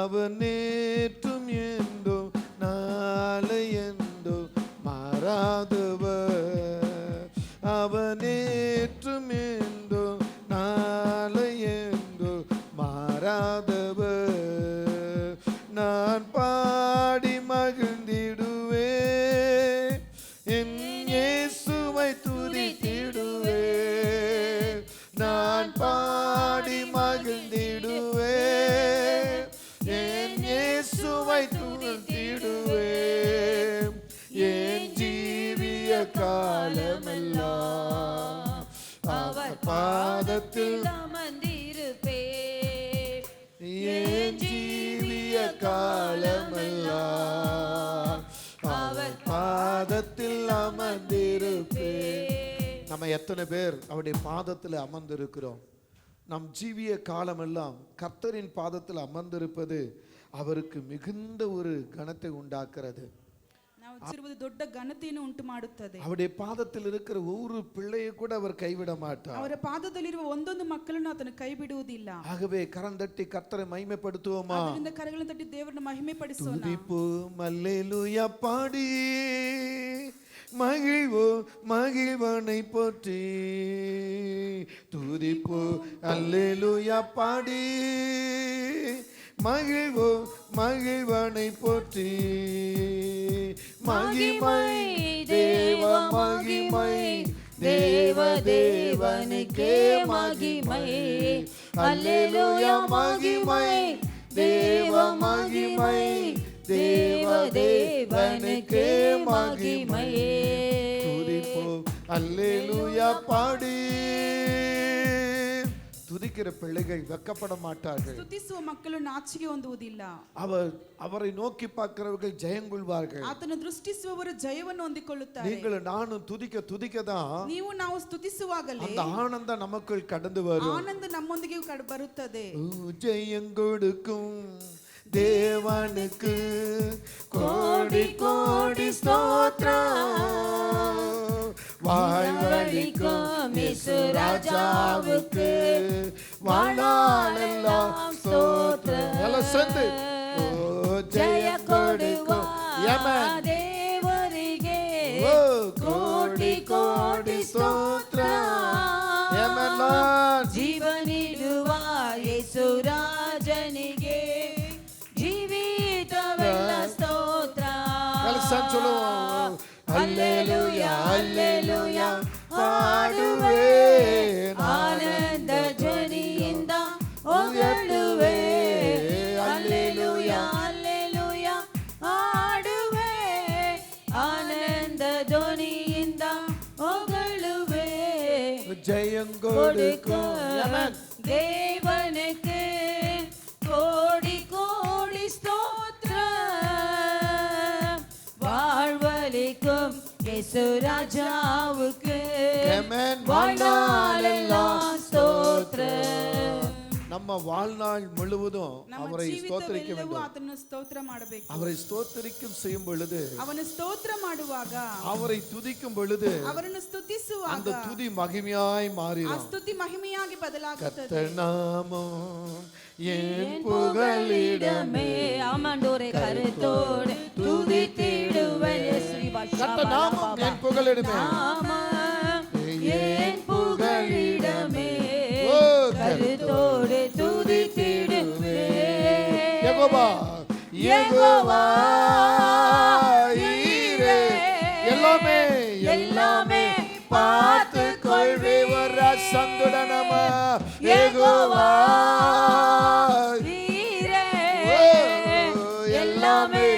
அவர் நேற்றும் என்றும் நாளை என்றும் மாறாதவர். அவர் நேற்றும் என்றும் நாளை என்றும் மாறாதவர். நான் பாடி மகிழ்ந்திடுவேன், என் இயேசுவை துதித்திடுவேன். நான் பாடி மகிழ்ந்திடுவேன், என் இயேசுவை துதித்திடுவேன். என் ஜீவிய காலமெல்லாம் அவர் பாதத்தில் அமர்ந்திருப்பேன். என் ஜீவிய காலமெல்லாம் அவர் பாதத்தில் அமர்ந்திருப்பேன். நம்ம எத்தனை பேர் அவருடைய பாதத்தில் அமர்ந்திருக்கிறோம்? நம் ஜீவிய காலமெல்லாம் கர்த்தரின் பாதத்தில் அமர்ந்திருப்பது அவருக்கு மிகுந்த ஒரு கனத்தை உண்டாக்குறது. ದೊಡ್ಡ ಘನತೆಯನ್ನು ಉಂಟು ಮಾಡುತ್ತದೆ. அவருடைய பாதத்தில் இருக்கிற ஒவ்வொரு பிள்ளையை கூட அவர் கைவிட மாட்டார். ಅವರ ಪಾದದಲ್ಲಿರುವ ಒಂದೊಂದು ಮಕ್ಕಳನ್ನು ಆತನು ಕೈ ಬಿಡುವುದಿಲ್ಲ. ஆகவே கரம் தட்டி கர்த்தரை மகிமைப்படுத்துவோமா? ಅದರಿಂದ ಕರಗಳನ್ನು ತಟ್ಟಿ ದೇವರನ್ನು ಮಹಿಮೆ ಪಡಿಸೋಣ. துதிப்போம் அல்லேலூயா பாடி மகிழ்வோ மகிழ்வனை போற்றி. துதிப்போ அல்லேலூயா பாடி மகிழ்வோ மகிழ்வனை போற்றி. மகிமை தேவ மகிமை தேவ தேவனுக்கே மகிமை. அல்லேலூயா மகிமை தேவ மகிமை தேவ தேவனுக்கே மகிமை. துதிப்போம் அல்லேலூயா பாடி. துதிக்கிற பிள்ளைகள் வெட்கப்பட மாட்டார்கள். ಸ್ತುತಿಸುವ ಮಕ್ಕಳು ನಾಚಿಕೆ ಹೊಂದುವುದಿಲ್ಲ. அவரை நோக்கி பார்க்கிறவர்கள் ஜெயங்கொள்வார்கள். ಆತನ ದೃಷ್ಟಿಸುವವರು ಜಯವನ್ನು ಹೊಂದಿಕೊಳ್ಳುತ್ತಾರೆ. நீங்கள் நானும் துதிக்க தான் ನೀವು ನಾವು ಸ್ತುತಿಸುವಾಗಲೇ அந்த ஆனந்தம் நமக்குள் கடந்து வரும். ಆನಂದ ನಮ್ಮೊಂದಿಗೆ ಬರುತ್ತದೆ. ஜெயங்கொடுக்கும் தேவனுக்கு கோடி கோடி ஸ்தோத்திரம். வாழ்வழிக்கும் இயேசு ராஜாவுக்கு வாழ்நாளெல்லாம் ஸ்தோத்திரம். எல்லாம் சேர்ந்து ஜெய கொடுக்கும் தேவரிகே கோடி கோடி ஸ்தோத்திரம். ಜೀವನಿಡುವ ಯೇಸು ರಾಜನಿಗೆ ಜೀವಿತವೆಲ್ಲ ಸ್ತೋತ್ರ. சொல்லுவோம் அல்லேலூயா அல்லேலூயா பாடுவே. ಆನಂದ ಧ್ವನಿಯಿಂದ ಹೊಗಳುವೆ. அல்லேலூயா ಅಲ್ಲೆಲೂಯಾ ಹಾಡುವೆ. ಆನಂದ ಧ್ವನಿಯಿಂದ ಹೊಗಳುವೆ. ஜெயங்கொடுக்கும் தேவனுக்கு கோடி கோடி ஸ்தோத்திரம். வாழ்வழிக்கும் இயேசு ராஜாவுக்கு வாழ்நாளெல்லாம் ஸ்தோத்திரம். நம்ம வாழ்நாள் முழுவதும் அவரை ஸ்தோத்திரிக்க வேண்டும். ಆತನ ಸ್ತೋತ್ರ ಮಾಡಬೇಕು. அவரை ஸ்தோத்திரிக்கும் செய்யும் பொழுது, ಅವನ ಸ್ತೋತ್ರ ಮಾಡುವಾಗ, அவரை துதிக்கும் பொழுது ಅವರನ್ನು ಸ್ತುತಿಸುವಾಗ அந்த துதி மகிமையாய் ಆ மாறிடும். ಸ್ತುತಿ ಮಹಿಮೆಯಾಗಿ ಬದಲಾಗುತ್ತದೆ. கர்த்தர் நாமம் என் புகலிடமே. ஆமாண்டோரே கருத்தோடு துதித்திடுவேன். கர்த்தர் நாமம் என் புகலிடமே. என் புகலிடமே கருத்தோடு துதித்திடுவேன். யெகோவா யெகோவா ஈரே. எல்லாமே எல்லாமே பார்த்து கொள்வே. ஒரு சந்துடனமா யெகோவா ஈரே. எல்லாமே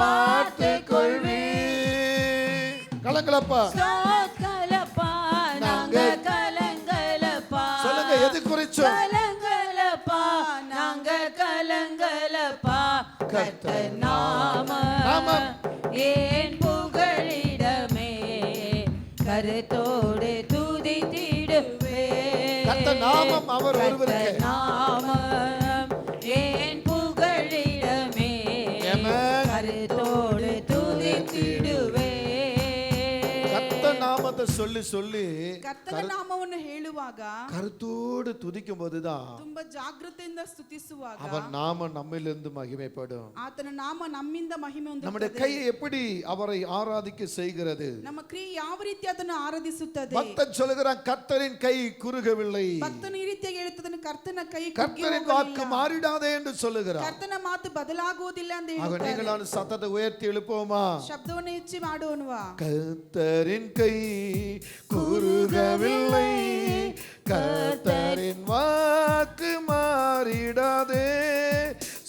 பார்த்து கொள்வே. கலங்கலப்பா கலப்பா நாங்க கலங்கலப்பா. சொல்லுங்க எது குறிச்சோம்? கலங்கலப்பா நாங்க கலங்கலப்பா. கர்த்தர் நாமம் என் புகழிடமே கருத்தோடு துதித்திடுவே. கர்த்தர் நாமம் அவர் ஒருவருக்கே. நாமம் என் புகழிடமே கருத்தோடு துதித்திடுவே. கர்த்தர் நாமத்தை சொல்லி சொல்லி ಕರ್ತನ ನಾಮವನ್ನು ಹೇಳುವಾಗ கருத்தோடு துதிக்கும் போதுதான் ತುಂಬಾ ಜಾಗೃತೆಯಿಂದ ಸ್ತುತಿಸುವಾಗ அவர் நாம நம்மிலிருந்து மகிமைப்படும். ಆತನ ನಾಮ ನಮ್ಮಿಂದ ಮಹಿಮೆ நம்முடைய ಹೊಂದುತ್ತದೆ. கை எப்படி அவரை ஆராதிக்க செய்கிறது? ನಮ್ಮ ಕ್ರಿಯೆ ಯಾವ ರೀತಿ ಅದನ್ನು ಆರಾಧಿಸುತ್ತದೆ? பக்தன் சொல்லுகிறான், கர்த்தரின் கை குறுகவில்லை, ಭಕ್ತನು ಈ ರೀತಿಯಾಗಿ ಹೇಳುತ್ತಾನೆ, ಕರ್ತನ ಕೈ கர்த்தரின் வாக்கு மாறிடாதே என்று சொல்லுகிறார். ಕರ್ತನ ಮಾತು ಬದಲಾಗುವುದಿಲ್ಲ ಅಂತ ஆக ಹೇಳುತ್ತಾರೆ. நீங்களான சத்தத்தை உயர்த்தி எழுப்புவோமா? ಶಬ್ದವನ್ನು ಹೆಚ್ಚಿ ಮಾಡೋಣವಾ? கர்த்தரின் கை குறுகவில்லை, கர்த்தரின் வாக்கு மாறிடாதே,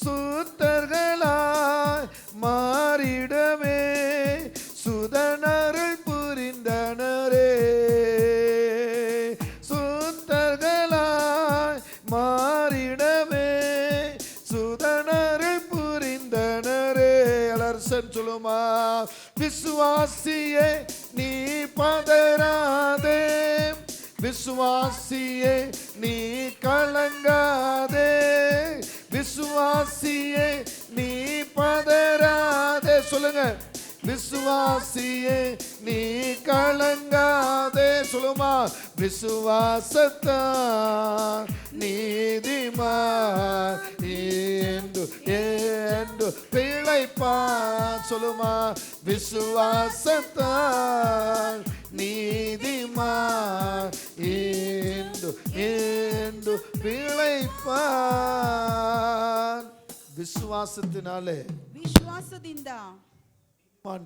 சுத்தர்களாய் மாறிடவே சுதனருள் புரிந்தனரே, சுத்தர்களாய் மாறிடவே சுதனருள் புரிந்தனரே. அலர்சன் சொல்லுமா, விசுவாசியே நீ பதறாதே, விசுவாசியே நீ கலங்காதே, விசுவாசியே நீ பதறாதே. சொல்லுங்க, விசுவாசியே நீ கலங்காதே. சொல்லுமா, விசுவாசத்தான் நீதிமான் என்று என்று பிழைப்பான். சொல்லுமா, விசுவாசத்தான் நீதிமான் என்று என்று பிழைப்பான். விசுவாசத்தினாலே ವಿಶ್ವಾಸದಿಂದ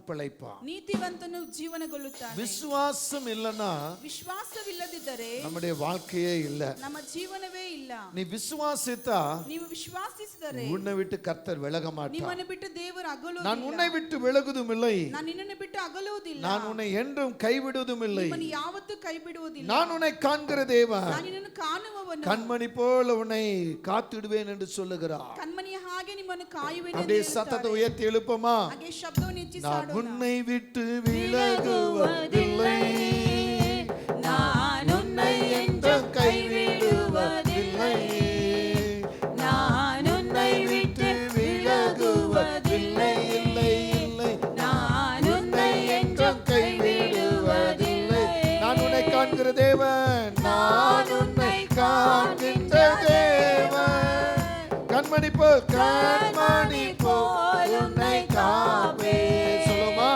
பிழைப்பான். ನೀತಿವಂತನು ಜೀವನಗೊಳ್ಳುತ್ತಾನೆ. விசுவாசம் இல்லைன்னா ವಿಶ್ವಾಸವಿಲ್ಲದಿದ್ದರೆ நம்முடைய வாழ்க்கையே இல்ல. ನಮ್ಮ ಜೀವನವೇ ಇಲ್ಲ. நீ விசுவாசித்தா ನೀವು ವಿಶ್ವಾಸಿಸಿದರೆ உன்னை விட்டு கர்த்தர் விலக மாட்டார். ನಿಮ್ಮನ್ನು ಬಿಟ್ಟು ದೇವರು ಅಗಲುವುದಿಲ್ಲ. நான் உன்னை விட்டு விலகுவதும் இல்லை, ನಾನು ನಿನ್ನನ್ನು ಬಿಟ್ಟು ಅಗಲುವುದಿಲ್ಲ. நான் உன்னை என்றும் கைவிடுவதும் இல்லை. ನಿಮ್ಮನ್ನು ಯಾವತ್ತೂ ಕೈ ಬಿಡುವುದಿಲ್ಲ. நான் உன்னை காண்கிற தேவன், ನಾನು ನಿನ್ನನ್ನು ಕಾಣುವವನು, கண்மணி போல உன்னை காத்திடுவேன் என்று சொல்லுகிறார். ಕಣ್ಮಣಿಯ ಹಾಗೆ ನಿಮ್ಮನ್ನು ಕಾಯುವೆನು. அப்படியே சத்தத்தை உயர்த்தி எழுப்பமா, ಹಾಗೆ ಶಬ್ದವನ್ನು ಹೆಚ್ಚಿಸಿ நான் ಆಡೋಣ. உன்னை விட்டு விலகுவதில்லை, நான் உன்னை என்றும் கைவிடுவதில்லை, நான் உன்னை விட்டு விலகுவதில்லை, இல்லை இல்லை, நான் உன்னை என்றும் கைவிடுவதில்லை. நான் உன்னை காண்கிற தேவன், நான் உன்னை காண்கின்ற தேவன், கண்மணி போல் கண்மணி போல் உன்னை காப்பே. சொல்லுமா,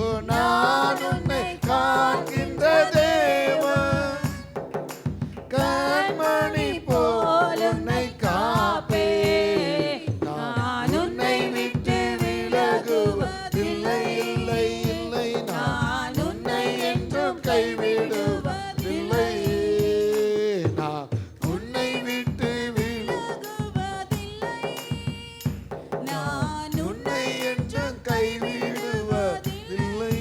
ஓ நான் உன்னை காண்கின்ற தேவன், கண்மணி போல் உன்னை காப்பே, நான் உன்னை விட்டு விலகுவதில்லை, இல்லை இல்லை, நான் உன்னை என்றும் கைவிடுவதில்லை, நான் உன்னை விட்டு நான் உன்னை என்றும் கைவிடுவதில்லை.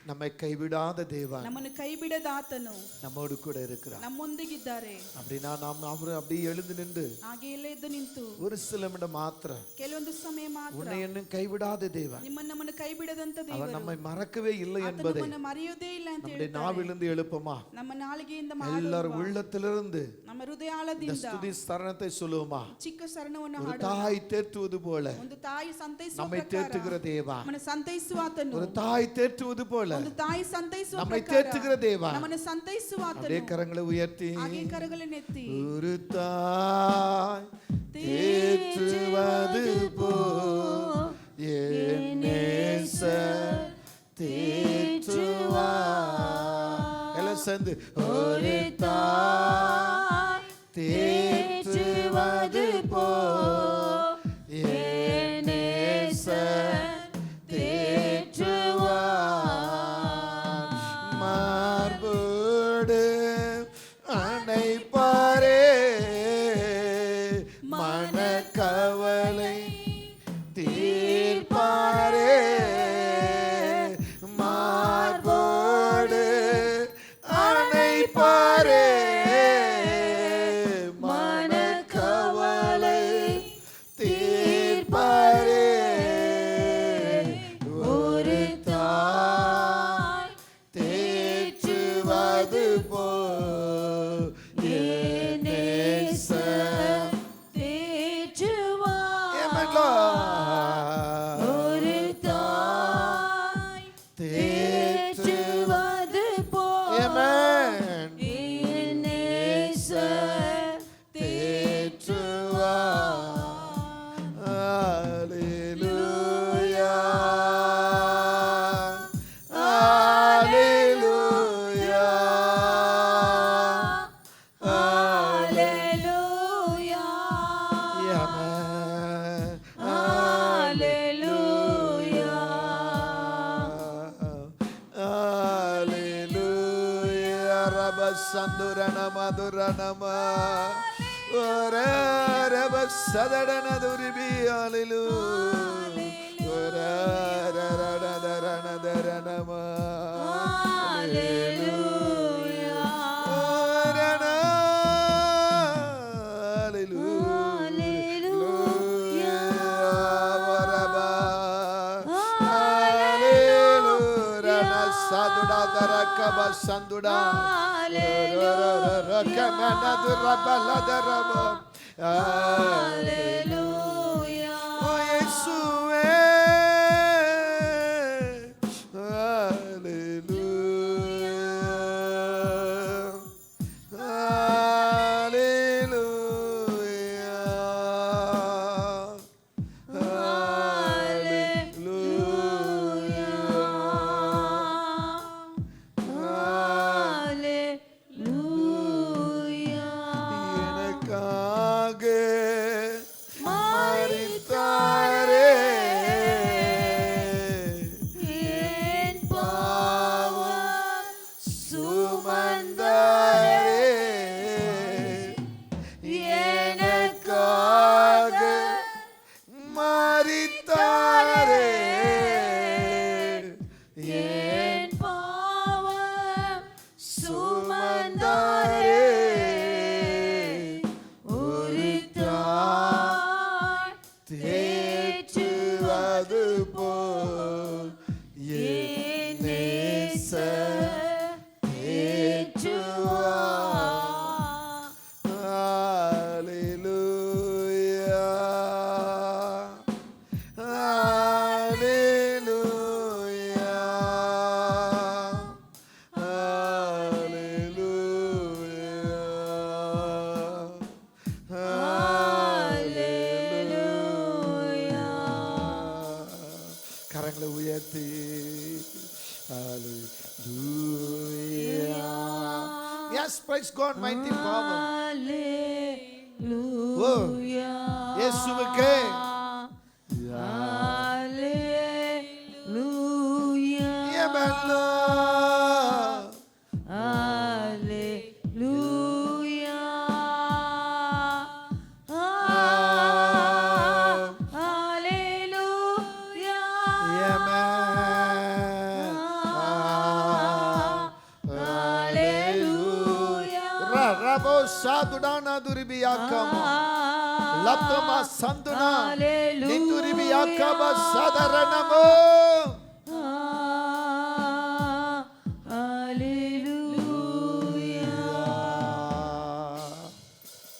நம்மை கைவிடாத தேவன் ನಮ್ಮನ್ನು ಕೈ ಬಿಡದಾತನು நம்மோடு கூட இருக்கிறார். ನಮ್ಮೊಂದಿಗಿದ್ದಾರೆ. அப்படின்னா நாம் அவரு அப்படியே எழுந்து நின்று ಹಾಗೆ ಎಲ್ಲ ಎದ್ದು ನಿಂತು ஒரு சில நிமிடம் மாத்திரம், ಕೆಲವೊಂದು ಸಮಯ ಮಾತ್ರ உன்னை என்னும் கைவிடாத தேவன், ನಮ್ಮನ್ನು ಕೈ ಬಿಡದಂತ அவர் ದೇವರು நம்மை மறக்கவே இல்லை ಆತನು என்பதை ನಮ್ಮನ್ನು ಮರೆಯೋದೇ ಇಲ್ಲ ಅಂತ நம்முடைய ಹೇಳ್ತಾರೆ. நாவிலிருந்து எழுப்புமா, ನಮ್ಮ ನಾಲಿಗೆಯಿಂದ எல்லாரும் ಮಾಡುವ உள்ளத்திலிருந்து ನಮ್ಮ இந்த ಹೃದಯಾಳದಿಂದ ஸ்துதி சரணத்தை சொல்லுவோமா. ಚಿಕ್ಕ ಶರಣವನ್ನು ஒரு ಹಾಡೋಣ. தாய் தேற்றுவது போல ಒಂದು ತಾಯಿ ಸಂತೈಸುವ நம்மை ಪ್ರಕಾರ தேற்றுகிற தேவன், ನಮ್ಮನ್ನು ಸಂತೈಸುವ ಆತನು. ஒரு தாய் தேற்றுவது போல ಒಂದು ತಾಯಿ ಸಂತೈಸುವ நம்மை ಪ್ರಕಾರ தேற்றுகிற தேவன். ನಮ್ಮನ್ನು ಸಂತೈಸುವ அப்படியே ಆತನು. கரங்களை உயர்த்தி, ಹಾಗೆ ಕರಗಳನ್ನು ಎತ್ತಿ ஒரு தாய் தேற்றுவது போல் என் நேசர் தேற்றுவார். எல்லாம் சேர்ந்து, ஒரு தாய் தேற்றுவது போல் என் நேசர் தேற்றுவார். மார்போடு அணைப்பாரே, மனக்கவலை தீர்ப்பாரே, மார்போடு அணைப்பாரே, மனக்கவலை தீர்ப்பாரே. ஒரு தாய் தேற்றுவது போல் என் நேசர் தேற்றுவார். Amen, Lord. ஒரு தாய் தேற்றுவது சந்துரண மதுரணம ஒரரப சதடன துரிபி ஹalleluya ஒரரரரரன தரணம ஹalleluya ஒரண ஹalleluya வரப ஹalleluya சதுடா தரக்கப சந்துடா ஹalleluya கரங்களை உயர்த்தி Yes, praise God, mighty power. Hallelujah. இயேசுவுக்கே Hallelujah. Amen. Hallelujah. Hallelujah. Amen. Hallelujah. Rabo sadudana duribiyakama. Laptoma sanduna. Nituribiyakaba sadaranamo.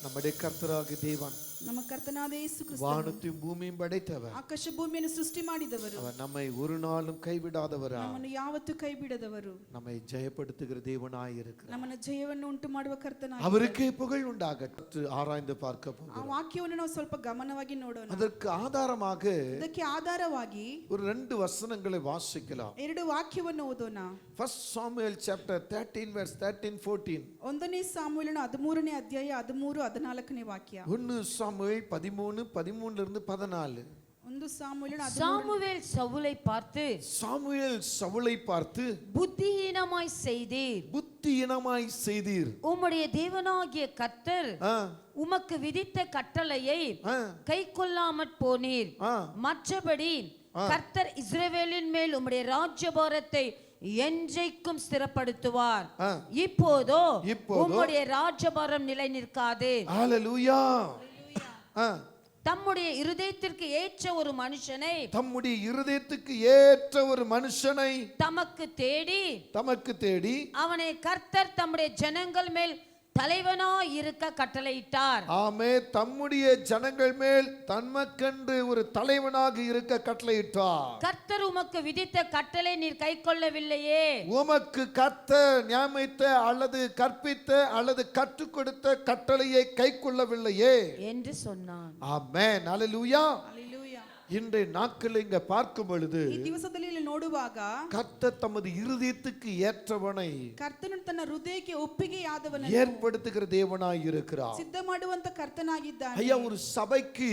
நம்முடைய கர்த்தராகிய தேவன் ನಮ್ಮ ಕರ್ತನಾದ ಯೇಸು ಕ್ರಿಸ್ತನು வானத்தையும் பூமியும் படைத்தவர். ಆಕಾಶ ಭೂಮಿಯನ್ನು ಸೃಷ್ಟಿ ಮಾಡಿದವರು, அவர் நம்மை ஒரு நாளும் கைவிடாதவரா, ನಮ್ಮನ್ನು ಯಾವತ್ತೂ ಕೈ ಬಿಡದವರು, நம்மை ஜெயப்படுத்துகிற தேவனாய் இருக்கிறார். ನಮ್ಮನ್ನು ಜಯವನ್ನು ಉಂಟು ಮಾಡುವ ಕರ್ತನಾಗಿ அவருக்கே புகழ் உண்டாகட்டும். ஆராய்ந்து பார்க்க ಆ போகிறோம். ವಾಕ್ಯವನ್ನು ನಾವು ಸ್ವಲ್ಪ ಗಮನವಾಗಿ ನೋಡೋಣ. அதற்கு ஆதாரமாக ಅದಕ್ಕೆ ಆಧಾರವಾಗಿ ஒரு 2 வசனங்களை வாசிக்கலாம். 2 ವಾಕ್ಯವನ್ನು ಓದೋಣ. First Samuel chapter 13 verse 13 14. 1ನೇ ಸಾಮುವೇಲನ 13ನೇ ಅಧ್ಯಾಯ 13 14ನೇ ವಾಕ್ಯ. 1 சாமுவேல் 13 13 இருந்து 14. 1 ಸಾಮುವೇಲನ சாமுவேல் சவுலை பார்த்து, சாமுவேல் சவுலை பார்த்து, புத்திஹீனமாய் செய்தீர், புத்தியினமாய் செய்தீர். உம்முடைய தேவனாகிய கர்த்தர் ஆ, உமக்கு விதித்த கட்டளையை ஆ, கை கொள்ளாமற் போனீர். ஆ. மற்றபடி கர்த்தர் இஸ்ரவேலின் மேல் உம்முடைய ராஜ்யபாரத்தை என்றைக்கும் ஸ்திரப்படுத்துவார். ஆ. இப்போதோ இப்போதோ உம்முடைய ராஜ்யபாரம் நிலை நிற்காது. ஹalleluya. ஆ, தம்முடைய இருதயத்திற்கு ஏற்ற ஒரு மனுஷனை தம்முடைய இருதயத்துக்கு ஏற்ற ஒரு மனுஷனை தமக்கு தேடி அவனை கர்த்தர் தம்முடைய ஜனங்கள் மேல் தலைவனாய் இருக்க கட்டளையிட்டார். ஆமே, தம்முடைய ஜனங்கள் மேல் தன்மக்கென்று ஒரு தலைவனாக இருக்க கட்டளையிட்டார். கர்த்தர் உமக்கு விதித்த கட்டளை நீர் கைக்கொள்ளவில்லையே. உமக்கு கர்த்தர் நியமித்த அல்லது கற்பித்த அல்லது கற்றுக் கொடுத்த கட்டளையை கைக்கொள்ளவில்லையே என்று சொன்னான். ஆமென். ஹalleluya. Hallelujah. இன்றைய நாட்களில் இங்க பார்க்கும் பொழுது ಈ ದಿವಸದಲ್ಲಿ ಇಲ್ಲಿ ನೋಡುವಾಗ கர்த்தர் தமது இருதயத்துக்கு ஏற்றவனை ಕರ್ತನು ತನ್ನ ಹೃದಯಕ್ಕೆ ಒಪ್ಪಿಗೆಯಾದವನನ್ನು ஏற்படுத்துகிற தேவனாய் இருக்கிறார். ಸಿದ್ಧ ಮಾಡುವಂತ ಕರ್ತನಾಗಿದ್ದಾನೆ. ஐயா, ஒரு சபைக்கு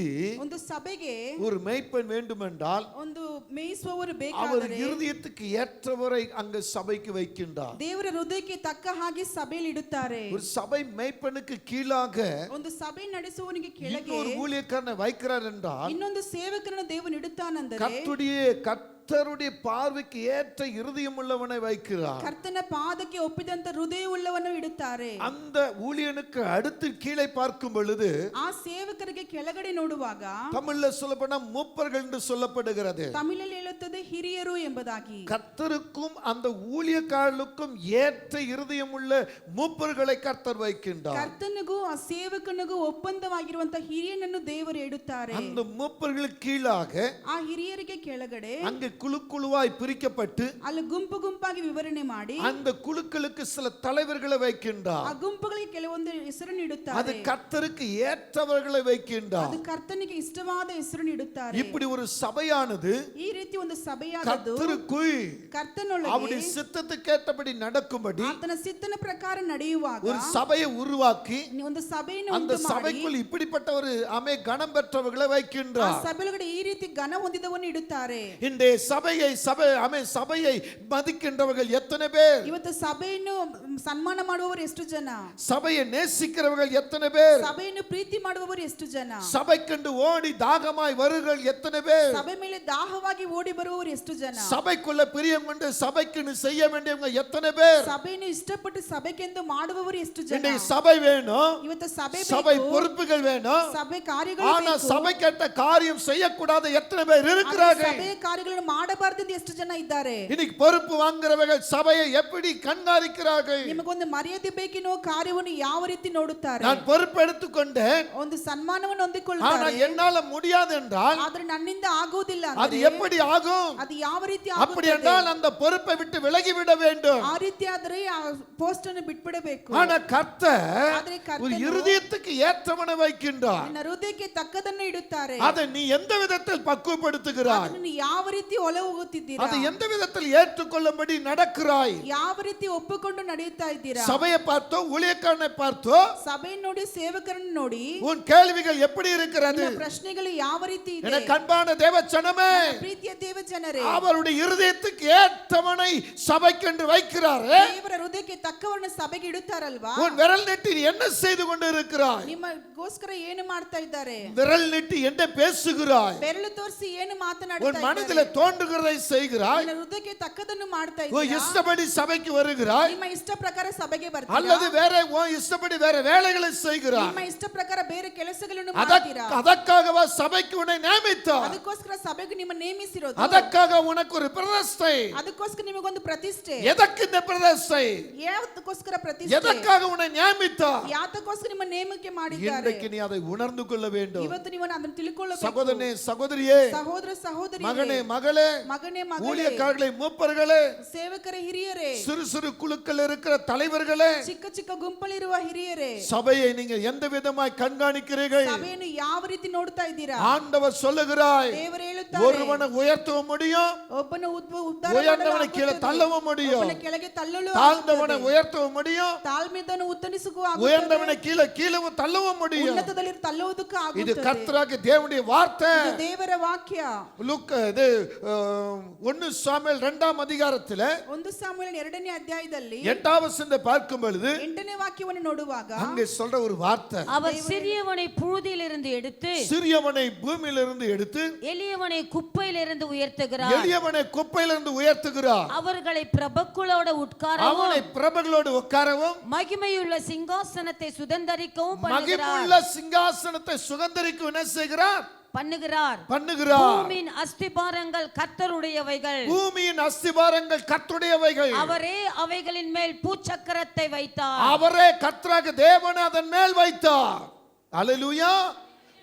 ಒಂದು ಸಭೆಗೆ ஒரு மேய்ப்பன் வேண்டுமென்றால் ಒಂದು ಮೇಯಿಸುವವರು அவர் ಬೇಕಾದರೆ இருதயத்துக்கு ஏற்றவரை அங்க சபைக்கு வைக்கின்றார். ದೇವರ ಹೃದಯಕ್ಕೆ ತಕ್ಕ ಹಾಗೆ ಸಭೆಯಲ್ಲಿ ಇಡುತ್ತಾರೆ. ஒரு சபை மேய்ப்பனுக்கு கீழாக ಒಂದು ಸಭೆ ನಡೆಸುವವನಿಗೆ ಕೆಳಗೆ ஒரு ஊழியக்காரனை வைக்கிறார் என்றால் ಇನ್ನೊಂದು ಸೇವಕರನ್ನು ದೇವರು ಇಡುತ್ತಾನೆಂದರೆ கர்த்தருடைய பார்வைக்கு ஏற்ற இருதயம் உள்ளவனை வைக்கிறார். ಕರ್ತನ ಪಾದಕ್ಕೆ ಒಪ್ಪಿದಂತ ಹೃದಯವುಳ್ಳವನು ಇಡುತ್ತಾರೆ. அந்த ஊழியனுக்கு அடுத்து கீழே பார்க்கும் பொழுது ಆ ಸೇವಕರಿಗೆ ಕೆಳಗಡೆ ನೋಡುವಾಗ தமிழ்ல சொல்லப்போனா மூப்பர்கள் என்று சொல்லப்படுகிறது. ತಮಿಳಲ್ಲಿ ಹೇಳುತ್ತದೆ ಹಿರಿಯರು ಎಂಬುದಾಗಿ. கர்த்தருக்கும் அந்த ஊழியக்காரர்களுக்கும் ஏற்ற இருதயம் உள்ள மூப்பர்களை கர்த்தர் வைக்கின்றார். ಕರ್ತನಿಗೂ ಆ ಸೇವಕನಿಗೂ ಒಪ್ಪಂದವಾಗಿರುವಂತ ಹಿರಿಯನನ್ನು ದೇವರು ಇಡುತ್ತಾರೆ. அந்த மூப்பர்களுக்கு கீழாக ಆ ಹಿರಿಯರಿಗೆ ಕೆಳಗಡೆ அங்கே குழு குழுவாய் பிரிக்கப்பட்டு ಅಲ್ಲಿ ಗುಂಪು ಗುಂಪಾಗಿ ವಿವರಣೆ ಮಾಡಿ அந்த குழுக்களுக்கு சில தலைவர்களை வைக்கின்றார். ಆ ಗುಂಪುಗಳಿಗೆ ಕೆಲವೊಂದು ಹೆಸರನ್ನು அது ಇಡುತ್ತಾರೆ. கர்த்தருக்கு ஏற்றவர்களை வைக்கின்றார். ಅದು ಕರ್ತನಿಗೆ ಇಷ್ಟವಾದ ಹೆಸರನ್ನು ಇಡುತ್ತಾರೆ. இப்படி ஒரு சபையானது ಈ ರೀತಿ ಒಂದು ಸಭೆಯಾದದ್ದು கர்த்தருக்குள் ಕರ್ತನೊಳಗೆ அவருடைய சித்தத்துக்கு ஏற்றபடி நடக்கும்படி ಆತನ ಸಿದ್ಧನ ಪ್ರಕಾರ ನಡೆಯುವಾಗ ஒரு சபையை உருவாக்கி ಒಂದು ಸಭೆಯನ್ನು அந்த ಉಂಟು ಮಾಡಿ சபைக்குள் இப்படிப்பட்ட ஒரு கனம் பெற்றவர்களை ಆ வைக்கின்றார். ಸಭೆಯೊಳಗಡೆ ಈ ರೀತಿ ಘನ ಹೊಂದಿದವನ್ನು ಇಡುತ್ತಾರೆ. இந்த சபையை மதிக்கின்றவர்கள் எத்தனை பேர்? ಇವತ್ತು ಸಭೆಯನ್ನು ಸನ್ಮಾನ ಮಾಡುವವರು ಎಷ್ಟು ಜನ? சபையை நேசிக்கிறவர்கள் எத்தனை பேர்? ಸಭೆಯನ್ನು ಪ್ರೀತಿ ಮಾಡುವವರು ಎಷ್ಟು ಜನ? சபைக்கண்டு ஓடி தாகமாய் வருகள் எத்தனை பேர்? ಸಭೆ ಮೇಲೆ ದಾಹವಾಗಿ ಓಡಿ ಬರುವವರು ಎಷ್ಟು ಜನ? சபைக்குள்ள பிரியம் கொண்டு சபைக்கு செய்ய வேண்டியவங்க எத்தனை பேர்? ಸಭೆಯನ್ನು ಇಷ್ಟಪಟ್ಟು ಸಭೆಗೆಂದು ಮಾಡುವವರು ಎಷ್ಟು ಜನ? இன்னைக்கு சபை வேணும், ಇವತ್ತು ಸಭೆ சபை ಬೇಕು, பொறுப்புகள் வேணும். ಸಭೆ ಕಾರ್ಯಗಳು ஆனா ಬೇಕು. சபை கேட்ட காரியம் செய்யக்கூடாத எத்தனை பேர் ಆದರೆ இருக்கிறார்கள்? ಸಭೆ ಕಾರ್ಯಗಳನ್ನು ಮಾಡಬಾರದೆಂದು ಎಷ್ಟು ಜನ ಇದ್ದಾರೆ? இன்னைக்கு பொறுப்பு வாங்குறவர்கள் சபையை எப்படி கண்காணிக்கிறார்கள்? ನಿಮಗೊಂದು ಮರ್ಯಾದೆ ಬೇಕಿನೋ ಕಾರ್ಯವನ್ನು ಯಾವ ರೀತಿ ನೋಡುತ್ತಾರೆ? நான் பொறுப்பு எடுத்துக்கொண்டேன், ಒಂದು ಸನ್ಮಾನವನ್ನು ஆனா ಹೊಂದಿಕೊಳ್ಳುತ್ತಾರೆ. என்னால முடியாது என்றால் ಆದ್ರೆ ನನ್ನಿಂದ ಆಗುವುದಿಲ್ಲ அது ಅಂದ್ರೆ எப்படி ஆகும்? ಅದು ಯಾವ ರೀತಿ அப்படி ಆಗುತ್ತದೆ? என்றால் அந்த பொறுப்பை விட்டு விலகி விட வேண்டும். ಆ ರೀತಿ ಆದ್ರೆ ಆ ಪೋಸ್ಟ್ ಅನ್ನು ಬಿಟ್ಬಿಡಬೇಕು. ஆனா கர்த்தர் ಆದ್ರೆ ஒரு ಕರ್ತನು இருதயத்துக்கு ஏற்றவனை வைக்கின்றார். ನಿನ್ನ ಹೃದಯಕ್ಕೆ ತಕ್ಕದನ್ನು ಇಡುತ್ತಾರೆ. அதை நீ எந்த விதத்தில் பக்குவப்படுத்துகிறாய்? ಅದನ್ನು ಯಾವ ರೀತಿ ಒಳ ಹೋಗುತ್ತಿದ್ದೀರಾ? அதை எந்த விதத்தில் ஏற்றுக்கொள்ளும்படி நடக்கிறாய்? ಯಾವ ರೀತಿ ಒಪ್ಪಿಕೊಂಡು ನಡೆಯುತ್ತಾ ಇದ್ದೀರಾ? சபையை பார்த்தோ ஊழியக்காரனை பார்த்தோ ಸಭೆಯನ್ನು ನೋಡಿ ಸೇವಕರನ್ನು ನೋಡಿ உன் கேள்விகள் எப்படி இருக்கிறது? ನಿನ್ನ ಪ್ರಶ್ನೆಗಳು ಯಾವ ರೀತಿ ಇದೆ? எனக்கு அன்பான தேவச்சனமே, ಪ್ರೀತಿಯ ದೇವ ಜನರೇ, அவருடைய இருதயத்துக்கு ஏற்றவனை சபைக்கென்று வைக்கிறாரே, ದೇವರ ಹೃದಯಕ್ಕೆ ತಕ್ಕವರನ್ನ ಸಭೆಗೆ ಇಡುತ್ತಾರಲ್ವಾ? உன் விரல் நீட்டி நீ என்ன செய்து கொண்டு இருக்கிறாய்? ನಿಮಗೋಸ್ಕರ ಏನು ಮಾಡ್ತಾ ಇದ್ದಾರೆ? விரல் நீட்டி என்ன பேசுகிறாய்? ಬೆರಳು ತೋರಿಸಿ ಏನು உன் ಮಾತನಾಡ್ತಾ மனதிலே தோன்றுகிறதை செய்கிறாய்? ನಿನ್ನ ಹೃದಯಕ್ಕೆ ತಕ್ಕದನ್ನು ಮಾಡ್ತಾ உன் ಇದ್ದೀರಾ? இஷ்டப்படி சபைக்கு வருகிறாய் ನಿಮ್ಮ ಇಷ್ಟ ಪ್ರಕಾರ ಸಭೆಗೆ அல்லது ಬರ್ತೀರಾ? வேற உன் இஷ்டப்படி வேற வேலைகளை செய்கிறாய்? ನಿಮ್ಮ ಇಷ್ಟ ಪ್ರಕಾರ ಬೇರೆ ಕೆಲಸಗಳನ್ನು அதற்கு ಮಾಡ್ತೀರಾ? அதற்காகவா சபைக்கு உன்னை நியமித்தார்? ಅದಕ್ಕೋಸ್ಕರ ಸಭೆಗೆ ನಿಮ್ಮ ನೇಮಿಸಿರೋದು. அதற்காக உனக்கு ஒரு பிரதிஷ்டை. ಅದಕ್ಕೋಸ್ಕರ ನಿಮಗೊಂದು ಪ್ರತಿಷ್ಠೆ. எதற்கு இந்த பிரதிஷ்டை? ಯಾವತ್ತಕ್ಕೋಸ್ಕರ ಪ್ರತಿಷ್ಠೆ? எதற்காக உன்னை நியமித்தார்? ಯಾತಕ್ಕೋಸ್ಕರ ನಿಮ್ಮ ನೇಮಕ್ಕೆ ಮಾಡಿದ್ದಾರೆ? இன்றைக்கு நீ அதை உணர்ந்து கொள்ள வேண்டும். ಇವತ್ತು ನೀವು ಅದನ್ನು ತಿಳ್ಕೊಳ್ಳಬೇಕು. சகோதரனே சகோதரியே, ಸಹೋದರ ಸಹೋದರಿ, மகனே மகளே, ಮಗನೇ ಮಗಳೇ, ஊழியக்காரர்களே மூப்பர்களே, ಸೇವಕರ ಹಿರಿಯರೇ, சிறு சிறு குழுக்கள் இருக்கிற தலைவர்களே, ಚಿಕ್ಕ ಚಿಕ್ಕ ಗುಂಪಲ್ಲಿರುವ ಹಿರಿಯರೇ, சபையை நீங்க எந்த விதமாய் கண்காணிக்கிறீர்கள்? ಸಭೆಯನ್ನು ಯಾವ ರೀತಿ ನೋಡ್ತಾ ಇದ್ದೀರಾ? ஆண்டவர் சொல்லுகிறாய், ದೇವರು ಹೇಳುತ್ತಾರೆ, ஒருவனை உயர்த்தவும் முடியும், ಒಬ್ಬನ ಉದ್ಧಾರ உயர்ந்தவனை கீழே தள்ளவும் முடியும், ಒಬ್ಬನ ಕೆಳಗೆ ತಳ್ಳಲು தாழ்ந்தவனை உயர்த்தவும் முடியும், ತಾಳ್ಮೆದನ್ನು ಉತ್ತರಿಸಕ್ಕೂ உயர்ந்தவனை கீழே கீழவும் தள்ளவும் முடியும். ಉನ್ನತದಲ್ಲಿ ತಳ್ಳುವುದಕ್ಕೂ இது ಆಗುತ್ತದೆ. கர்த்தராகிய தேவனுடைய வார்த்தை. ಇದು ದೇವರ ವಾಕ್ಯ. லூக்கா இது 1 சாமுவேல் 2ஆம் அதிகாரத்திலே 1 ಸಾಮುವೇಲನ 2ನೇ ಅಧ್ಯಾಯದಲ್ಲಿ 8வது வசனத்தை பார்க்கும் பொழுது 8ನೇ ವಾಕ್ಯವನ್ನು ನೋಡುವಾಗ அங்கே சொல்ற ஒரு வார்த்தை, அவர் சிறியவனை புழுதியிலிருந்து எடுத்து சிறியவனை பூமியிலிருந்து எடுத்து எளியவனை குப்பையிலிருந்து உயர்த்துகிறார். எளியவனை குப்பையிலிருந்து உயர்த்துகிறார். அவர்களை பிரபுக்களோட உட்காரவும் அவனை பிரபுகளோடு உட்காரவும் மகிமையுள்ள சிங்காசனத்தை சுதந்தரிக்கவும் மகிமுள்ள சிங்காசனத்தை சுதந்தரிக்க என்ன செய்கிறார்? பண்ணுகிறார். பூமியின் அஸ்திபாரங்கள் கர்த்தருடையவைகள். பூமியின் அஸ்திபாரங்கள் கர்த்தருடையவைகள். அவரே அவைகளின் மேல் பூச்சக்கரத்தை வைத்தார். அவரே கர்த்தராகிய தேவன் அதன் மேல் வைத்தார். அல்லேலூயா.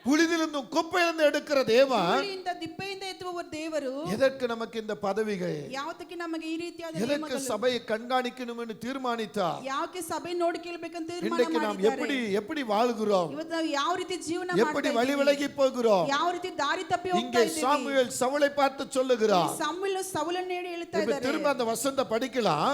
புழுதிலிருந்து குப்பையிலிருந்து எடுக்கிற தேவன், புழுதிಯಿಂದ ದಿಪ್ಪೆಯಿಂದ ಎತ್ತುವ ದೇವರು எதற்கு நமக்கு இந்த பதவிகள், ಯಾವತ್ತಕ್ಕೆ ನಮಗೆ ಈ ರೀತಿಯಾದ எதற்கு ನೇಮಗಳು, சபையை கண்காணிக்கணும் என்று தீர்மானித்தார். ಯಾಕೆ ಸಭೆ ನೋಡಿ ಕೇಳಬೇಕಂತ ತೀರ್ಮಾನ இன்றைக்கு நாம் ಮಾಡಿದ್ದಾರೆ. எப்படி வாழ்கிறோம், ಇವತ್ತು ನಾವು ಯಾವ ರೀತಿ ಜೀವನ எப்படி ಮಾಡ್ತಾ வழி ಇದ್ದೀವಿ, விலகி போகிறோம். ಯಾವ ರೀತಿ ದಾರಿ ತಪ್ಪಿ ಹೋಗ್ತಾ இங்கே ಇದ್ದೀವಿ. சாமுவேல் சவுலை பார்த்து சொல்லுகிறார். ಸಾಮುವೇಲ್ ಸೌಲನ್ನು ಹೇಳಿ ಹೇಳ್ತಾ இப்ப ಇದ್ದಾರೆ. திரும்ப அந்த வசனத்தை படிக்கலாம்.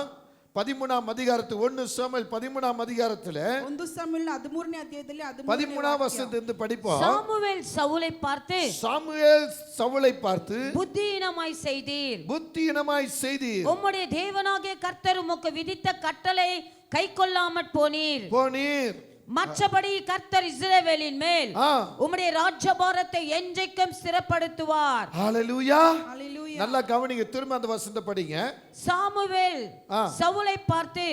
13ஆம் அதிகாரத்து 1 சாமுவேல் 13ஆம் அதிகாரத்துல 1 ಸಾಮುವೇಲ್ 13ನೇ ಅಧ್ಯಾಯದಲ್ಲಿ 13ஆம் வசனத்திலிருந்து படிப்போம். சாமுவேல் சவுலை பார்த்து, சாமுவேல் சவுலை பார்த்து, புத்தியீனமாய் செய்தீர், புத்தியினமாய் செய்தீர், உம்முடைய தேவனாகிய கர்த்தர் உமக்கு விதித்த கட்டளை கை கொள்ளாமற் போனீர். மற்றபடி கர்த்தர் இஸ்ரவேலின் மேல் உம்முடைய ராஜ்யபாரத்தை என்றைக்கும் ஸ்திரப்படுத்துவார். ஹalleluya. ஹalleluya. நல்லா கவனிங்க, திரும்ப அந்த வசனத்தை படிங்க. சாமுவேல் சவுலை பார்த்து,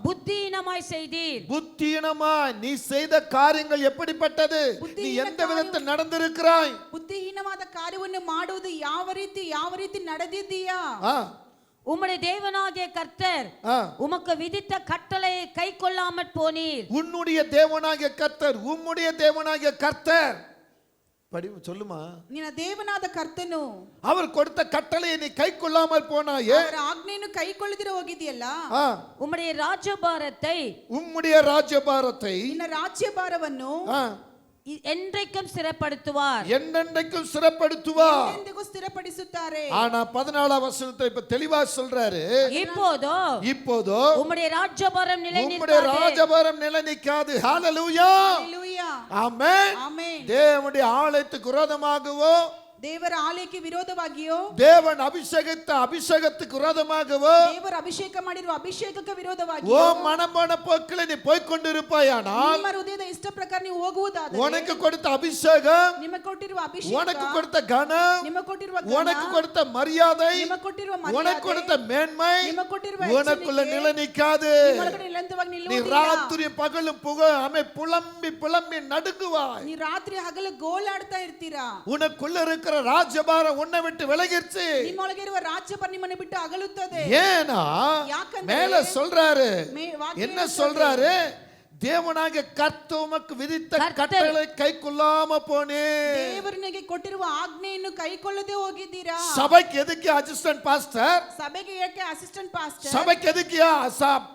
புத்தியீனமாய் செய்தீர், புத்தியினமாய் நீ செய்த காரியங்கள் எப்படிப்பட்டது, நீ எந்த விதத்தில் நடந்திருக்கிறாய், ಬುದ್ಧಿಹೀನವಾದ ಕಾರ್ಯವನ್ನು ಮಾಡುವುದು ಯಾವ ರೀತಿ ನಡೆದಿದ್ದೀಯಾ, உம்முடைய தேவனாகிய கர்த்தர் உமக்கு விதித்த கட்டளையை கை கொள்ளாமற் போனீர். உன்னுடைய தேவனாகிய கர்த்தர், உம்முடைய தேவனாகிய கர்த்தர் படி சொல்லுமா, ನಿನ್ನ ದೇವನಾದ ಕರ್ತನು அவர் கொடுத்த கட்டளையை நீ கை கொள்ளாமல் போனாயே, ಅವರ ಆಜ್ಞೆಯನ್ನು ಕೈಕೊಳ್ಳದಿರ ಹೋಗಿದೆಯಲ್ಲ, உம்முடைய ராஜ்யபாரத்தை, உம்முடைய ராஜ்யபாரத்தை, ನಿನ್ನ ರಾಜ್ಯಭಾರವನ್ನು என்றைக்கும் ஸ்திரப்படுத்துவார், என்னென்றைக்கும் சிறப்படுத்துவார். ಎಂದೆಂದಿಗೂ ಸ್ಥಿರಪಡಿಸುತ್ತಾರೆ. ஆனா 14ஆம் வசனத்தை இப்ப தெளிவா சொல்றாரு. இப்போதோ உம்முடைய ராஜ்யபாரம் உம்முடைய ராஜபாரம் நிலை நிற்காது. ஹalleluya. ஹalleluya. ஆமென். ஆமென். தேவனுடைய ஆலயத்துக்கு விரோதமாகவோ, ದೇವರ ಆಲಯಕ್ಕೆ ವಿರೋಧವಾಗಿಯೋ, தேவன் அபிஷேகத்துக்கு விரோதமாகவோ, ದೇವರ ಅಭಿಷೇಕ ಮಾಡಿರುವ ಅಭಿಷೇಕಕ್ಕೆ ஓ ವಿರೋಧವಾಗಿಯೋ, மனமான போக்கில் நீ போய் கொண்டிருப்பாயானால், ನಿಮ್ಮ ಹೃದಯದ ಇಷ್ಟ ಪ್ರಕಾರ ನೀವು ಹೋಗುವುದಾದರೆ, உனக்கு கொடுத்த அபிஷேகம், ನಿಮಗೆ ಕೊಟ್ಟಿರುವ ಅಭಿಷೇಕ, உனக்கு கொடுத்த கனம், ನಿಮಗೆ ಕೊಟ್ಟಿರುವ உனக்கு கொடுத்த மரியாதை, ನಿಮಗೆ ಕೊಟ್ಟಿರುವ உனக்கு கொடுத்த மேன்மை ನಿಮಗೆ ಕೊಟ್ಟಿರುವ உனக்குள்ள நிலை நிற்காது. ನಿಮ್ಮೊಳಗಡೆ ನಿರಂತರವಾಗಿ நீ ನಿಲ್ಲುವುದಿಲ್ಲ. ராத்திரி பகலும் புலம்பி நடுங்குவாய். ನೀ ರಾತ್ರಿ ಹಗಲು ಗೋಳಾಡ್ತಾ ಇರ್ತೀರಾ. உனக்குள்ள இருக்கிற ராஜபாரம் உன்னை விட்டு விலகிருச்சு. ನಿಮ್ಮೊಳಗೆ ಇರುವ ರಾಜ್ಯಭಾರ ನಿಮ್ಮನ್ನು ಬಿಟ್ಟು ಅಗಲುತ್ತದೆ. ஏனா மேல சொல்றாரு, என்ன சொல்றாரு, தேவனாகிய கர்த்தர் உமக்கு விதித்த கட்டளை கைக்கொள்ளாம போனே. ದೇವರನಿಗೆ ಕೊಟ್ಟಿರುವ ಆಜ್ಞೆಯನ್ನು ಕೈಕೊಳ್ಳದೆ ಹೋಗಿದ್ದೀರಾ. சபைக்கு எதுக்கு அசிஸ்டன்ட் பாஸ்டர், ಸಭೆಗೆ ಏಕೆ ಅಸಿಸ್ಟೆಂಟ್ ಪಾಸ್ಟರ್, சபைக்கு எதுக்கு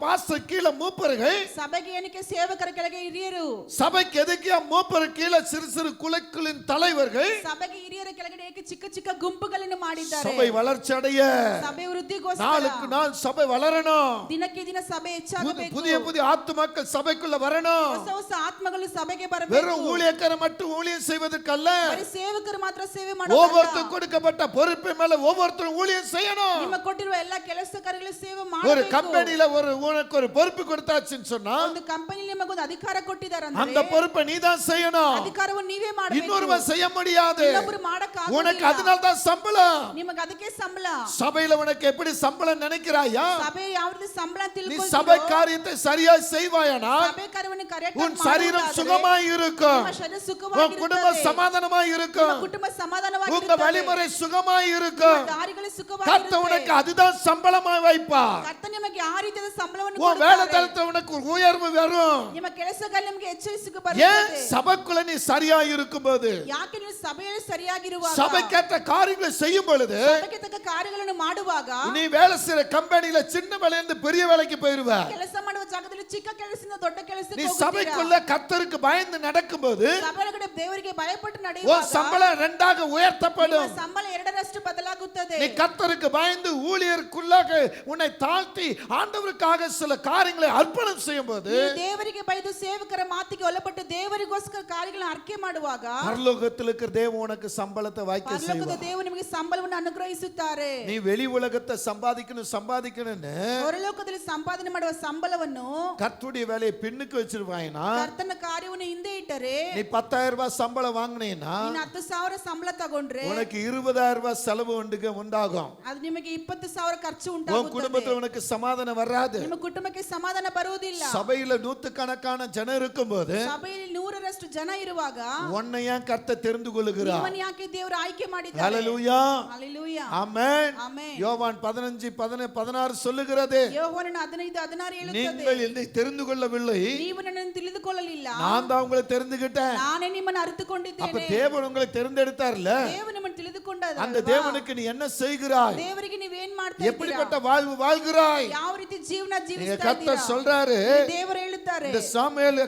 பாஸ்டர் கீழ மூப்பர்கள், ಸಭೆಗೆ ಏನಕ್ಕೆ ಸೇವಕರ ಕೆಳಗೆ ಹಿರಿಯರು, சபைக்கு எதுக்கு மூப்பர் கீழ சிறு குழுக்களின் தலைவர்கள், ಸಭೆಗೆ ಹಿರಿಯರ ಕೆಳಗಡೆ ಏಕೆ ಚಿಕ್ಕ ಗುಂಪುಗಳನ್ನು ಮಾಡಿದ್ದಾರೆ. சபை வளர்ச்சி அடைய, ಸಭೆ ವೃದ್ಧಿಗೋಸ್ಕರ, நாளுக்கு நாள் சபை வளரணும், ದಿನಕ್ಕೆ ದಿನ ಸಭೆ ಹೆಚ್ಚಾಗಬೇಕು, புதிய ஆத்துமாக்கள் சபைக்குள்ள வரணும். ಹೊಸ ಆತ್ಮಗಳು ಸಭೆಗೆ ಬರಬೇಕು. வெறும் ஊழியக்கார மட்டும் ஊழியம் செய்வதற்கல்ல, ಬರೀ ಸೇವಕರು ಮಾತ್ರ ಸೇವೆ ಮಾಡೋದು, ஒவ்வொருத்தரும் கொடுக்கப்பட்ட பொறுப்பு மேல ஒவ்வொருத்தரும் ஊழியம் செய்யணும். ನಿಮ್ಮ ಕೊಟ್ಟಿರುವ ಎಲ್ಲ ಕೆಲಸಗಾರಗಳು ಸೇವೆ ஒரு ಮಾಡಬೇಕು. கம்பெனில உனக்கு ஒரு பொறுப்பு கொடுத்தாச்சுன்னு சொன்னா, ಒಂದು ಕಂಪನಿಯಲ್ಲಿ ನಿಮಗೊಂದು ಅಧಿಕಾರ ಕೊಟ್ಟಿದ್ದಾರೆ ಅಂದ್ರೆ, அந்த பொறுப்பை நீ தான் செய்யணும். ಅಧಿಕಾರವನ್ನು ನೀವೇ ಮಾಡಬೇಕು. இன்னொருவன் செய்ய முடியாது. ಇನ್ನೊಬ್ಬರು ಮಾಡಕ ಆಗುವುದಿಲ್ಲ. உனக்கு அதனால தான் சம்பளம். ನಿಮಗೆ ಅದಕ್ಕೆ ಸಂಬಳ. சபையில உனக்கு எப்படி சம்பளம் நினைக்கிறாயா? ಸಭೆ ಯಾವ ರೀತಿ ಸಂಬಳ நீ ತಿಳ್ಕೊಳ್ಳೋ, சபை காரியத்தை சரியா செய்வாயானா ಸಭೆ ಕಾರ್ಯವನ್ನು ಕರೆಕ್ಟ್ உன் சரீரம் சுகமாய் இருக்கும், ನಿಮ್ಮ ಶರೀರ உன் ಸುಖವಾಗಿರುತ್ತದೆ, குடும்பம் சமாதானமாய் இருக்கும், ನಿಮ್ಮ ಕುಟುಂಬ உங்க ಸಮಾಧಾನವಾಗಿರುತ್ತದೆ, வழிமுறை சுகமாய் இருக்கும். ನಿಮ್ಮ ದಾರಿಗಳು கர்த்தர் ಸುಖವಾಗಿರುತ್ತದೆ. உனக்கு அதுதான் சம்பளமாய் வைப்பார். ಕರ್ತನು ನಿಮಗೆ ಆ ರೀತಿಯ ಸಂಬಳವನ್ನು உன் வேலை ಕೊಡುತ್ತಾರೆ. தளத்துல உனக்கு உயர்வு வரும். ನಿಮ್ಮ ಕೆಲಸಗಳು ನಿಮಗೆ ಹೆಚ್ಚಿಸುಕ ஏன்? ಬರುತ್ತದೆ. சபைக்குள்ள நீ சரியா இருக்கும்போது, ಯಾಕೆ ನೀವು ಸಭೆಯಲ್ಲಿ ಸರಿಯಾಗಿರುವಾಗ, சபைக்கேற்ற காரியங்களை செய்யும் பொழுது, ಸಭೆಗೆ ತಕ್ಕ ಕಾರ್ಯಗಳನ್ನು ಮಾಡುವಾಗ, நீ வேலை செய்யற கம்பெனில சின்ன வேலையிலிருந்து பெரிய வேலைக்கு போயிருவ. ಕೆಲಸ ಮಾಡುವ ಜಾಗದಲ್ಲಿ ಚಿಕ್ಕ ಕೆಲಸದಿಂದ ದೊಡ್ಡ ಕೆಲಸಕ್ಕೆ நீ ಹೋಗುತ್ತೀರಾ. சபைக்குள்ள கர்த்தருக்கு பயந்து நடக்கும்போது ಸಭೆಯೊಳಗಡೆ ದೇವರಿಗೆ ಭಯಪಟ್ಟು உன் ನಡೆಯುವಾಗ சம்பளம் ரெண்டாக உயர்த்தப்படும். ನಿಮ್ಮ ಸಂಬಳ ಎರಡರಷ್ಟು ಬದಲಾಗುತ್ತದೆ. நீ கர்த்தருக்கு பயந்து ஊழியருக்குள்ளாக உன்னை தாழ்த்தி ஆண்டவருக்காக சில காரியங்களை அர்ப்பணம் செய்யும்போது, ನೀವು ದೇವರಿಗೆ ಬೈದು ಸೇವಕರ ಮಾತಿಗೆ ಒಳಪಟ್ಟು ದೇವರಿಗೋಸ್ಕರ ಕಾರ್ಯಗಳನ್ನು ಅರ್ಕೆ ಮಾಡುವಾಗ, பரலோகத்தில் இருக்கிற தேவன் உனக்கு சம்பளத்தை வாய்க்க ಪರಲೋಕದ செய்வார். ದೇವರು ನಿಮಗೆ ಸಂಬಳವನ್ನು ಅನುಗ್ರಹಿಸುತ್ತಾರೆ. நீ வெளி உலகத்தை சம்பாதிக்கணும்னு ಹೊರಲೋಕದಲ್ಲಿ ಸಂಪಾದನೆ ಮಾಡುವ ಸಂಬಳವನ್ನು கர்த்தருடைய வேலையை பின்னுக்கு வச்சிருவாயினா, ಕರ್ತನ ಕಾರ್ಯವನ್ನು ಹಿಂದೆ ಇಟ್ಟರೆ, நீ 10,000 ரூபாய் சம்பளம் வாங்கினீன்னா ನೀನು 10,000 ಸಂಬಳ ತಗೊಂಡ್ರೆ உனக்கு 20,000 ரூபாய் செலவு உண்டாகும். ಅದು ನಿಮಗೆ 20,000 ಖರ್ಚು உன் ಉಂಟಾಗುತ್ತದೆ. குடும்பத்துல உனக்கு சமாதானம் வராது. ನಿಮ್ಮ ಕುಟುಂಬಕ್ಕೆ ಸಮಾಧಾನ ಬರುವುದಿಲ್ಲ. சபையில நூற்றுக்கணக்கான ஜனம் இருக்கும்போது ಸಭೆಯಲ್ಲಿ 100ರಷ್ಟು ಜನ ಇರುವಾಗ உன்னை ஏன் கர்த்தர் தெரிந்து கொள்ளுகிறார்? ನಿಮ್ಮನ್ನು ಯಾಕೆ ದೇವರು ಆಯ್ಕೆ ಮಾಡಿದ್ದಾರೆ? ஹல்லேலூயா. ಹಲ್ಲೆಲೂಯಾ. ஆமென். ಆಮೆನ್. யோவான் 15:16 சொல்லுகிறது, ಯೋಹಾನನ 15:16 ಹೇಳುತ್ತದೆ, நீங்கள் என்னை தெரிந்து கொள்ளவில்லை, ನೀವು ನನ್ನನ್ನು ತಿಳಿದುಕೊಳ್ಳಲಿಲ್ಲ, நான் தான் உங்களை தெரிந்துகிட்டேன். ನಾನೇ ನಿಮ್ಮನ್ನು அப்ப ಅರಿತುಕೊಂಡಿದ್ದೇನೆ. தேவன் உங்களை தெரிந்தெடுத்தார்ல, ದೇವರು ನಿಮ್ಮನ್ನು ತಿಳಿದುಕೊಂಡಿದ್ದಾನೆ. அந்த தேவனுக்கு நீ என்ன செய்கிறாய்? ದೇವರಿಗೆ ನೀವೇನ್ ಮಾಡ್ತಾ ಇದ್ದೀರಾ? எப்படிப்பட்ட வாழ்வு வாழ்கிறாய்? ಯಾವ ರೀತಿ ಜೀವನ நீங்க ಜೀವಿಸ್ತಾ கர்த்தர் ಇದ್ದೀರಾ? சொல்றாரு, ದೇವರು ಹೇಳುತ್ತಾರೆ, இந்த சாமுவேல்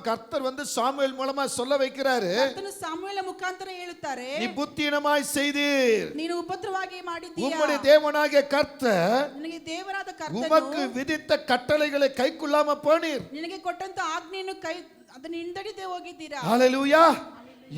கர்த்தர் வந்து சாமுவேல் மூலமா சொல்ல வைக்கிறாரு, ಕರ್ತನು ಸಾಮುವೇಲ ಮುಖಾಂತರ ಹೇಳುತ್ತಾರೆ, நீ புத்தியினமாய் செய்தீர். ನೀನು ಉಪದ್ರವಾಗಿ ಮಾಡಿದ್ದೀಯಾ. உம்முடைய தேவனாகிய கர்த்தர் ನಿನಗೆ ದೇವರಾದ உமக்கு ಕರ್ತನು விதித்த கட்டளைகளை கைக்கொள்ளாம போனீர். ನಿನಗೆ ಕೊಟ್ಟಂತ ಆಜ್ಞೆಯನ್ನು ಅದನ್ನು ಹಿಂದಡಿದೇ ಹೋಗಿದ್ದೀರಾ. ஹalleluya.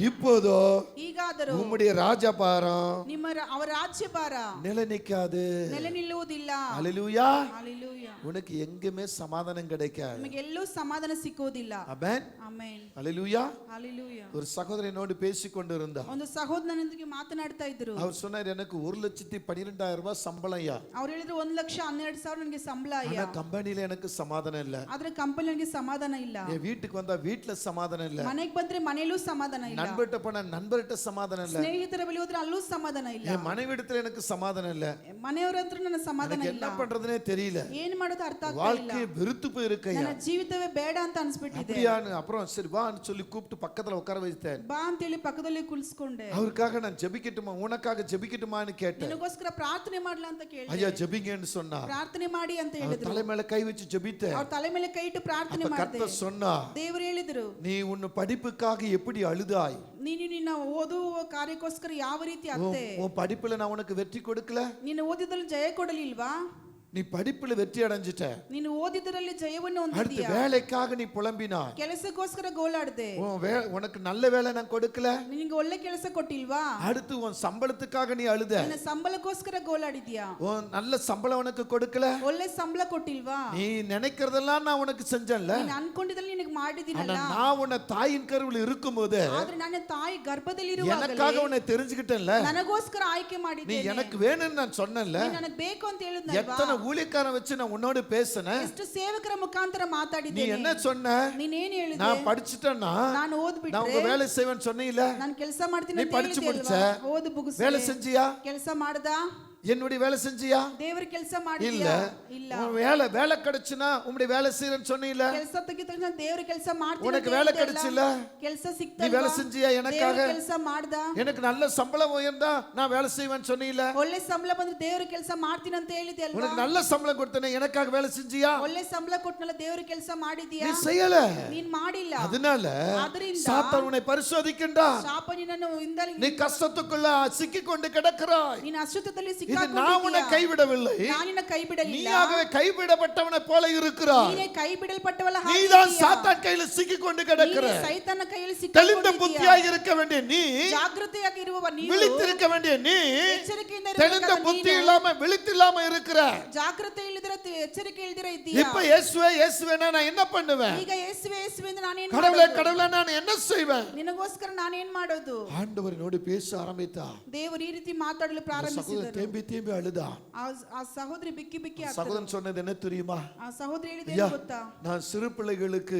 இப்போதோ ಈಗಾದರೂ உம்முடைய ராஜபாரம் ನಿಮ್ಮ ಅವರ ರಾಜ್ಯಭಾರ நிலை நிக்காது. ನೆಲೆ ನಿಲ್ಲುವುದಿಲ್ಲ. ஹalleluya. ஹalleluya. உனக்கு எங்குமே சமாதானம் கிடைக்காது. ನಿಮಗೆ ಎಲ್ಲೂ ಸಮಾಧಾನ ಸಿಕ್ಕುವುದಿಲ್ಲ. ஆமென். ಆಮೆನ್. ஹalleluya. ஹalleluya. ஒரு சகோதரனோடு பேசிக் கொண்டிருந்தார். ಒಂದು ಸಹೋದರನೊಂದಿಗೆ ಮಾತನಾಡ್ತಾ ಇದ್ರು. அவர் சொன்னார், எனக்கு 1,12,000 ரூபாய் சம்பளம் ஐயா. ಅವ್ರು ಹೇಳಿದ್ರು 1,12,000 ನನಗೆ ಸಂಬಳ ஆனா ಅಯ್ಯ. கம்பெனில எனக்கு சமாதானம் இல்ல. ಆದ್ರೆ ಕಂಪನಿ ನನಗೆ ಸಮಾಧಾನ ಇಲ್ಲ. என் வீட்டுக்கு வந்தா வீட்ல சமாதானம் இல்ல. ಮನೆಗೆ ಬಂದ್ರೆ ಮನೆಯಲ್ಲೂ ಸಮಾಧಾನ ಇಲ್ಲ. நண்பர்கிட்ட போனா நண்பர்கிட்ட சமாதானம் இல்ல. ಸ್ನೇಹಿತರ ಬಳಿ ಹೋದ್ರೆ ಅಲ್ಲೂ ಸಮಾಧಾನ ಇಲ್ಲ. என் மனைவிடத்துல எனக்கு சமாதானம் இல்ல. ಮನೆಯವರ ಹತ್ರ ನನ್ನ ಸಮಾಧಾನ எனக்கு ಇಲ್ಲ. என்ன பண்றதுனே தெரியல. ಏನ್ ಮಾಡೋದು ಅರ್ಥ ಆಗ್ತಾ ಇಲ್ಲ. வாழ்க்கையை வெறுத்து போயிருக்கையா. ನನ್ನ ಜೀವಿತವೇ ಬೇಡ ಅಂತ ಅನ್ಸ್ಬಿಟ್ಟಿದೆ. அப்படியான்னு அப்புறம் சரி வான்னு சொல்லி கூப்பிட்டு பக்கத்துல உட்கார வைத்தேன். ಬಾ ಅಂತ ಹೇಳಿ ಪಕ್ಕದಲ್ಲಿ ಕುಳಿಸ್ಕೊಂಡೆ. அவருக்காக நான் ஜெபிக்கட்டுமா உனக்காக ஜெபிக்கட்டுமான்னு கேட்டேன். ನಿನಗೋಸ್ಕರ ಪ್ರಾರ್ಥನೆ ಮಾಡ್ಲಾ ಅಂತ ಕೇಳಿದೆ. ஐயா ஜெபிங்கன்னு சொன்னார். ಪ್ರಾರ್ಥನೆ ಮಾಡಿ ಅಂತ அவர் ಹೇಳಿದ್ರು. தலை மேல கை வச்சு ஜெபித்தேன். ಅವ್ರ ತಲೆ ಮೇಲೆ ಕೈ ಇಟ್ಟು ಪ್ರಾರ್ಥನೆ அப்ப ಮಾಡಿದೆ. கர்த்தர் சொன்னார், ದೇವರು ಹೇಳಿದ್ರು, நீ உன் படிப்புக்காக எப்படி அழுதாய்? ನೀನು ನಿನ್ನ ಓದುವ ಕಾರ್ಯಕ್ಕೋಸ್ಕರ ಯಾವ ರೀತಿ ಅತ್ತೆ. உன் படிப்புல நான் உனக்கு வெற்றி கொடுக்கல. ನೀನು ಓದಿದಲ್ಲಿ ಜಯ ಕೊಡಲಿಲ್ವಾ? நீ படிப்புல வெற்றி அடைஞ்சிட்ட. ನೀನು ಓದಿದರಲ್ಲಿ ಜಯವನ್ನು அடுத்து ಹೊಂದಿದ್ದೀಯಾ? வேலைக்காக நீ புலம்பினாய். ಕೆಲಸಕ್ಕೋಸ್ಕರ ಗೋಳಾಡ್ದೆ. உனக்கு நல்ல வேலை நான் கொடுக்கல. ನಿನಗೆ ಒಳ್ಳೆ ಕೆಲಸ ಕೊಟ್ಟಿಲ್ವಾ? அடுத்து உன் சம்பளத்துக்காக நீ அழுத. ನಿನ್ನ ಸಂಬಳಕ್ಕೋಸ್ಕರ ಗೋಳಾಡಿದ್ಯಾ? உன் நல்ல சம்பளம் உனக்கு கொடுக்கல. ಒಳ್ಳೆ ಸಂಬಳ ಕೊಟ್ಟಿಲ್ವಾ? நீ நினைக்கிறதெல்லாம் நான் உனக்கு செஞ்சேன்ல. ನೀನು ಅನ್ಕೊಂಡಿದ್ದಲ್ಲಿ ನಿನಗೆ ஆனா ಮಾಡಿದಿನಲ್ಲ. நான் உன்னை தாயின் கருவில் இருக்கும்போது ಆದ್ರೆ ನನ್ನ ತಾಯಿ ಗರ್ಭದಲ್ಲಿ ಇರುವಾಗಲೇ எனக்காக உன்னை தெரிஞ்சுக்கிட்டேன்ல. ನನಗೋಸ್ಕರ ಆಯ್ಕೆ நீ ಮಾಡಿದ್ದೇನೆ. எனக்கு வேணும்னு நான் சொன்னேன்ல. ನೀನು ನನಗೆ ಬೇಕು ಅಂತ ಹೇಳಿದ್ನಲ್ವಾ? எத்தனை ஊழியக்காரன் வச்சு நான் உன்னோடு பேசினேன். ಎಷ್ಟು ಸೇವಕರ ಮುಖಾಂತರ நீ ಮಾತಾಡಿದ್ದೇನೆ. என்ன சொன்ன? ನೀನೇನು ಹೇಳಿದೆ? நான் படிச்சிட்டேன்னா ನಾನು நான் ಓದ್ಬಿಟ್ರೆ உங்க வேலை செய்வேன்னு சொன்னீல. ನಾನು ಕೆಲಸ ಮಾಡ್ತೀನಿ ನೀ ಅಂತ படிச்சு ಹೇಳಿದೆ ಅಲ್ವಾ? முடிச்ச. ಓದು ಮುಗಿಸಿ வேலை செஞ்சியா? ಕೆಲಸ ಮಾಡ್ದಾ? என்னுடைய வேலை செஞ்சியா? ದೇವರ ಕೆಲಸ இல்ல. ಮಾಡಿದ್ಯಾ? ಇಲ್ಲ. உன் வேலை கிடைச்சுனா உம்முடைய வேலை செய்யறேன்னு சொன்னீல. ಕೆಲಸ ತೆಗಿದ ತಕ್ಷಣ ದೇವರ ಕೆಲಸ ಮಾಡ್ತೀನಿ உனக்கு ಅಂತ வேலை ಹೇಳಿದೆ ಅಲ್ಲ? கிடைச்சிಲ್ಲ. ಕೆಲಸ நீ ಸಿಕ್ತಲ್ವಾ? வேலை செஞ்சியா எனக்காக? ದೇವರ ಕೆಲಸ ಮಾಡ್ದಾ? எனக்கு நல்ல சம்பளம் உயர்ந்தா நான் வேலை செய்வேன்னு சொன்னீல. ಒಳ್ಳೆ ಸಂಬಳ ಬಂದ್ರೆ ದೇವರ ಕೆಲಸ ಮಾಡ್ತೀನಿ ಅಂತ ಹೇಳಿದೆ ಅಲ್ವಾ? உனக்கு நல்ல சம்பளம் கொடுத்தனே எனக்காக வேலை செஞ்சியா? ಒಳ್ಳೆ ಸಂಬಳ ಕೊಟ್ಟನಲ್ಲ ದೇವರ ಕೆಲಸ ಮಾಡಿದ್ಯಾ? நீ செய்யல. ನೀನ್ ಮಾಡಿಲ್ಲ. அதனால ಅದರಿಂದ சாத்தான் உன்னை பரிசோதிக்கின்றா. ಶಾಪ ನಿನ್ನನ್ನು ಹಿಂದಲಿ நீ கஷ்டத்துக்குள்ள சிக்கிக்கொண்டு கிடக்கிறாய். ನೀನು ಅಶುದ್ಧದಲ್ಲಿ இது நான் உன்னை ಸಿಕ್ಕಾಕೊಂಡಿದ್ದೀಯಾ? கைவிடவில்லை. ನಾನು ನಿನ್ನ ಕೈ ಬಿಡಲಿಲ್ಲ. நீயாகவே கைவிடப்பட்டவனை போல இருக்கிறாய். ನೀನೇ ಕೈ ಬಿಡಲ್ಪಟ್ಟವಳ ಹಾಗೆ நீதான் ಇದೀಯಾ? சாத்தான் கையில சிக்கிக்கொண்டு கிடக்கிற. ನೀನು ಸೈತಾನ ಕೈಯಲ್ಲಿ தெளிந்த ಸಿಕ್ಕಾಕೊಂಡಿದ್ದೀಯಾ? புத்தியாய் இருக்க வேண்டிய நீ, ಜಾಗೃತಿಯಾಗಿ ಇರುವ ನೀನು, விழித்திருக்க வேண்டிய நீ, ಎಚ್ಚರಿಕೆಯಿಂದ தெளிந்த ಇರಬೇಕಾದ புத்தி ನೀನು, இல்லாம விழித்தில்லாம இருக்கிற. ಜಾಗೃತಿ ಇಲ್ಲದಿರ ಎಚ್ಚರಿಕೆ ಇಲ್ಲದಿರ ಇದ್ದೀಯಾ? இப்ப இயேசுவே நான் என்ன பண்ணுவேன்? ಈಗ ಯೇಸುವೆ ಯೇಸುವೆ ಎಂದು ನಾನೇನ್ கடவுளே ಮಾಡೋದು? கடவுளே நான் என்ன செய்வேன்? ನಿನಗೋಸ್ಕರ ನಾನೇನ್ ಮಾಡೋದು? ஆண்டவரோடு பேச ஆரம்பித்தா. ದೇವರು ಈ ರೀತಿ ಮಾತಾಡಲು சகோதரன் ಪ್ರಾರಂಭಿಸಿದರು. தேம்பி அழுதா. ಆ ಸಹೋದರಿ ಬಿಕ್ಕಿ ಬಿಕ್ಕಿ சகோதரன் சொன்னது என்ன தெரியுமா? ಆ ಸಹೋದರಿ ಹೇಳಿದ ஐயா, ಗೊತ್ತಾ? நான் சிறு பிள்ளைகளுக்கு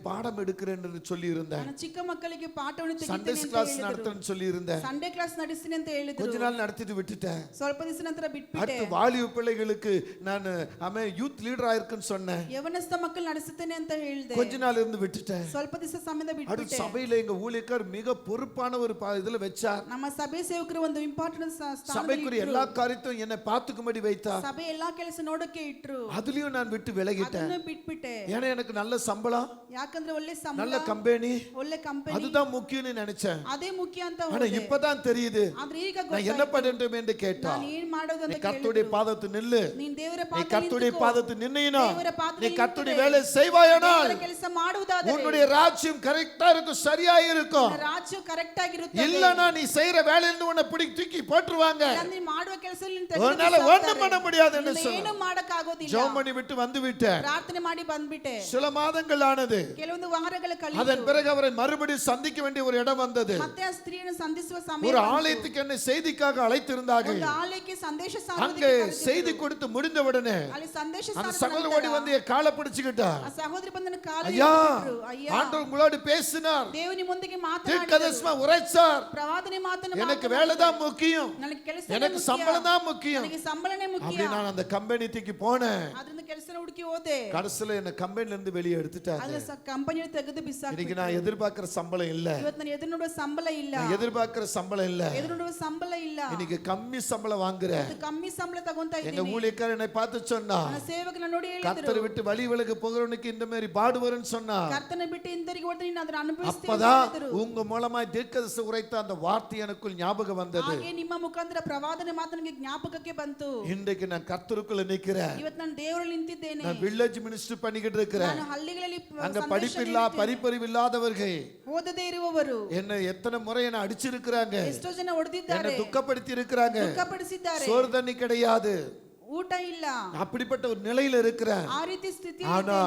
பாடம் எடுக்கிறேன் என்று சொல்லி இருந்தேன். ನಾನು ಚಿಕ್ಕ ಮಕ್ಕಳಿಗೆ ಪಾಠವನ್ನು சண்டே ತೆಗಿತೇನೆ ಅಂತ கிளாஸ் ಹೇಳಿದರು. நடத்துறேன்னு சொல்லி இருந்தேன். ಸಂಡೇ ಕ್ಲಾಸ್ ನಡೆಸ್ತೀನಿ ಅಂತ ಹೇಳಿದ್ರು. கொஞ்ச நாள் நடத்திட்டு விட்டுட்டேன். ಸ್ವಲ್ಪ ದಿವಸ ನಂತರ ಬಿಟ್ಬಿಟ್ಟೆ. அடுத்து வாலிப பிள்ளைகளுக்கு நான் யூத் லீடர் ஆயிருக்குன்னு சொன்னேன். ಯವನಸ್ಥ ಮಕ್ಕಳು ನಡೆಸುತ್ತೇನೆ ಅಂತ ಹೇಳಿದೆ. கொஞ்ச நாள் இருந்து விட்டுட்டேன். ಸ್ವಲ್ಪ ದಿವಸ ಸಮಯದ அடுத்து ಬಿಟ್ಬಿಟ್ಟೆ. சபையில எங்க ஊழியக்கார் மிக பொறுப்பான ஒரு இதுல வச்சார். ನಮ್ಮ ಸಭೆ ಸೇವಕರು ಒಂದು ಇಂಪಾರ್ಟೆಂಟ್ ಸ್ಥಾನದಲ್ಲಿ சபைக்குரிய எல்லா காரியத்தையும் என்னை பார்த்துக்கும்படி வைத்தார். ಸಭೆ ಎಲ್ಲಾ ಕೆಲಸ ನೋಡಕ್ಕೆ ಇಟ್ರು. அதுலயும் நான் விட்டு விலகிட்டேன். ಅದನ್ನು ಬಿಟ್ಬಿಟ್ಟೆ. ஏன்னா எனக்கு நல்ல சம்பளம், ಯಾಕಂದ್ರೆ ಒಳ್ಳೆ நல்ல ಸಂಬಳ, கம்பெனி, ಒಳ್ಳೆ ಕಂಪನಿ, அதுதான் முக்கியம்னு நினைச்சேன். ಅದೇ ಮುಖ್ಯ ಅಂತ ஆனா ಹೋದೆ. இப்பதான் தெரியுது ಆದ್ರೆ ಈಗ நான் என்ன பண்ணட்டும் என்று கேட்டா. ನಾನು ಏನ್ ಮಾಡೋದು நீ ಅಂತ கர்த்தருடைய ಕೇಳಿದ್ರು. பாதத்து நில்லு. ನೀನ್ ದೇವರ நீ ಪಾದದಲ್ಲಿ கர்த்தருடைய ನಿಂತುಕೋ. பாதத்து நின்னையினா ದೇವರ நீ ಪಾದದಲ್ಲಿ கர்த்தருடைய ನಿಂತರೆ வேலை செய்வாயானால் ದೇವರ ಕೆಲಸ ಮಾಡುವುದಾದರೆ உன்னுடைய ராஜ்யம் கரெக்டா இருக்கும், சரியா இருக்கும். ನಿನ್ನ ರಾಜ್ಯ ಕರೆಕ್ಟ್ ಆಗಿರುತ್ತೆ. இல்லனா நீ செய்யற வேலையில உன்னை தூக்கி போட்டுருவாங்க. ಇಲ್ಲ ನೀನ್ ಮಾಡುವ ಕೆಲಸದಲ್ಲಿ உன்னால ஒண்ணும் பண்ண முடியாதுன்னு ಏನು சொன்ன. ಮಾಡಕ್ ಆಗೋದಿಲ್ಲ. ஜெபம் பண்ணி விட்டு வந்து விட்டேன். ಪ್ರಾರ್ಥನೆ ಮಾಡಿ ಬಂದ್ಬಿಟ್ಟೆ. சில மாதங்கள் ஆனது. ಕೆಲವೊಂದು ವಾರಗಳ ಕಳೆಯಿತು. அதன் பிறகு அவரை மறுபடியும் சந்திக்க வேண்டிய ஒரு இடம் வந்தது. ಮತ್ತೆ ಆ ಸ್ತ್ರೀಯನ್ನು ಸಂಧಿಸುವ ஒரு ಸಮಯ ಬಂತು. ஆலயத்துக்கு என்னை செய்திக்காக அழைத்திருந்தார்கள். ಒಂದು ಆಲಯಕ್ಕೆ ಸಂದೇಶ அங்கே ಸಾರೋದಕ್ಕೆ ಕರೆದಿದ್ರು. செய்தி கொடுத்து முடிந்த உடனே ಅಲ್ಲಿ ಸಂದೇಶ அந்த ಸಾರಿದ சகோதரன் ನಂತರ ஓடி வந்து என் காலை பிடிச்சுக்கிட்டா. ಆ ಸಹೋದರಿ ಬಂದನ ಕಾಲು ஐயா, ಹಿಡಿದ್ರು. ಅಯ್ಯ, ஆண்டவர் உங்களோடு பேசினார், ದೇವನಿ ಮುಂದಕ್ಕೆ ಮಾತನಾಡಿದರು. தீர்க்கதரிசனமா உரைச்சார். ಪ್ರವಾದನೆ ಮಾತನ್ನು எனக்கு ಮಾತನಾಡಿದರು. வேலைதான் முக்கியம், ನನಗೆ ಕೆಲಸ எனக்கு ಮುಖ್ಯ. சம்பளம் சம்பளம் தான் முக்கியம். ನನಗೆ ಸಂಬಳನೇ ಮುಖ್ಯ. அப்படி நான் அந்த கம்பெனிக்கு போனேன். ಅದರಿಂದ ಕೆಲಸನ ಹುಡುಕಿ ಹೋದೆ. கடைசில என்ன கம்பெனில இருந்து வெளியே எடுத்துட்டாங்க. ಅದನ್ನ ಕಂಪನಿಯ ತೆಗೆದು ಬಿಸಾಕಿ. இன்னைக்கு நான் எதிர்பார்க்கிற சம்பளம் இல்ல. ಇವತ್ತು ನಾನು ಎದುರು ನೋಡುವ ಸಂಬಳ ಇಲ್ಲ. நான் எதிர்பார்க்கிற சம்பளம் இல்ல. ಎದುರು ನೋಡುವ ಸಂಬಳ ಇಲ್ಲ. இன்னைக்கு கம்மி சம்பளம் வாங்குறேன். ಕಮ್ಮಿ ಸಂಬಳ ತಗೊಂತಾ ಇದ್ದೀನಿ. எங்க ஊழியக்காரர் என்னை பார்த்து சொன்னா, ನನ್ನ ಸೇವಕನ ನೋಡಿ ಹೇಳಿದ್ರು, கர்த்தரை விட்டு வழி விலகு போகிறவனுக்கு இந்த மாதிரி பாடு வரும்னு சொன்னா. ಕರ್ತನ ಬಿಟ್ಟು ಹಿಂದರಿಗೆ ಹೋದ್ರೆ ನೀನು ಅದನ್ನ ಅನುಭವಿಸ್ತೀಯ அப்பதான் ಹೇಳಿದ್ರು. உங்க மூலமா தீர்க்கதரிசி உரைத்த அந்த வார்த்தை எனக்குள் ஞாபகம் வந்தது. ಹಾಗೆ ನಿಮ್ಮ ಮುಖಾಂತರ ಪ್ರವಾದನೆ ಮಾತು ನನಗೆ ಜ್ಞಾಪಕಕ್ಕೆ ಬಂತು. இன்றைக்கு நான் கர்த்தருக்குள்ள நிக்கிறேன். ಇವತ್ತು ನಾನು ದೇವರಲ್ಲಿ ನಿಂತಿದ್ದೇನೆ. நான் வில்லேஜ் மினிஸ்ட்ரி பண்ணிக்கிட்டு இருக்கிறேன். ನಾನು ಹಳ್ಳಿಗಳಲ್ಲಿ அங்க படிப்பறிவு இல்லாதவர்கள் ಓದದೇ ಇರುವವರು என்ன எத்தனை முறை என்ன அடிச்சிருக்கிறாங்க, ಎಷ್ಟೋ ಜನ ಹೊಡೆದಿದ್ದಾರೆ, என்ன துக்கப்படுத்தி இருக்கிறாங்க. ದುಃಖಪಡಿಸಿದ್ದಾರೆ, சோறு தண்ணி கிடையாது, ಊಟ ಇಲ್ಲ, அப்படிப்பட்ட ஒரு நிலையில இருக்கிறேன். ಆ ರೀತಿ ಸ್ಥಿತಿ ஆனா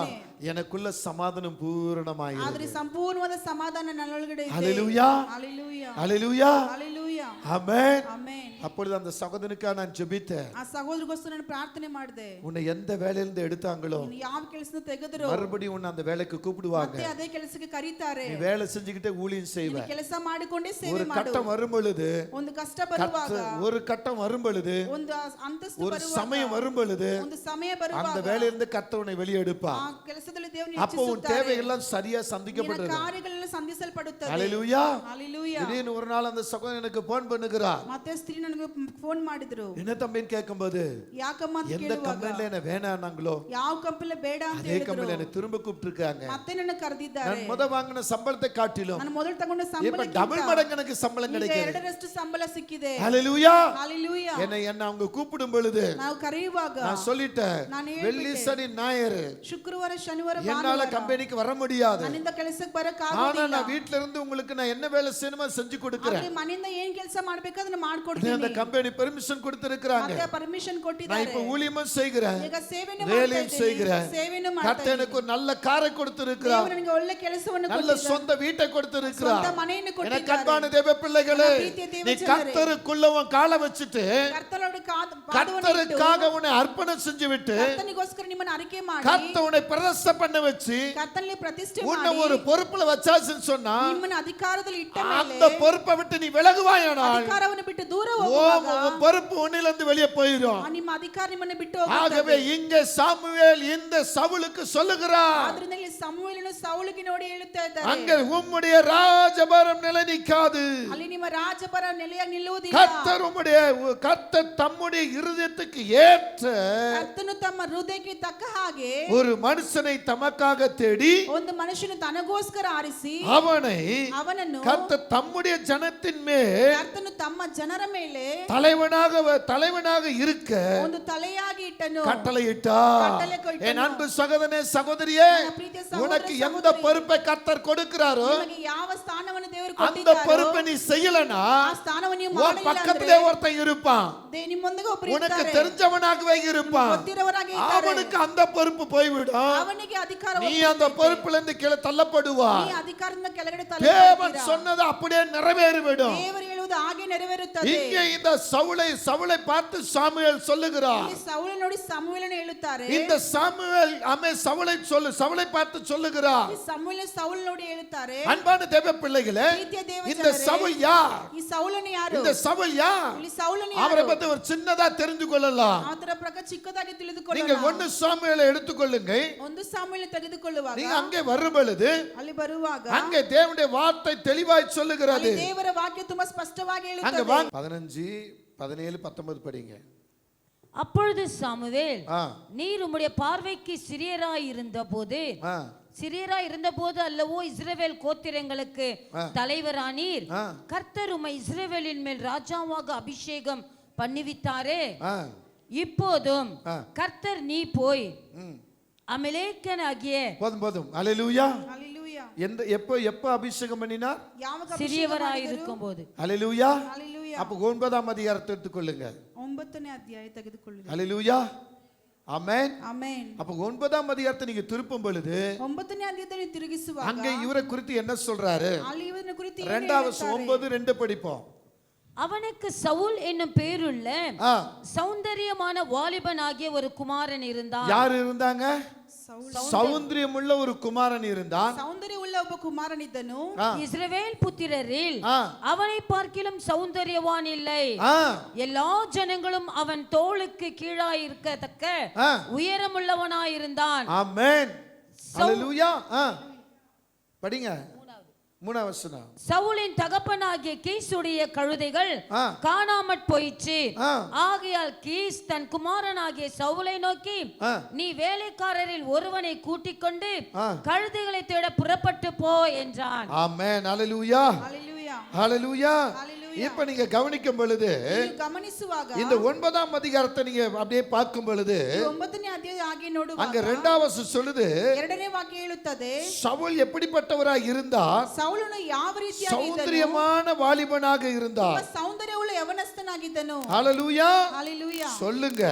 எனக்குள்ள சமாதானம் பூரணமாயிருக்கு. ಆದ್ರೆ ಸಂಪೂರ್ಣವಾದ ಸಮಾಧಾನ ನನ್ನೊಳಗಡೆ ಇದೆ. ஹalleluya, ಹalleluya, ஹalleluya, ಹalleluya, ஆமென், ಆಮೆನ್. அப்பொழுது அந்த சகோதரனுக்காக நான் ஜெபித்தேன். ಆ ಸಹೋದರಗೋಸ್ಕರ ನಾನು ಪ್ರಾರ್ಥನೆ ಮಾಡಿದೆ. உன்னை எந்த வேலையிலிருந்து எடுத்தாங்களோ ನೀನು ಯಾವ ಕೆಲಸನ ತೆಗೆದ್ರು மறுபடியும் உன்னை அந்த வேலைக்கு கூப்பிடுவாங்க. ಮತ್ತೆ ಅದೇ ಕೆಲಸಕ್ಕೆ ಕರೀತಾರೆ. நீ வேலை செஞ்சுக்கிட்டே ஊழியம் செய்வ. ನೀನು ಕೆಲಸ ಮಾಡಿಕೊಂಡೇ ಸೇವೆ ஒரு ಮಾಡು. கட்டம் வரும் பொழுது, ಒಂದು ಕಷ್ಟ ಬರುವಾಗ, ஒரு கட்டம் வரும் பொழுது, ಒಂದು ಅಂತಸ್ತು ஒரு ಬರುವಾಗ, சமயம் வரும் பொழுது ಒಂದು ಸಮಯ அந்த ಬರುವಾಗ வேலையிலிருந்து கர்த்தர் உன்னை வெளியெடுப்பா. ಆ ಕೆಲಸದಲ್ಲಿ ದೇವರು அப்போ உன் தேவைகள் சரியா சந்திக்கப்படுது. ನಿನ್ನ ಕಾರ್ಯಗಳೆಲ್ಲ ಸಂಧಿಸಲ್ಪಡುತ್ತದೆ. ஹalleluya, ஹalleluya. திடீர்னு ஒரு நாள் அந்த சகோதரன் எனக்கு போன் பண்ணுகிறார். ಮತ್ತೆ ಸ್ತ್ರೀ ನನಗೆ ಫೋನ್ ಮಾಡಿದ್ರು. என்ன தம்பின்னு கேட்கும்போது, ಯಾಕಮ್ಮ ಅಂತ எந்த ಕೇಳುವಾಗ, கம்பெனில என்ன வேணானாங்களோ ಯಾವ ಕಂಪನಿல ಬೇಡ ಅಂತ அதே ಹೇಳಿದ್ರು. கம்பெனில என்ன திரும்ப கூப்பிட்டுருக்காங்க. ಮತ್ತೆ ನನ್ನ ಕರೆದಿದ್ದಾರೆ. நான் முத வாங்கின சம்பளத்தை காட்டிலும் ನಾನು ಮೊದಲು ತಗೊಂಡ இப்ப ಸಂಬಳಕ್ಕಿಂತ டபுள் மடங்கு எனக்கு சம்பளம் ಈಗ கிடைக்குது. ಎರಡರಷ್ಟು ಸಂಬಳ ಸಿಕ್ಕಿದೆ. ஹalleluya, ஹalleluya. என்ன அவங்க கூப்பிடும் பொழுது ನಾವು ಕರೆಯುವಾಗ நான் சொல்லிட்டேன், ನಾನು வெள்ளி சனி ஞாயிறு ಶುಕ್ರವಾರ ಶನಿವಾರ என்னால கம்பெனிக்கு வர முடியாது. ನನ್ನಿಂದ ಕೆಲಸಕ್ಕೆ ಬರಕ ஆனா ಆಗೋದಿಲ್ಲ. நான் வீட்ல இருந்து உங்களுக்கு நான் என்ன வேலை செய்யணுமோ செஞ்சு கொடுக்கிறேன். ಆದ್ರೆ ಮನೆಯಿಂದ ಏನ್ ಕೆಲಸ ಮಾಡಬೇಕು ಅದನ್ನ அந்த ಮಾಡ್ಕೊಡ್ತೀನಿ. கம்பெனி பெர்மிஷன் கொடுத்திருக்காங்க. ಮತ್ತೆ ಪರ್ಮಿಷನ್ நான் ಕೊಟ್ಟಿದ್ದಾರೆ. இப்ப ஊழியமும் செய்கிறேன், ಈಗ ಸೇವೆನೂ வேலையும் ಮಾಡ್ತಾ செய்கிறேன். ಇದ್ದೀನಿ. ಸೇವೆನೂ ಮಾಡ್ತಾ கர்த்தர் எனக்கு ஒரு நல்ல காரை கொடுத்திருக்கிறார், ದೇವರು ನನಗೆ ಒಳ್ಳೆ ಕೆಲಸವನ್ನು நல்ல ಕೊಟ್ಟಿದ್ದಾರೆ. சொந்த வீட்டை கொடுத்திருக்கிறார். ಸ್ವಂತ ಮನೆಯನ್ನು எனக்கு ಕೊಟ್ಟಿದ್ದಾರೆ. அன்பான தேவ பிள்ளைகளே, ನನ್ನ ಪ್ರೀತಿಯ ದೇವ நீ ಜನರೇ, கர்த்தருக்குள்ள உன் காலை வச்சுட்டு ಕರ್ತನೊಳಗೆ ಪಾದವನ್ನು ಇಟ್ಟು கர்த்தருக்காக உன்னை அர்ப்பணம் செஞ்சு விட்டு ಕರ್ತನಿಗೋಸ್ಕರ ನಿಮ್ಮನ್ನು ಅರಿಕೆ ಮಾಡಿ கர்த்தர் உன்னை பிரதிஷ்டை பண்ண வச்சு ಕರ್ತನಲ್ಲಿ ಪ್ರತಿಷ್ಠೆ உன்னை ಮಾಡಿ ஒரு பொறுப்புல வச்சாச்சுன்னு சொன்னா ನಿಮ್ಮನ್ನು ಅಧಿಕಾರದಲ್ಲಿ ಇಟ್ಟ அந்த ಮೇಲೆ பொறுப்பை விட்டு நீ விலகுவாயானால் ಅಧಿಕಾರವನ್ನು ಬಿಟ್ಟು ದೂರ ಹೋಗುವಾಗ உன் பொறுப்பு உன்னிலிருந்து வெளியே போயிடும். ನಿಮ್ಮ ಅಧಿಕಾರ ನಿಮ್ಮನ್ನು ಬಿಟ್ಟು ஆகவே ಹೋಗುತ್ತದೆ. இங்கே சாமுவேல் இந்த சவுலுக்கு சொல்லுகிறார், ಆದ್ರಿಂದ ಇಲ್ಲಿ ಸಮುವೇಲನು ಸೌಲಿಗೆ ನೋಡಿ ಹೇಳುತ್ತಾ ಇದ್ದಾರೆ, அங்கே உம்முடைய ராஜபாரம் நிலை நிற்காது. ಅಲ್ಲಿ ನಿಮ್ಮ ರಾಜಪರ ನೆಲೆಯಾಗಿ ನಿಲ್ಲುವುದಿಲ್ಲ. கர்த்தர் தம்முடைய இருதயத்துக்கு ஏற்ற ಕರ್ತನು ತಮ್ಮ ಹೃದಯಕ್ಕೆ ತಕ್ಕ ಹಾಗೆ ஒரு மனுஷனை தமக்காக தேடி ಒಂದು ಮನುಷ್ಯನು ತನಗೋಸ್ಕರ ಆರಿಸಿ ಅವನನ್ನು கர்த்தர் தம்முடைய ஜனத்தின் மேல் ಕರ್ತನು ತಮ್ಮ ಜನರ ಮೇಲೆ தலைவனாக இருக்க ಒಂದು ತಲೆಯಾಗಿ ಇಟ್ಟನು, கட்டளையிட்டார். என் அன்பு சகோதரனே சகோதரியே, உனக்கு எந்த பொறுப்பை கர்த்தர் கொடுக்கிறாரோ ನಿಮಗೆ ಯಾವ ಸ್ಥಾನವನ್ನು ದೇವರು அந்த ಕೊಟ್ಟಿದ್ದಾರೋ பொறுப்பை நீ செய்யலனா ಆ ಸ್ಥಾನವನ್ನು ನೀವು உன் ಮಾಡಲಿಲ್ಲ பக்கத்திலே ಅಂದ್ರೆ ஒருத்தன் இருப்பான், ನಿಮ್ಮೊಂದಿಗೆ ಒಬ್ಬರು உனக்கு ಇರ್ತಾರೆ, தெரிஞ்சவனாகவே இருப்பான், ಗೊತ್ತಿರೋರಾಗಿ ಇರ್ತಾರೆ. அவனுக்கு அந்த பொறுப்பு போய்விடும். ಅವನಿಗೆ ಅಧಿಕಾರ நீ அந்த பொறுப்புல இருந்து கீழே தள்ளப்படுவாய். ಈ ಅಧಿಕಾರದಿಂದ ಕೆಳಗಡೆ தேவன் ತಳ್ಳಿ சொன்னது அப்படியே நிறைவேறிவிடும். ದೇವರು ಹೇಳುವುದು ಹಾಗೆ ನೆರವೇರುತ್ತದೆ. இங்கே இந்த சவுலை பார்த்து சாமுவேல் சொல்லுகிறார், ಇಲ್ಲಿ ಸೌಲ ನೋಡಿ ಸಮುವೇಲನು ಹೇಳುತ್ತಾರೆ, இந்த சாமுவேல் சவுலை பார்த்து சொல்லுகிறார், ಈ ಸಮುವೇಲ ಸೌಲ ನೋಡಿ ಹೇಳುತ್ತಾರೆ, அன்பான தேவ பிள்ளைகளே, ಪ್ರೀತಿಯ ದೇವ இந்த ಜನರೇ, சவுல் யார்? ಈ ಸೌಲನು ಯಾರು? இந்த சவுல் யார்? ಇಲ್ಲಿ ಸೌಲನು அவரை ಯಾರು? பத்தி ஒரு சின்னதா தெரிந்து கொள்ளலாம். ಅದರ ಪ್ರಕಾರ ಚಿಕ್ಕದಾಗಿ நீங்க ತಿಳಿದುಕೊಳ್ಳೋಣ. 1 சாமுவேலை எடுத்துக்கொள்ளுங்க. ಒಂದು ಸಾಮುವೇಲ ತೆಗೆದುಕೊಳ್ಳುವಾಗ நீங்க அங்கே வரும் பொழுது ಅಲ್ಲಿ ಬರುವಾಗ அங்கே தேவனுடைய வார்த்தை தெளிவாய் சொல்லுகிறது. ಅಲ್ಲಿ ದೇವರ ವಾಕ್ಯ ತುಂಬಾ ಸ್ಪಷ್ಟವಾಗಿ அங்க ಹೇಳುತ್ತದೆ. 15 17 19 படிங்க. அப்பொழுது சாமுவேல், ஆ நீர் உம்முடைய பார்வைக்கு சிறியராய் இருந்தபோது அல்லவோ இஸ்ரவேல் கோத்திரங்களுக்கு தலைவரானீர். கர்த்தர் உம்மை இஸ்ரவேலின் மேல் ராஜாவாக அபிஷேகம் பண்ணிவித்தாரே. இப்போதும் கர்த்தர் நீ போய் அமலேக்கனாகிய போதும் அல்லேலூயா. ஹalleluya. எப்ப அபிஷேகம் பண்ணினார்? சிறியவராய் இருக்கும்போது. அல்லேலூயா. ஹalleluya. அப்ப 9ஆம் அதிகாரத்தை எடுத்துக்கொள்ளுங்க. 9ನೇ ಅಧ್ಯಾಯ ತೆಗೆದುಕೊಳ್ಳಿರಿ. அல்லேலூயா. ஆமென். ಆಮೆನ್. அப்ப 9ஆம் அதிகாரத்தை நீங்க திருப்பும் பொழுது 9ನೇ ಅಧ್ಯಾಯದಲ್ಲಿ ತಿರುಗಿಸುವಾಗ அங்க இவரை குறித்து என்ன சொல்றாரு? ಅಲ್ಲಿ ಇವನ ಕುರಿತು 2:9 படிப்போம். அவனுக்கு சவுல் என்னும் பேருள்ள சௌந்தரியமான வாலிபனாகிய ஒரு குமாரன் இருந்தான். யார் இருந்தாங்க? சௌந்தரியமுள்ள ஒரு குமாரன் இருந்தான். ಸೌಂದರ್ಯವುಳ್ಳ ಒಬ್ಬ ಕುಮಾರನಿದ್ದನು. இஸ்ரவேல் புத்திரரில் அவனை பார்க்கிலும் சௌந்தரியவான் இல்லை. எல்லா ஜனங்களும் அவன் தோளுக்கு கீழாய் இருக்கத்தக்க உயரமுள்ளவனாயிருந்தான். ஆமென். ஹalleluya. படிங்க. மூணாவது வசனம். சவுலின் தகப்பனாகிய கீசுடைய கழுதைகள் காணாமற் போயிற்று. ஆகையால் கீஸ் தன் குமாரனாகிய சவுலை நோக்கி, நீ வேலைக்காரரில் ஒருவனை கூட்டிக் கொண்டு கழுதைகளை தேட புறப்பட்டு போ என்றான். ஆமென். ஹalleluya. ஹalleluya. இப்ப நீங்க கவனிக்கும் பொழுது இந்த 9ஆம் அதிகாரத்தை நீங்க அப்படியே பார்க்கும் பொழுது அங்க 2வது வசனம் சொல்லுது, சவுல் எப்படிப்பட்டவராய் இருந்தார்? சௌந்தரியமான வாலிபனாக இருந்தார். ஹalleluya. சொல்லுங்க.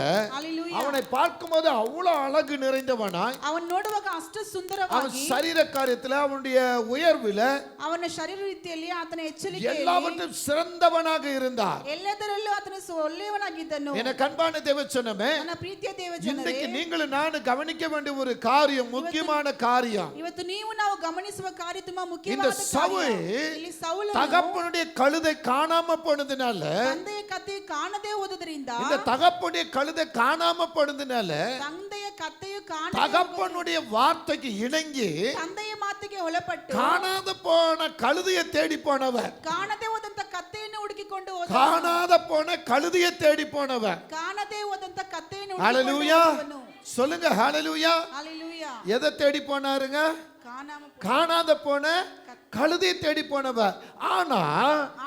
அவனை பார்க்கும்போது அவ்வளவு அழகு நிறைந்தவனாய், அவன் சரீர காரியத்துல, அவனுடைய உயர்வுல, அவன ಶರೀರ ರೀತಿಯಲ್ಲಿ ಆತನ ಎಚ್ಚರಿಕೆಯಲ್ಲಿ எல்லாவற்றும் சிறந்தவனாக இருந்தார். ಎಲ್ಲದರಲ್ಲೂ ಆತನ ಒಳ್ಳೆಯವನಾಗಿದ್ದನು. என கண்பான தேவச்சனமே, ನನ್ನ ಪ್ರೀತಿಯ ದೇವಜನರೇ, இன்னைக்கு நீங்களும் நான் கவனிக்க வேண்டிய ஒரு காரியம், முக்கியமான காரியம். ಇವತ್ತು ನೀವು ನಾವು ಗಮನಿಸುವ ಕಾರ್ಯ ತುಂಬಾ ಮುಖ್ಯವಾದ இந்த ಕಾರ್ಯ. சவுல் ಇಲ್ಲಿ ಸೌಲನು தகப்பனுடைய கழுதை காணாம போனதுனால, ತಂದೆಯ ಕಥೆ ಕಾಣದೇ ಹೋದದರಿಂದ, இந்த தகப்பனுடைய கழுதை காணாம போனதுனால, ತಂದೆಯ ಕಥೆಯು ಕಾಣದೇ, தகப்பனுடைய வார்த்தைக்கு இணங்கி ತಂದೆಯ ಮಾತಿಗೆ ಒಳಪಟ್ಟು காணாத போன கழுதையை தேடி போனவர், ಕಾಣದೇ ಹೋದಂತ ಕಥೆಯನ್ನು ಹುಡುಕಿಕೊಂಡು ಹೋದ, காணாத போன கழுதையை தேடி போனவர். ಕಾಣದೇ ಹೋದಂತ ಕಥೆಯನ್ನು ஹalleluya. ಹುಡುಕಿಕೊಂಡು ಹೋದವನು. சொல்லுங்க ஹalleluya. ஹalleluya. எதை தேடி போனாருங்க? காணாத போன கழுதையை தேடி போனவர். ஆனா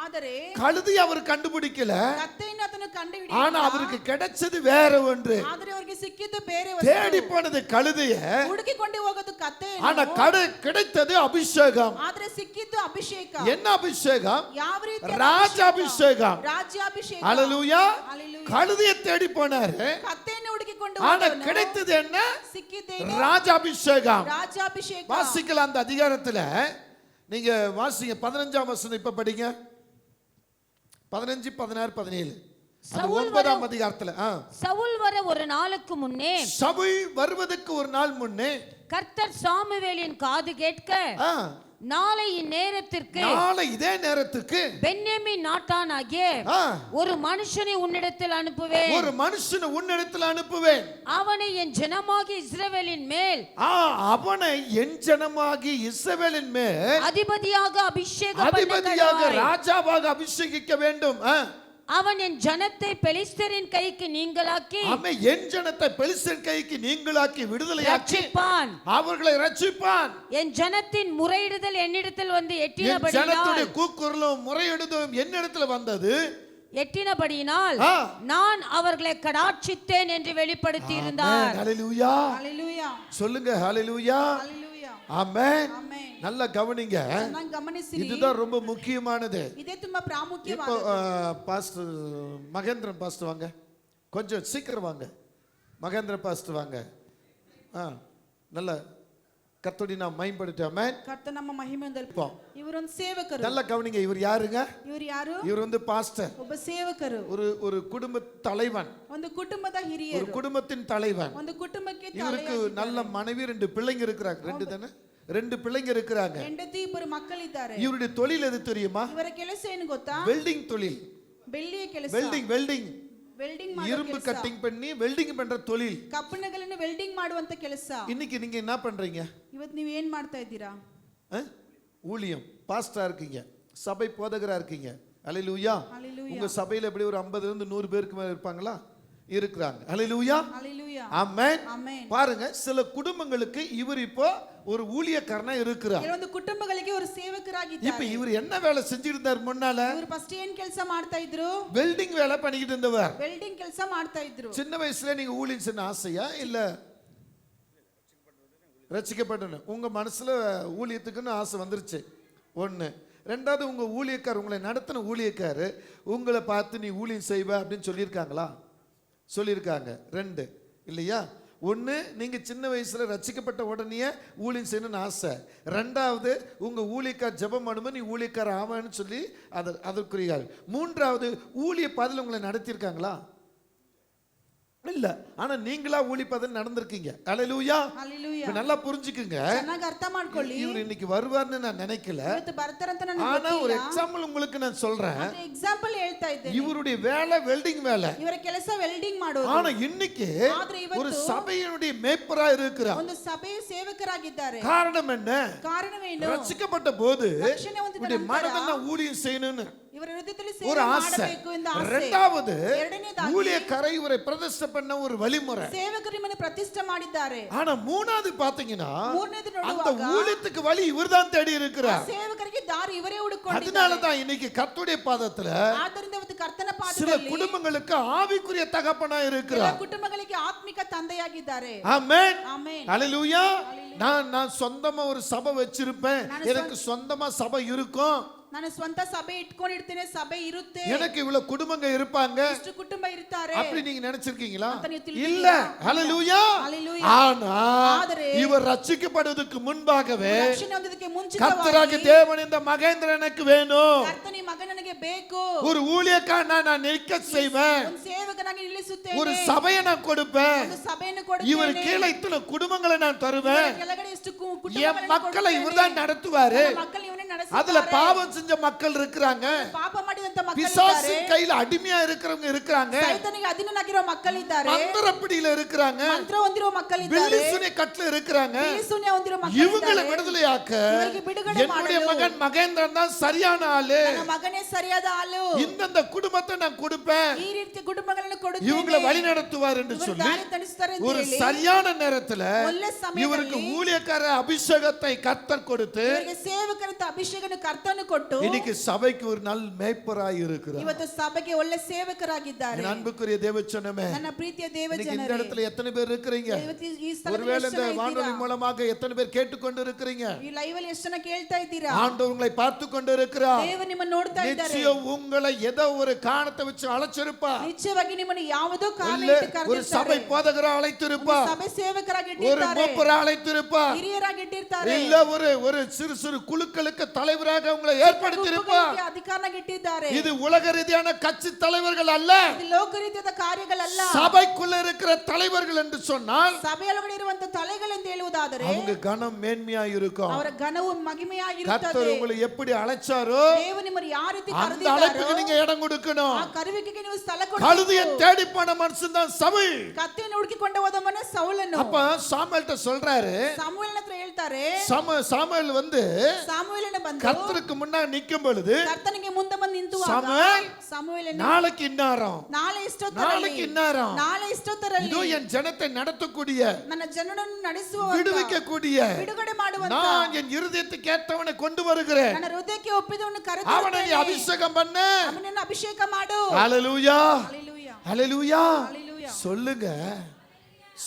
ಆದರೆ கழுதை அவர் கண்டுபிடிக்கல. ಕಥೆಯನ್ನು ಆತನು ಕಂಡುಹಿಡಿದ. ஆனா அவருக்கு கிடைச்சது வேற ஒன்று. ಆದರೆ ಅವರಿಗೆ ಸಿಕ್ಕಿದ್ದು ಬೇರೆ ವಸ್ತು. தேடி போனது கழுதையை, ಹುಡುಕಿಕೊಂಡು ಹೋಗೋದು ಕಥೆ. ஆனா கிடைத்தது அபிஷேகம். ಆದರೆ ಸಿಕ್ಕಿದ್ದು ಅಭಿಷೇಕ. என்ன அபிஷேகம்? ಯಾವ ರೀತಿ? ராஜாபிஷேகம். ರಾಜ್ಯಾಭಿಷೇಕ. ஹalleluya. ஹalleluya. கழுதையை தேடி போனாரு, ಕಥೆಯನ್ನು ಹುಡುಕಿಕೊಂಡು ஆனா ಹೋದವನು. கிடைத்தது என்ன? ಸಿಕ್ಕಿದ್ದೇನು? ராஜாபிஷேகம். ರಾಜ್ಯಾಭಿಷೇಕ. வாசிக்கலாம் அந்த அதிகாரத்துல. நீங்க வாசிங்க 15ஆம் வசனம் இப்ப படிங்க. 15, 16, 17. 9ஆம் அதிகாரத்துல. சவுல் வர ஒரு நாளுக்கு முன்னே, சவுல் வருவதற்கு ஒரு நாள் முன்னே கர்த்தர் சாமுவேலின் காது கேட்க, நாளை இந்நேரத்திற்கு, நாளை இதே நேரத்துக்கு பென்யமீன் நாட்டானாகிய ஒரு மனுஷனை உன்னிடத்தில் அனுப்புவேன். ஒரு மனுஷனை உன்னிடத்தில் அனுப்புவேன். அவனை என் ஜனமாகி இஸ்ரவேலின் மேல், அவனை என் ஜனமாகி இஸ்ரவேலின் மேல் அதிபதியாக அபிஷேகம் அதிபதியாக ராஜாவாக அபிஷேகிக்க வேண்டும். அவன் என் ஜனத்தை பெலிஸ்தரின் கைக்கு நீங்களாக்கி, அவன் என் ஜனத்தை பெலிஸ்தரின் கைக்கு நீங்களாக்கி விடுதலையாக்கி ரட்சிப்பான். அவர்களை ரட்சிப்பான். என் ஜனத்தின் முறையிடுதல் என்னிடத்தில் வந்து எட்டினபடியால், ஜனத்துடைய கூக்குரலும் முறையிடுதலும் என்னிடத்தில் வந்தது எட்டினபடியினால் நான் அவர்களை கடாட்சித்தேன் என்று வெளிப்படுத்தி இருந்தார். ஹalleluya. ஹalleluya. சொல்லுங்க ஹalleluya. ஹalleluya. ஆமென். ஆமென். நல்லா கவனிங்க. நான் கவனிசிரி. இதுதான் ரொம்ப முக்கியமானது. இதே ತುಂಬಾ ಪ್ರಾಮುಖ್ಯವಾದದ್ದು. இப்போ பாஸ்டர் மகேந்திரன் பாஸ்டர் வாங்க, கொஞ்சம் சீக்கிரம் வாங்க. மகேந்திர பாஸ்டர் வாங்க. நல்ல கர்த்தரை நாம் மகிமைப்படுத்துவோமே. கர்த்தர் நம்ம மகிமைப்படுத்துவோம். இவர் ಒಂದು ಸೇವಕರು. நல்லா கவனிங்க. இவர் யாருங்க? இவர் யாரு? இவர் வந்து பாஸ்டர், ಒಬ್ಬ ಸೇವಕರು, ஒரு குடும்ப தலைவன், ಒಂದು ಕುಟುಂಬದ ಹಿರಿಯರು, ஒரு குடும்பத்தின் தலைவன். ಒಂದು ಕುಟುಂಬಕ್ಕೆ இவருக்கு நல்ல மனைவி, 2 பிள்ளைங்க இருக்கிறாங்க. 2 தானே? 2 பிள்ளைங்க இருக்கிறாங்க. ಹೆಂಡತಿ, ಇಬ್ಬರು ಮಕ್ಕಳಿದ್ದಾರೆ. இவருடைய தொழில் எது தெரியுமா? ಇವರ ಕೆಲಸ ಏನು ಗೊತ್ತಾ? வெல்டிங் தொழில். ಬೆಳ್ಳಿಯ ಕೆಲಸ. வெல்டிங் இரும்பு கட்டிங் பண்ணி வெல்டிங் பண்ற தொழில். ಕಬ್ಬಿಣಗಳನ್ನು ವೆಲ್ಡಿಂಗ್ ಮಾಡುವಂತ ಕೆಲಸ. இன்னைக்கு நீங்க என்ன பண்றீங்க? ಇವತ್ತು ನೀವು ಏನು ಮಾಡ್ತಾ ಇದ್ದೀರಾ? ஊழியம், பாஸ்டரா இருக்கீங்க, சபை போதகரா இருக்கீங்க. ஹalleluya. உங்க சபையில எப்படி ஒரு 50 இருந்து 100 பேருக்கு மேல இருப்பாங்களா? இருக்கிறாங்க. ஹalleluya. ஆமென். பாருங்க, சில குடும்பங்களுக்கு இவர் இப்போ ஒரு ஊழியக்காரனா இருக்கிறார். ಕೆಲವೊಂದು ಕುಟುಂಬಗಳಿಗೆ ஒரு ಸೇವಕರಾಗಿದ್ದಾರೆ. இப்போ இவர் என்ன வேலை செஞ்சிட்டு இருந்தார் முன்னால? இவர் ಫಸ್ಟ್ ಏನು ಕೆಲಸ ಮಾಡ್ತಾ ಇದ್ರು? வெல்டிங் வேலை பண்ணிட்டு இருந்தவர். வெல்டிங் ಕೆಲಸ ಮಾಡ್ತಾ ಇದ್ರು. சின்ன வயசுல நீங்க ஊழியம் செய்ய ஆசையா இல்ல ரட்சிக்கப்படணும் உங்க மனசுல ஊழியத்துக்குன்னு ஆசை வந்துருச்சு? ஒண்ணு. ரெண்டாவது, உங்க ஊழியக்காரர், உங்களை நடத்தின ஊழியக்காரர் உங்களை பார்த்து நீ ஊழியம் செய்வ அப்படின்னு சொல்லியிருக்காங்களா? சொல்லியிருக்காங்க. 2 இல்லையா? ஒன்று, நீங்கள் சின்ன வயசில் ரட்சிக்கப்பட்ட உடனே ஊழியம் செய்யணும்னு ஆசை. 2வது, உங்கள் ஊழியக்கார் ஜெபம் பண்ணும்போது நீ ஊழியக்கார ஆவான்னு சொல்லி அதற்குரிய. 3வது, ஊழிய பாதையில் உங்களை நடத்தியிருக்காங்களா? இல்ல. ஆனா நீங்களா ஊழிப்பதில் நடந்திருக்கீங்க. ஹalleluya. Hallelujah. நல்லா புரிஞ்சுக்குங்க. ಚೆನ್ನಾಗಿ ಅರ್ಥ ಮಾಡ್ಕೊಳ್ಳಿ. இவர் இன்னைக்கு வருவார்னு நான் நினைக்கல. ಇವತ್ತು ಬರ್ತಾರಂತ ನನಗೆ ஆனா ஒரு ಗೊತ್ತಿಲ್ಲ. எக்ஸாம்பிள் உங்களுக்கு நான் சொல்றேன். ಅದು ಎಕ್ಸಾಂಪಲ್ ಹೇಳ್ತಾ ಇದ್ದೇನೆ. இவருடைய வேலை வெல்டிங் வேலை. ಇವರ ಕೆಲಸ ವೆಲ್ಡಿಂಗ್ ಮಾಡೋದು. ஆனா இன்னைக்கு ಆದ್ರೆ ಇವತ್ತು ஒரு சபையினுடைய மேய்ப்பரா இருக்கிறார். ಒಂದು ಸಭೆಯ ಸೇವಕರಾಗಿದ್ದಾರೆ. காரணம் என்ன? ಕಾರಣವೇನು? ரட்சிக்கப்பட்ட போது ರಕ್ಷಣೆ ಹೊಂದಿದ உடைய ನಂತರ மனதில் நான் ஊழியம் செய்யணும்னு ಇವರ ಹೃದಯದಲ್ಲಿ ஒரு ಸೇವೆ ஆசை. ಮಾಡಬೇಕು ಎಂದು ಆಸೆ. இரண்டாவது ಎರಡನೇದಾಗಿ ஊழியக்காரை இவரை பிரதிஷ்டை பண்ண ஒரு வழிமுறை. ಸೇವಕರು ನಿಮ್ಮನ್ನು ಪ್ರತಿಷ್ಠೆ ಮಾಡಿದ್ದಾರೆ. ஆனா மூணாவது பாத்தீங்கன்னா ಮೂರನೇದು அந்த ನೋಡುವಾಗ ஊழியத்துக்கு வழி இவர்தான் தேடி இருக்கிறார். ಸೇವಕರಿಗೆ ದಾರಿ ಇವರೇ ಹುಡುಕೊಂಡಿದ್ದಾರೆ. அதனாலதான் இன்னைக்கு கர்த்தருடைய பாதத்துல ಆದ್ದರಿಂದ ಇವತ್ತು ಕರ್ತನ சில ಪಾದದಲ್ಲಿ குடும்பங்களுக்கு ஆவிக்குரிய தகப்பனா இருக்கிறார். ಕುಟುಂಬಗಳಿಗೆ ಆತ್ಮಿಕ ತಂದೆಯಾಗಿದ್ದಾರೆ. ஆமென். ಆಮೆನ್. ஹalleluya. நான் சொந்தமா ஒரு சபை வச்சிருப்பேன், எனக்கு சொந்தமா சபை இருக்கும், ನಾನು ಸ್ವಂತ ಸಭೆ ಇಟ್ಕೊಂಡಿರ್ತೇನೆ, ಸಭೆ ಇರುತ್ತೆ, எனக்கு இவ்வளவு குடும்பங்க இருப்பாங்க ಇಷ್ಟು ಕುಟುಂಬ ಇರ್ತಾರೆ அப்படி நீங்க நினைச்சிருக்கீங்களா? ಅಂತ ನೀವು ತಿಳಿದಿದ್ದೀರಾ? இல்ல. ஹalleluya. Hallelujah. ஆனா ಆದರೆ இவர் ரட்சிக்கப்படுவதற்கு முன்பாகவே ರಕ್ಷಣೆ ಹೊಂದೋದಕ್ಕೆ கர்த்தராகிய ಮುಂಚಿತವಾಗಿ தேவன் இந்த மகேந்திரன் எனக்கு வேணும், ಕರ್ತನ ಮಗ ನನಗೆ ಬೇಕು, ஒரு ஊழியக்காரனா நான் நிற்க செய்வேன், ಒಂದು ಸೇವಕನಾಗಿ ನಿಲ್ಲಿಸುತ್ತೇನೆ, ஒரு சபையை நான் கொடுப்பேன், ಒಂದು ಸಭೆಯನ್ನು இவர் ಕೊಡುತ್ತೇನೆ, கீழே இத்தனை குடும்பங்களை நான் தருவேன், ಕೆಳಗಡೆ ಎಷ್ಟು என் ಕುಟುಂಬಗಳನ್ನು மக்களை ಕೊಡುತ್ತೇನೆ, இவர்தான் நடத்துவாரு. ನನ್ನ ಮಕ್ಕಳು ಇವನೇ அதுல ನಡೆಸುತ್ತಾರೆ, பாவம் செஞ்ச மக்கள் இருக்கிறாங்க, ಪಾಪ ಮಾಡಿದಂತ ಮಕ್ಕಳಿದ್ದಾರೆ, பிசாசின் கையில அடிமையா இருக்கிறவங்க இருக்கிறாங்க, ಸೈತಾನಿಗೆ ಅಧೀನನಾಗಿರೋ ಮಕ್ಕಳಿದ್ದಾರೆ, மந்திரப்பிடியில இருக்கிறாங்க, ಮಂತ್ರ ಹೊಂದಿರೋ ಮಕ್ಕಳಿದ್ದಾರೆ, வில்லி சுனி கட்டுல இருக்கிறாங்க. ಶೂನ್ಯ ಹೊಂದಿರೋ இவங்களை ಮಕ್ಕಳಿದ್ದಾರೆ. விடுதலையாக்க ಇವರಿಗೆ ಬಿಡುಗಡೆ என்னுடைய ಮಾಡಲು மகன் மகேந்திரன் தான் சரியான ஆளு, ನನ್ನ ಮಗನೇ ಸರಿಯಾದ ಆಳು, இந்த குடும்பத்தை நான் கொடுப்பேன், ಈ ರೀತಿಯ ಕುಟುಂಬಗಳನ್ನು ಕೊಡುತ್ತೇನೆ, இவங்களை வழி நடத்துவார் என்று ಇವರು சொல்லி ದಾರಿ ತಣಿಸ್ತಾರೆ ಅಂತ ஒரு ಹೇಳಿ, சரியான நேரத்துல ಒಳ್ಳೆ இவருக்கு ಸಮಯದಲ್ಲಿ ஊழியக்கார அபிஷேகத்தை கர்த்தர் கொடுத்து ಇವರಿಗೆ ಸೇವಕರಂತ ಅಭಿಷೇಕನ ಕರ್ತನು ಕೊಟ್ಟು இன்னைக்கு சபைக்கு ஒரு நல்ல மேய்ப்பராய் இருக்கிறார். ಇವತ್ತು ಸಭೆಗೆ ಒಳ್ಳೆ ಸೇವಕರಾಗಿದ್ದಾರೆ. என் அன்புக்குரிய தேவச்சனமே, ನನ್ನ ಪ್ರೀತಿಯ ದೇವ இன்னைக்கு இந்த ಜನರೇ, இடத்துல எத்தனை பேர் இருக்கிறீங்க? ಇವತ್ತು ಈ ಸ್ಥಳದಲ್ಲಿ ஒருவேளை ಎಷ್ಟು இந்த ಜನ வானொலி ಇದ್ದೀರಾ? மூலமாக எத்தனை பேர் கேட்டுக்கொண்டு இருக்கிறீங்க? ಈ ಲೈವ್ ಅಲ್ಲಿ ಎಷ್ಟು ಜನ ಕೇಳ್ತಾ ಇದ್ದೀರಾ? ஆண்டவர் உங்களை பார்த்து கொண்டு இருக்கிறார். ದೇವರು ನಿಮ್ಮನ್ನು ನೋಡ್ತಾ ಇದ್ದಾರೆ. நிச்சயம் உங்களை ஏதோ ஒரு காரணத்தை வச்சு அழைச்சிருப்பார். ನಿಶ್ಚಯವಾಗಿ ನಿಮ್ಮನ್ನು ಯಾವುದೋ ಕಾರಣ இல்ல ಇಟ್ಟು ஒரு சபை ಕರೆದಿರ್ತಾರೆ. போதகரை அழைத்திருப்பார், ಸಭೆ ಸೇವಕರಾಗಿ ஒரு ಇಟ್ಟಿರ್ತಾರೆ, மூப்பரை அழைத்திருப்பார், ಹಿರಿಯರಾಗಿ ಇಟ್ಟಿರ್ತಾರೆ, இல்ல ஒரு சிறு சிறு குழுக்களுக்கு தலைவராக உங்களை ஏற்படுத்தியிருப்பார். ಗುಂಪುಗಳಿಗೆ ಅಧಿಕಾರನಾಗಿ ಇಟ್ಟಿದ್ದಾರೆ. இது உலக ரீதியான கட்சி தலைவர்கள் அல்ல, ಇದು ಲೋಕ ರೀತಿಯಾದ ಕಾರ್ಯಗಳಲ್ಲ, சபைக்குள்ள இருக்கிற தலைவர்கள் என்று சொன்னால் ಸಭೆಯೊಳಗಡೆ ಇರುವಂತ ತಲೆಗಳೆಂದು ಹೇಳುವುದಾದರೆ அவங்க கனம் மேன்மையா இருக்கும். ಅವರ ಘನವು கர்த்தர் ಮಹಿಮೆಯಾಗಿರುತ್ತದೆ. உங்களை எப்படி அழைச்சாரோ ದೇವರು ನಿಮ್ಮನ್ನು ಯಾವ ರೀತಿ அந்த ಕರೆದಿದ್ದಾರೋ அழைப்புக்கு நீங்க இடம் கொடுக்கணும். ಆ ಕರುವಿಕೆಗೆ ನೀವು ಸ್ಥಳ கழுதையை ಕೊಡಬೇಕು. தேடி போன மனுஷன் தான் சபை. ಕತ್ತೆಯನ್ನು ಹುಡುಕಿಕೊಂಡು ಹೋದವನೇ ಸೌಲನು. அப்ப சாமுவேல்ட்ட சொல்றாரு, ಸಾಮುವೇಲನ ಹತ್ರ ಹೇಳ್ತಾರೆ, சாமுவேல் வந்து ಸಾಮುವೇಲನ ಬಂದು கர்த்தருக்கு முன்னாடி நிக்கும் பொழுது, ಕರ್ತನಿಗೆ ಮುಂದೆ ಬಂದು ನಿಂತುವಾಗ சாமுவேல் ಸಾಮುವೇಲನು நாளைக்கு இன்னாரம், ನಾಳೆ ಇಷ್ಟೊತ್ತರಲ್ಲಿ நாளைக்கு இன்னாரம், ನಾಳೆ ಇಷ್ಟೊತ್ತರಲ್ಲಿ இதோ என் ஜனத்தை நடத்தக்கூடிய ನನ್ನ ಜನರನ್ನು ನಡೆಸುವ விடுவிக்கக்கூடிய ಬಿಡುಗಡೆ ಮಾಡುವಂತ நான் என் இருதயத்துக்கு ஏற்றவனை கொண்டு வருகிறேன், ನನ್ನ ಹೃದಯಕ್ಕೆ ಒಪ್ಪಿದವನು அவனை நீ ಕರೆದು அபிஷேகம் பண்ண. ಅವನನ್ನು ಅಭಿಷೇಕ ಮಾಡು. ஹalleluya, ಹalleluya, ஹalleluya. ಹalleluya, சொல்லுங்க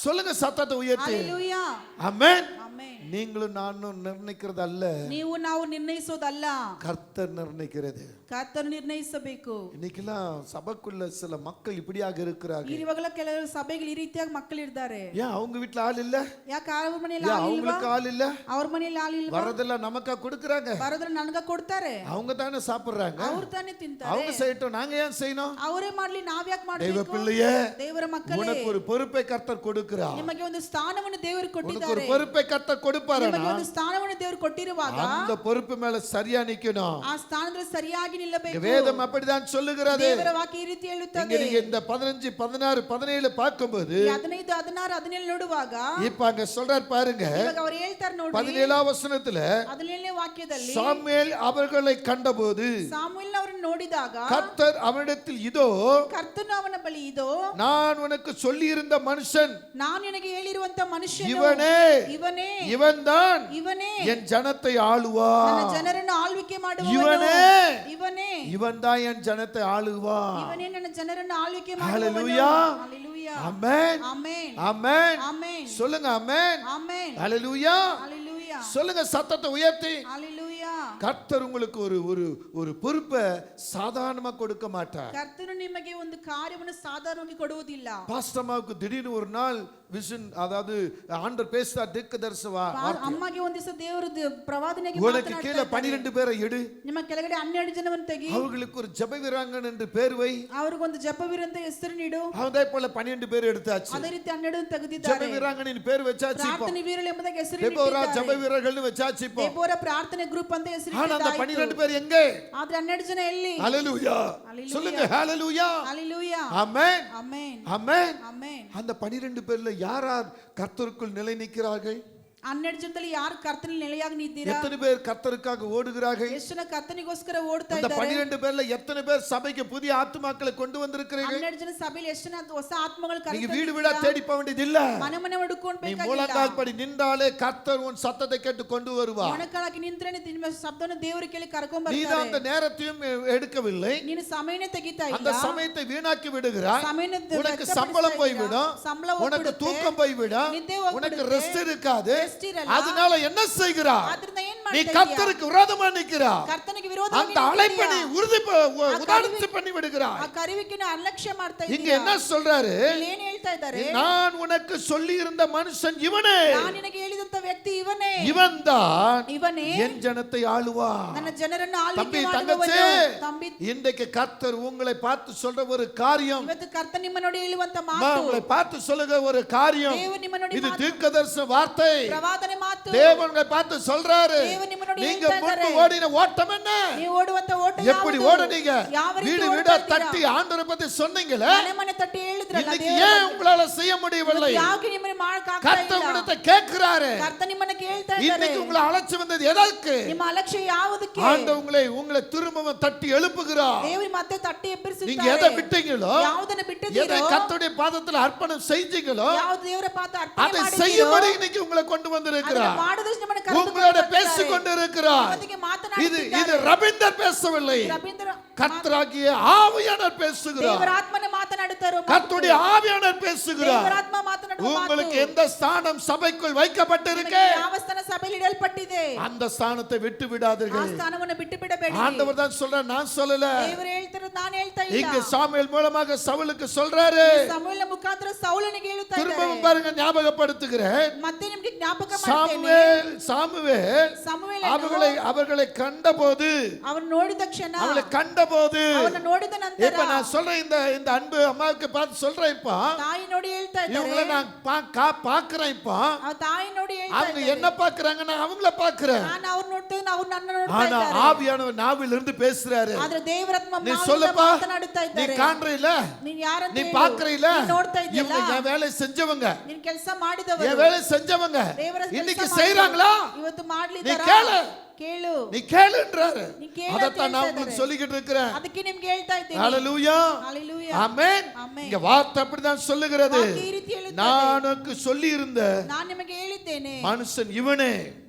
சொல்லுங்க, சத்தத்தை உயர்த்தி. ಹalleluya, ஆமென். ಆಮೆನ್. நீங்களும் நானும் நிர்ணயிக்கிறது அல்ல, ನೀವು ನಾವು ನಿರ್ಣಯಿಸೋದಲ್ಲ, கர்த்தர் நிர்ணயிக்கிறது. ಕರ್ತನು ನಿರ್ಣಯಿಸಬೇಕು. இன்னைக்கெல்லாம் சபைக்குள்ள சில மக்கள் இப்படியாக இருக்கிறாங்க. ಇರುವಾಗಲ ಕೆಲವು ಸಭೆಗಳು ಈ ರೀತಿಯಾಗಿ ಮಕ್ಕಳು ಇರ್ತಾರೆ. ஏன் அவங்க வீட்டுல ஆள் இல்ல? ಯಾಕೆ ಅವ್ರ ಮನೆಯಲ್ಲಿ ஏன் ಆಳಿಲ್ವಾ? அவங்களுக்கு ஆள் இல்ல? ಅವ್ರ ಮನೆಯಲ್ಲಿ ಆಳಿಲ್ವಾ? வரதெல்லாம் நமக்கா கொடுக்கறாங்க, ಬರೋದ್ರ ನನಗ ಕೊಡ್ತಾರೆ, அவங்க தானே சாப்பிடுறாங்க, ಅವ್ರು ತಾನೇ ತಿಂತಾರೆ. அவங்க செய்யட்டும், நாங்க ஏன் செய்யணும்? ಅವರೇ ಮಾಡ್ಲಿ, ನಾವ್ ಯಾಕೆ தெய்வ ಮಾಡಬೇಕು? பிள்ளையே, ದೇವರ ಮಕ್ಕಳೇ, உனக்கு ஒரு பொறுப்பை கர்த்தர் கொடுக்கிறார். ನಿಮಗೆ ಒಂದು ಸ್ಥಾನವನ್ನು ದೇವರು உனக்கு ஒரு ಕೊಟ್ಟಿದ್ದಾರೆ. பொறுப்பை கர்த்தர் கொடுப்பாரா? ನಿಮಗೆ ಒಂದು ಸ್ಥಾನವನ್ನು ದೇವರು ಕೊಟ್ಟಿರುವಾಗ அந்த பொறுப்பு மேல சரியா நிக்கணும். ಆ ಸ್ಥಾನದಲ್ಲಿ ಸರಿಯಾಗಿ ನಿಲ್ಲಬೇಕು. வேதம் அப்படிதான் சொல்லுகிறது. ದೇವರ ವಾಕ್ಯ ಈ ರೀತಿ இங்க ಹೇಳುತ್ತದೆ. நீங்க இந்த 15 16 17 பார்க்கும்போது, 15 16 17 ನೋಡುವಾಗ இப்ப அங்க சொல்றார் பாருங்க, ಇವಾಗ ಅವರು ಹೇಳ್ತಾರೆ ನೋಡಿ, 17ஆம் வசனத்துல 17ನೇ ವಾಕ್ಯದಲ್ಲಿ சாமுவேல் அவர்களை கண்டபோது ಸಾಮುವೇಲನ ಅವರನ್ನು ನೋಡಿದಾಗ கர்த்தர் அவனிடத்தில், இதோ ಕರ್ತನು ಅವನ ಬಳಿ, ಇದೋ நான் உனக்கு சொல்லியிருந்த மனுஷன் ನಾನು ನಿನಗೆ ಹೇಳಿರುವಂತ ಮನುಷ್ಯನು இவனே, ಇವನೇ, இவன்தான் ಇವನೇ என் ஜனத்தை ஆளுவான், ನನ್ನ ಜನರನ್ನು ಆಳ್ವಿಕೆ ಮಾಡುವವನು, ಇವನೇ, ಇವನೇ, இவன்தான் என் ஜனத்தை ஆளுவான். ಇವನೇ ನನ್ನ ಜನರನ್ನು ಆಳ್ವಿಕೆ ஹalleluya, ಮಾಡುವವನು. ಹalleluya, ஆமென், ಆಮೆನ್, ஆமென். ಆಮೆನ್, சொல்லுங்க ஆமென், ಆಮೆನ್, ஹalleluya. ಹalleluya, சொல்லுங்க சத்தத்தை உயர்த்தி. ಹalleluya. கர்த்தர் உங்களுக்கு ஒரு ஒரு ஒரு பொறுப்பை சாதாரணமா கொடுக்க மாட்டார். ಕರ್ತನು ನಿಮಗೆ ಒಂದು ಕಾರ್ಯವನ್ನು ಸಾಧಾರಣವಾಗಿ ಕೊಡುವುದಿಲ್ಲ. பாஸ்டமாவுக்கு திடீர்னு ஒரு நாள் விஷன், அதாவது ஆண்டவர் பேசுறார் தீர்க்கதரிசி வார்த்தை. ಅಮ್ಮಗೆ ಒಂದ್ ದಿವಸ ದೇವರು ಪ್ರವಾದನೆಗೆ உனக்கு கீழே 12 பேரை எடு, ನಿಮ್ಮ ಕೆಳಗಡೆ 12 ಜನವನ್ನು ತೆಗಿ, அவர்களுக்கு ஒரு ஜெப வீராங்கன் என்று பேர் வை. ಅವ್ರಿಗೊಂದು ಜಪವೀರ ಅಂತ ಹೆಸರು ನೀಡು. அதே போல 12 பேர் எடுத்தாச்சு. ಅದೇ ರೀತಿ 12 ஜெப ತೆಗೆದಿದ್ದಾರೆ. வீராங்கனின் பேர் வச்சாச்சு. இப்போ ಪ್ರಾರ್ಥನೆ ವೀರರು ಎಂಬುದಾಗಿ ಹೆಸರು தேபோரா ಇಟ್ಟಿದ್ದಾರೆ. ஜெப வீரர்கள்னு வச்சாச்சு. இப்போ ದೇಬೋರ ಪ್ರಾರ್ಥನೆ ಗ್ರೂಪ್ ಅಂತ ಹೆಸರು ஆனா அந்த ಇಟ್ಟಿದ್ದಾರೆ. 12 பேர் எங்கே? ಆದ್ರೆ 12 ಜನ ಎಲ್ಲಿ? ஹalleluya சொல்லுங்க, ஹalleluya, ஹalleluya, ஆமென், ஆமென், ஆமென். ஆமென். அந்த 12 பேர்ல யார் யார் கர்த்தருக்குள் நிலை நிற்கிறார்கள்? 12 ಜನದಲ್ಲಿ ಯಾರು ಕರ್ತನಲ್ಲಿ ನೆಲೆಯಾಗಿ ನಿಂತಿದ್ದೀರಾ? எத்தனை பேர் கர்த்தருக்காக ஓடுகிறார்கள்? ಎಷ್ಟು ಜನ ಕರ್ತನಿಗೋಸ್ಕರ ಓಡ್ತಾ அந்த ಇದ್ದಾರೆ? 12 பேர்ல எத்தனை பேர் சபைக்கு புதிய ஆத்துமாக்களை கொண்டு வந்திருக்கிறீர்கள்? 12 ಜನ ಸಭೆಯಲ್ಲಿ ಎಷ್ಟು ಜನ ಹೊಸ ಆತ್ಮಗಳು நீங்க ಕರೆದು வீடு வீடா தேடி போக வேண்டியது இல்ல. ಮನೆ ಮನೆ ಹುಡುಕೊಂಡು நீ ಬೇಕಾಗಿಲ್ಲ. முழங்கால் படி நின்றாலே கர்த்தர் உன் சத்தத்தை கேட்டு கொண்டு வருவார். ಮೊಣಕಾಲಾಗಿ ನಿಂತ್ರೆ ನಿಮ್ಮ ಶಬ್ದವನ್ನು ದೇವರು ಕೇಳಿ ಕರ್ಕೊಂಡು நீ தான் அந்த ಬರ್ತಾರೆ. நேரத்தையும் எடுக்கவில்லை, ನೀನು ಸಮಯನೇ ತೆಗಿತಾ அந்த ಇಲ್ಲ. சமயத்தை வீணாக்கி விடுகிறாய். ಸಮಯನ உனக்கு சம்பளம் போய்விடும், ಸಂಬಳ உனக்கு தூக்கம் போய்விடும், ನಿದ್ದೆ ಹೋಗ್ಬಿಡುತ್ತೆ. உனக்கு ரெஸ்ட் இருக்காது. Rest ಇರಲ್ಲ. அதனால என்ன செய்கிறாய்? ಆದ್ರಿಂದ ಏನ್ நீ ಮಾಡ್ತಾ கர்த்தருக்கு விரோதமா நிற்கிறாய். ಕರ್ತನಿಗೆ ವಿರೋಧವಾಗಿ அந்த அழைப்பை நீ உதாரணத்து பண்ணி விடுகிறாய். ಆ ಕರಿವಿಕೆನ ಅಲಕ್ಷ್ಯ ಮಾಡ್ತಾ இங்க ಇದ್ದೀರಾ? என்ன சொல்றாரு? ಇಲ್ಲಿ ಏನ್ ಹೇಳ್ತಾ ಇದ್ದಾರೆ? நான் உனக்கு சொல்லி இருந்த மனுஷன் இவனே, ನಾನು ನಿನಗೆ ಹೇಳಿದಂತ ವ್ಯಕ್ತಿ ಇವನೇ, இவன்தான் ಇವನೇ என் ஜனத்தை ஆளுவான். ನನ್ನ ಜನರನ್ನು தம்பி ಆಳ್ವಿಕೆ தங்கச்சி, ಮಾಡುವವನು. ತಂಬಿ, இன்றைக்கு கர்த்தர் உங்களை பார்த்து சொல்ற ஒரு காரியம், ಇವತ್ತು ಕರ್ತ ನಿಮ್ಮ ನೋಡಿ ಹೇಳುವಂತ அம்மா, ಮಾತು, உங்களை பார்த்து சொல்லுகிற ஒரு காரியம், ದೇವರು ನಿಮ್ಮ ನೋಡಿ இது ಮಾತು, தீர்க்கதரிசன வார்த்தை. ಪ್ರವಾದನೆ ಮಾತು. தேவன் உங்களை பார்த்து சொல்றாரு, தேவன் ನಿಮ್ಮ ನೋಡಿ நீங்க ಹೇಳ್ತಾ முன்பு ಇದ್ದಾರೆ. ஓடின ஓட்டம் என்ன? ನೀವು ಓಡುವಂತ ಓಟ எப்படி ಯಾವುದು? ஓடுனீங்க? ಯಾವ ರೀತಿ வீடு ಓಡ್ತಾ வீடா ಇದ್ದೀರಾ? தட்டி ஆண்டவரை பத்தி சொன்னீங்களே, ಮನೆ ಮನೆ ತಟ್ಟಿ ಹೇಳಿದ್ರಲ್ಲ, இன்னைக்கு ದೇವರು ஏன் உங்களால செய்ய முடியவில்லை? ಯಾಕೆ ನಿಮ್ಮನ್ನ ಮಾಡಕ್ಕಾಗ್ತಾ கர்த்தர் ಇಲ್ಲ? உங்களிடத்தை கேட்கிறாரு. ಕರ್ತ ನಿಮ್ಮನ್ನ ಕೇಳ್ತಾ ಇದ್ದಾರೆ. இன்னைக்கு உங்களை அழைச்சு வந்தது எதற்கு? ನಿಮ್ಮ ಅಲಕ್ಷ್ಯ ಯಾವುದಕ್ಕೆ? ஆண்டவர் உங்களை திரும்பவும் தட்டி எழுப்புகிறார். ದೇವರು ಮತ್ತೆ ತಟ್ಟಿ நீங்க ಎಬ್ಬಿಸುತ್ತಾರೆ. எதை விட்டீங்களோ, ಯಾವುದನ್ನ எதை ಬಿಟ್ಟಿದ್ದೀರೋ, கர்த்தருடைய பாதத்தில் அர்ப்பணம் செஞ்சீங்களோ, ಯಾವುದು ದೇವರ ಪಾದ ಅರ್ಪಣೆ அதை ಮಾಡಿದ್ದೀರೋ, செய்யும்படி இன்னைக்கு உங்களை கொண்டு ಅದನ್ನ வந்திருக்கிறார். ಮಾಡೋದಕ್ಕೆ ನಿಮ್ಮನ್ನ ಕರೆದು உங்களோட ಬಂದಿದ್ದಾರೆ. பேசிக் கொண்டிருக்கிறார். ಇವತ್ತಿಗೆ இது ಮಾತನಾಡುತ್ತಿದ್ದಾರೆ. இது ரவீந்தர் பேசவில்லை, ರವೀಂದ್ರ கர்த்தராகிய ஆவியானவர் பேசுகிறார். ದೇವರ ಆತ್ಮನೇ ಮಾತನಾಡುತ್ತಾರೋ ಮಾತು. கர்த்தருடைய ஆவியானவர் பேசுகிறார். ದೇವರ ಆತ್ಮ ಮಾತನಾಡುವ ಮಾತು. உங்களுக்கு எந்த ஸ்தானம் சபைக்குள் வைக்கப்பட்டிருக்கு, ನಿಮಗೆ ಯಾವ ಸ್ಥಾನ ಸಭೆಯಲ್ಲಿ ಇಡಲ್ಪಟ್ಟಿದೆ, அந்த ஸ்தானத்தை விட்டு ಆ விடாதீர்கள். ಸ್ಥಾನವನ್ನು ಬಿಟ್ಟು ಬಿಡಬೇಡಿ. ஆண்டவர் தான் சொல்ற, நான் சொல்லல. ದೇವರು ಹೇಳ್ತಾರೆ, ನಾನು ಹೇಳ್ತಾ ಇಲ್ಲ. இங்க சாமுவேல் மூலமாக சவுலுக்கு சொல்றாரு. ಸಮುವೇಲನ ಮುಖಾಂತರ ಸೌಲನಿಗೆ ಹೇಳುತ್ತಾ திரும்பவும் ಇದ್ದಾರೆ. பாருங்க, ஞாபகப்படுத்துகிறேன். ಮತ್ತೆ ನಿಮಗೆ ಜ್ಞಾಪಕ ಮಾಡ್ತೇನೆ. சாமுவேல் அவர்களை கண்டபோது, ಅವನು ನೋಡಿದ ಕ್ಷಣ, அவளை கண்டபோது, ಅವನು ನೋಡಿದ ನಂತರ, இப்ப நான் சொல்றேன், இந்த அன்பு அம்மாவுக்கு பார்த்து சொல்றேன். இப்ப ತಾಯಿ ನೋಡಿ ಹೇಳ್ತಾ இவங்களை ಇದ್ದಾರೆ. நான் பாக்குறேன். இப்ப ಆ ತಾಯಿ ನೋಡಿ ಹೇಳ್ತಾ அவங்க ಇದ್ದಾರೆ. என்ன பாக்குறாங்க, நான் அவங்கள பாக்குறேன். ನಾನು ಅವ್ರು ನೋಡ್ತೇನೆ, ಅವ್ರು ನನ್ನ ನೋಡ್ತಾ ஆனா ಇದ್ದಾರೆ. ஆவியானவர் நாவில இருந்து பேசுறாரு. ಆದ್ರೆ ದೇವರಾತ್ಮ நீ ಮಾತನಾಡುತ್ತಾ சொல்லப்பா, ಮಾತನಾಡುತ್ತಾ நீ ಇದ್ದಾರೆ. காண்றீல, ನೀನ್ ಯಾರಂತ நீ ಹೇಳು? பாக்குறீல, ನೀನ್ ನೋಡ್ತಾ ಇದ್ದೀಯಲ್ಲ? இவங்க என் வேலை செஞ்சவங்க, ನೀನ್ ಕೆಲಸ ಮಾಡಿದವರು, என் வேலை செஞ்சவங்க ದೇವರ ಕೆಲ್ಸ இன்னைக்கு ಮಾಡಿದವರು. செய்றாங்களா? ಇವತ್ತು நீ ಮಾಡ್ಲಿದ್ದಾರಾ? கேளு, ಕೇಳು, நீ கேளுன்றாரு. நீ கேளு அதத்தான் நான் ಅಂತ உங்களுக்கு ಹೇಳ್ತಾರೆ. சொல்லிக்கிட்டு இருக்கிறேன். ಅದಕ್ಕೆ ನಿಮ್ಗೆ ಹೇಳ್ತಾ ಇದ್ದೀನಿ. ஹalleluya, Hallelujah. ஆமென். Amen. இங்க வார்த்தை அப்படிதான் சொல்லுகிறது. ವಾಕ್ಯ ಈ ರೀತಿ ಹೇಳುತ್ತದೆ. நான் உனக்கு சொல்லி இருந்த ನಾನು ನಿಮಗೆ ಹೇಳಿದ್ದೇನೆ, மனுஷன் இவனே,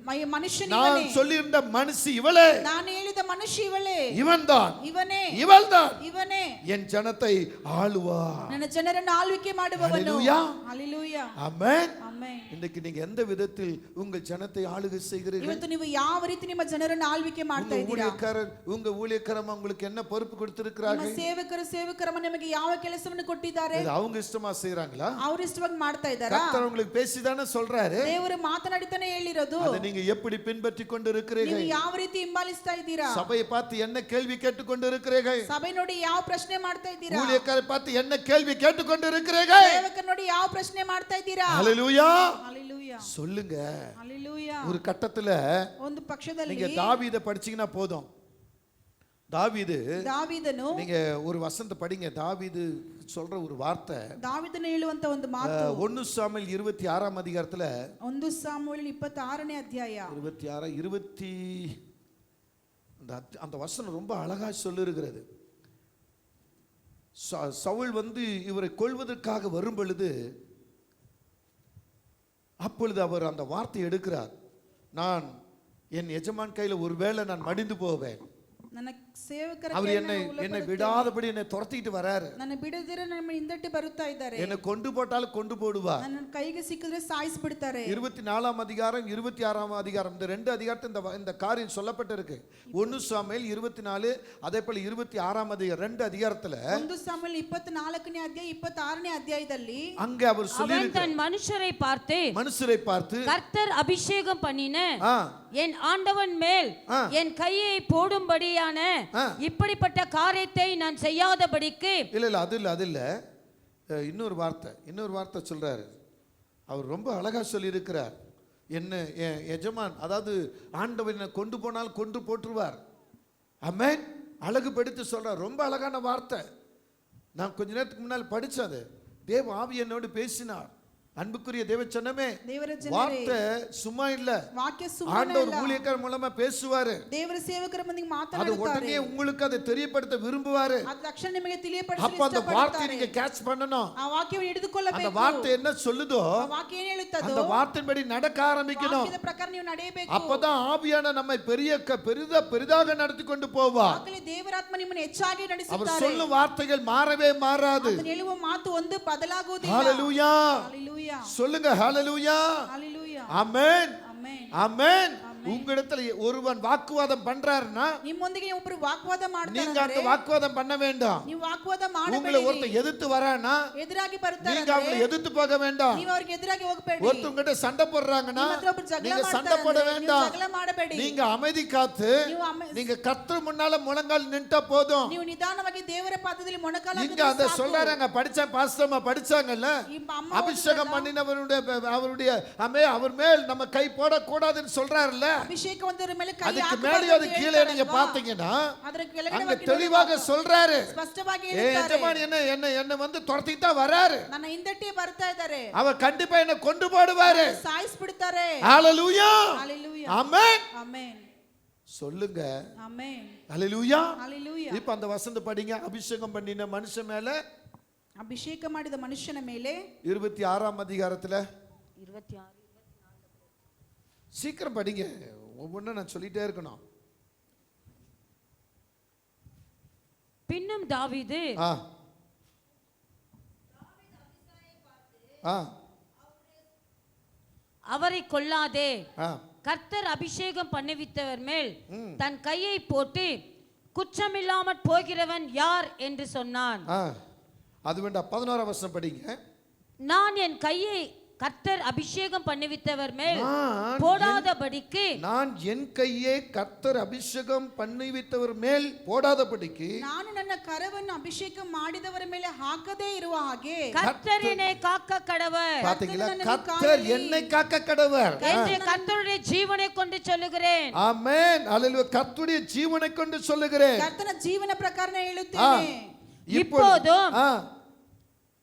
ಮನುಷ್ಯನ நான் ಇವನೇ. சொல்லி இருந்த மனுஷி இவளே, ನಾನು ಹೇಳಿದ ಮನುಷ್ಯ ಇವಳೇ, இவன்தான், ಇವನೇ, இவள்தான் ಇವನೇ என் ஜனத்தை ஆளுவார். ನನ್ನ ಜನರನ್ನು ಆಳ್ವಿಕೆ ಮಾಡುವವನು. Hallelujah. Hallelujah. ஆமென். Amen. இன்னைக்கு நீங்க எந்த விதத்தில் உங்கள் ஜனத்தை ஆளுகை செய்கிறீர்கள்? ಇವತ್ತು ನೀವು ಯಾವ ರೀತಿ ನಿಮ್ಮ ಜನರನ್ನು ಆಳ್ವಿಕೆ ಮಾಡ್ತಾ ಇದ್ದೀರಾ? உங்க ஊழியக்காரமா உங்களுக்கு என்ன பொறுப்பு ನಿಮ್ಮ கொடுத்திருக்கிறார்கள்? ಸೇವಕರಮ್ಮ ನಿಮಗೆ ಯಾವ ಕೆಲಸವನ್ನು ಕೊಟ್ಟಿದ್ದಾರೆ? இது அவங்க இஷ்டமா செய்றாங்களா? ಅವ್ರ ಇಷ್ಟವಾಗಿ ಮಾಡ್ತಾ ಇದ್ದಾರಾ? கர்த்தர் உங்களுக்கு பேசிதானே சொல்றாரு. ದೇವರು ಮಾತನಾಡಿತಾನೆ ಹೇಳಿರೋದು. அதை நீங்க எப்படி பின்பற்றி கொண்டு ನೀವು இருக்கிறீர்கள்? ಯಾವ ರೀತಿ ಹಿಂಬಾಲಿಸ್ತಾ ಇದ್ದೀರಾ? சபையை பார்த்து என்ன கேள்வி கேட்டுக்கொண்டு இருக்கிறீர்கள்? ಸಭೆ ನೋಡಿ ಯಾವ ಪ್ರಶ್ನೆ ಮಾಡ್ತಾ ಇದ್ದೀರಾ? ஊழியக்காரை பார்த்து என்ன கேள்வி கேட்டுக்கொண்டு இருக்கிறீர்கள்? ಸೇವಕರ ನೋಡಿ ಯಾವ ಪ್ರಶ್ನೆ ಮಾಡ್ತಾ ಇದ್ದೀರಾ? ஹalleluya, Hallelujah. சொல்லுங்க. Hallelujah. ஒரு கட்டத்துல ಒಂದು ಪಕ್ಷದಲ್ಲಿ நீங்க தாவீதை படிச்சீங்கன்னா போதும். ದಾವೀದನು, நீங்க ஒரு வசனத்தை படிங்க. தாவீது சொல்ற ஒரு வார்த்தை, ದಾವೀದನು ಹೇಳುವಂತ ಒಂದು ಮಾತು 1 சாமுவேல் 26ஆம் அதிகாரத்துல, 1 ಸಾಮುವೇಲ್ 26ನೇ ಅಧ್ಯಾಯ 26 அந்த வசனம் ரொம்ப அழகா சொல்லிருக்கிறது. சவுல் இவரை கொல்வதற்காக வரும் பொழுது, அப்பொழுது அவர் அந்த வார்த்தை எடுக்கிறார், நான் என் எஜமான் கையில ஒருவேளை நான் மடிந்து போவேன், ನನ್ನ ಸೇವಕರ அவர் என்னை விடாதபடி என்னை துரத்திட்டு வராரு. ನನ್ನ ಬಿಡದಿರ ನಮ್ಮ ಹಿಂದಟ್ಟಿ ಬರುತ್ತಾ ಇದ್ದಾರೆ. என்னை கொண்டு போட்டாலும் கொண்டு போடுவார். ನನ್ನ ಕೈಗೆ ಸಿಕ್ಕಿದ್ರೆ ಸಾಯಿಸಿಬಿಡ್ತಾರೆ. 24ஆம் அதிகாரம் 26ஆம் அதிகாரம் இந்த ரெண்டு அதிகாரத்தில் இந்த காரியம் சொல்லப்பட்டிருக்கு. 1 சாமுவேல் 24 அதே போல 26ஆம் அதிகாரம் ரெண்டு அதிகாரத்துல 1 சாமுவேல் 24ನೇ ಅಧ್ಯಾಯ 26ನೇ ಅಧ್ಯಾಯದಲ್ಲಿ அங்க அவர் அவன் சொல்லியிருக்கார், தன் மனுஷரை பார்த்து கர்த்தர் அபிஷேகம் பண்ணின என் ஆண்டவன் மேல் என் கையை போடும்படியான இப்படிப்பட்ட காரியத்தை நான் செய்யாதபடிக்கு. இல்ல அது இல்ல இன்னொரு வார்த்தை சொல்றாரு. அவர் ரொம்ப அழகா சொல்லி இருக்கிறார். என்ன எஜமான், அதாவது ஆண்டவனை கொண்டு போனால் கொண்டு போட்டுருவார். ஆமென். அழகுபடுத்தி சொல்றார். ரொம்ப அழகான வார்த்தை. நான் கொஞ்ச நேரத்துக்கு முன்னால் படிச்சது. தேவ ஆவி என்னோடு பேசினார். அன்புக்குரிய தேவச்சனமே, வார்த்தை சும்மா இல்ல, ஆண்டவர் ஊழியக்கார மூலமா பேசுவாரு. ದೇವರ ಸೇವಕರ ಮುಂದೆ அது ಮಾತನಾಡುತ್ತಾರೆ. உடனே உங்களுக்கு அதை தெரியப்படுத்த விரும்புவாரு. ಅದು ತಕ್ಷಣ ನಿಮಗೆ ತಿಳಿಯಪಡಿಸಲು அப்ப அந்த வார்த்தையை நீங்க கேட்ச் பண்ணணும். ಆ ವಾಕ್ಯವನ್ನು ಹಿಡಿದುಕೊಳ್ಳಬೇಕು. அந்த வார்த்தை என்ன சொல்லுதோ ಆ ವಾಕ್ಯ ಏನು ಹೇಳುತ್ತದೋ அந்த வார்த்தையின்படி நடக்க ஆரம்பிக்கணும். ವಾಕ್ಯದ ಪ್ರಕಾರ ನೀವು ನಡೆಯಬೇಕು. அப்பதான் ஆவியான நம்மை பெரிதாக நடத்தி கொண்டு போவார். ಆಗಲೇ ದೇವರಾತ್ಮ ನಿಮ್ಮನ್ನು ಹೆಚ್ಚಾಗಿ அவர் ನಡೆಸುತ್ತಾರೆ. சொல்லும் வார்த்தைகள் மாறவே மாறாது. ಅದನ್ನು ಹೇಳುವ ಮಾತು ಒಂದು ಬದಲಾಗುವುದಿಲ್ಲ. ஹalleluya. ஹalleluya. சொல்லுங்க ஹalleluya. ஹalleluya. ஆமென். ஆமென். ஆமென். உங்களிடத்துல ஒருவன் வாக்குவாதம் பண்றாருன்னா ನಿಮ್ಮೊಂದಿಗೆ ಒಬ್ಬರು ವಾಗ್ವಾದ நீங்க ಮಾಡ್ತಾರೆ. அந்த வாக்குவாதம் பண்ண வேண்டாம். ನೀವು ವಾಗ್ವಾದ உங்களை ಮಾಡಬೇಡಿ. ஒருத்தர் எதிர்த்து வரானா ಎದುರಾಗಿ ಬರ್ತಾರೆ. நீங்க அவங்களை எதிர்த்து போக வேண்டாம். ನೀವು ಅವರಿಗೆ ಎದುರಾಗಿ ಹೋಗಬೇಡಿ. ஒருத்தவங்கிட்ட சண்டை போடுறாங்கன்னா ನಿಮ್ಮ ಹತ್ರ ಒಬ್ಬರು ಜಗಳ நீங்க ಮಾಡ್ತಾರೆ. சண்டை போட ನೀವು வேண்டாம். ಜಗಳ ಮಾಡಬೇಡಿ. நீங்க அமைதி காத்து நீங்க கர்த்தர் முன்னால முழங்கால் நின்றா போதும். ನೀವು ನಿಧಾನವಾಗಿ ದೇವರ ಪಾದದಲ್ಲಿ ಮೊಣಕಾಲು இங்க அந்த சொல்றாங்க, படிச்ச பாஸ்டர்மா படிச்சாங்கல்ல, அம்மா அபிஷேகம் பண்ணினவருடைய அவர் மேல் நம்ம கை போட கூடாதுன்னு சொல்றாருல்ல. ಅಭಿಷೇಕ ಒಂದರ ಮೇಲೆ ಕೈ அதுக்கு ಹಾಕಬಾರದು மேலே அது ಅಂತ கீழே ಹೇಳ್ತಾರೆ நீங்க ಅಲ್ವಾ? பாத்தீங்கன்னா ಅದರ ಕೆಳಗಡೆ அங்க ಹೋಗಿ தெளிவாக சொல்றாரு. ಸ್ಪಷ್ಟವಾಗಿ ஏ ಹೇಳ್ತಾರೆ. எஜமான் என்ன வந்து துரத்திட்டு தான் வராரு. ನನ್ನ ಹಿಂದಟ್ಟಿ ಬರ್ತಾ ಇದ್ದಾರೆ. அவர் கண்டிப்பா என்ன கொண்டு போடுவாரு. ಸಾಯಿಸ್ಬಿಡ್ತಾರೆ. ஹalleluya. ஹalleluya. ஆமென். ஆமென். சொல்லுங்க ஆமென். ஹalleluya. ஹalleluya. இப்ப அந்த வசனம் படிங்க. அபிஷேகம் பண்ணின மனுஷன் மேல, ಅಭಿಷೇಕ ಮಾಡಿದ ಮನುಷ್ಯನ ಮೇಲೆ 26ஆம் அதிகாரத்துல 26 சீக்கிரம் படிங்க. ஒவ்வொன்றும் நான் சொல்லிட்டே இருக்கணும். பின்னும் தாவீது அவரை கொல்லாதே, கர்த்தர் அபிஷேகம் பண்ணுவித்தவர் மேல் தன் கையை போட்டு குற்றமில்லாமற் போகிறவன் யார் என்று சொன்னான். அது வேண்டாம். 11ஆம் வசனம் படிங்க. நான் என் கையை கர்த்தர் அபிஷேகம் பண்ணுவித்தவர் மேல் போடாதபடிக்கு, நான் என் கையை கர்த்தர் அபிஷேகம் பண்ணுவித்தவர் மேல் போடாதபடிக்கு, ನಾನು ನನ್ನ ಕರವನ್ನು ಅಭಿಷೇಕ ಮಾಡಿದವರ ಮೇಲೆ ಹಾಕದೇ ಇರುವ ಹಾಗೆ கர்த்தர் என்னை காக்க கடவர். பாத்தீங்களா? கர்த்தர் என்னை காக்க கடவர் என்று கர்த்தருடைய ஜீவனை கொண்டு சொல்லுகிறேன். ஆமென். ஹalleluya. கர்த்தருடைய ஜீவனை கொண்டு சொல்லுகிறேன். ಕರ್ತನ ಜೀವನ ಪ್ರಕಾರ ಹೇಳುತ್ತೇನೆ. இப்போதும்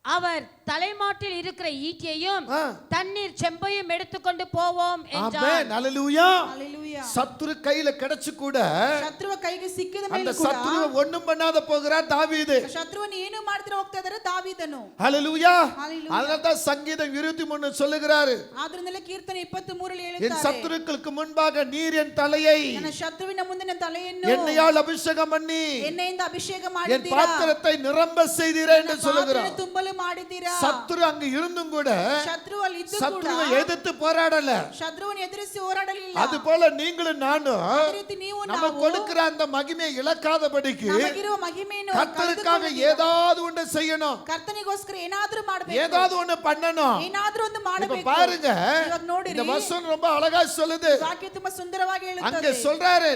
அவர் தலைமாட்டில் இருக்கிற ஈட்டியையும் தண்ணீர் செம்பையும் எடுத்துக்கொண்டு போவோம் என்றார். ஆமென். ஹalleluya. ஹalleluya. சத்துரு கையில கிடைச்சு கூட ಶತ್ರುವ ಕೈಗೆ ಸಿಕ್ಕಿದ அந்த ಮೇಲೆ ಕೂಡ சத்துருவை ஒண்ணும் பண்ணாத போகிறார் தாவீது. ಶತ್ರುವನ್ನು ಏನು ಮಾಡ್ತಿರ ಹೋಗ್ತಾ ಇದ್ದಾರೆ ದಾವೀದನು. ஹalleluya. ஹalleluya. அதனால தான் சங்கீதம் 23 சொல்லுகிறாரு, ಆದ್ರಿಂದಲೇ ಕೀರ್ತನೆ 23 ರಲ್ಲಿ என் ಹೇಳುತ್ತಾರೆ, சத்துருக்களுக்கு முன்பாக நீர் என் தலையை ನನ್ನ ಶತ್ರುವಿನ ಮುಂದೆ ನನ್ನ ತಲೆಯನ್ನು எண்ணெயால் அபிஷேகம் பண்ணி ಎಣ್ಣೆಯಿಂದ ಅಭಿಷೇಕ என் ಮಾಡಿದ್ದೀರಾ, பாத்திரத்தை நிரம்ப செய்தீரே என்று சொல்லுகிறார். ತುಂಬಲು ಮಾಡಿದ್ದೀರಾ. சத்துரு அங்க இருந்தும் கூட ಶತ್ರು ಅಲ್ಲಿ ಇದ್ದು ಕೂಡ சத்துருவை எதிர்த்து போராடல. ಶತ್ರುವನ್ನು ಎದುರಿಸಿ ಹೋರಾಡಲಿಲ್ಲ. அது போல நீங்களும் நானும் ಅದೇ ರೀತಿ ನೀವು நம்ம ನಾವು கொடுக்கிற அந்த மகிமையை இழக்காதபடிக்கு ನಮಗಿರುವ ಮಹಿಮೆಯನ್ನು கர்த்தருக்காக ஏதாவது ஒன்று செய்யணும், ಕರ್ತನಿಗೋಸ್ಕರ ಏನಾದ್ರೂ ಮಾಡಬೇಕು, ஏதாவது ஒன்று பண்ணணும். ಏನಾದ್ರೂ ಒಂದು இப்ப ಮಾಡಬೇಕು. பாருங்க, ಇವಾಗ ನೋಡಿರಿ, இந்த வசனம் ரொம்ப அழகா சொல்லுது. ವಾಕ್ಯ ತುಂಬಾ ಸುಂದರವಾಗಿ அங்க ಹೇಳುತ್ತದೆ. சொல்றாரு,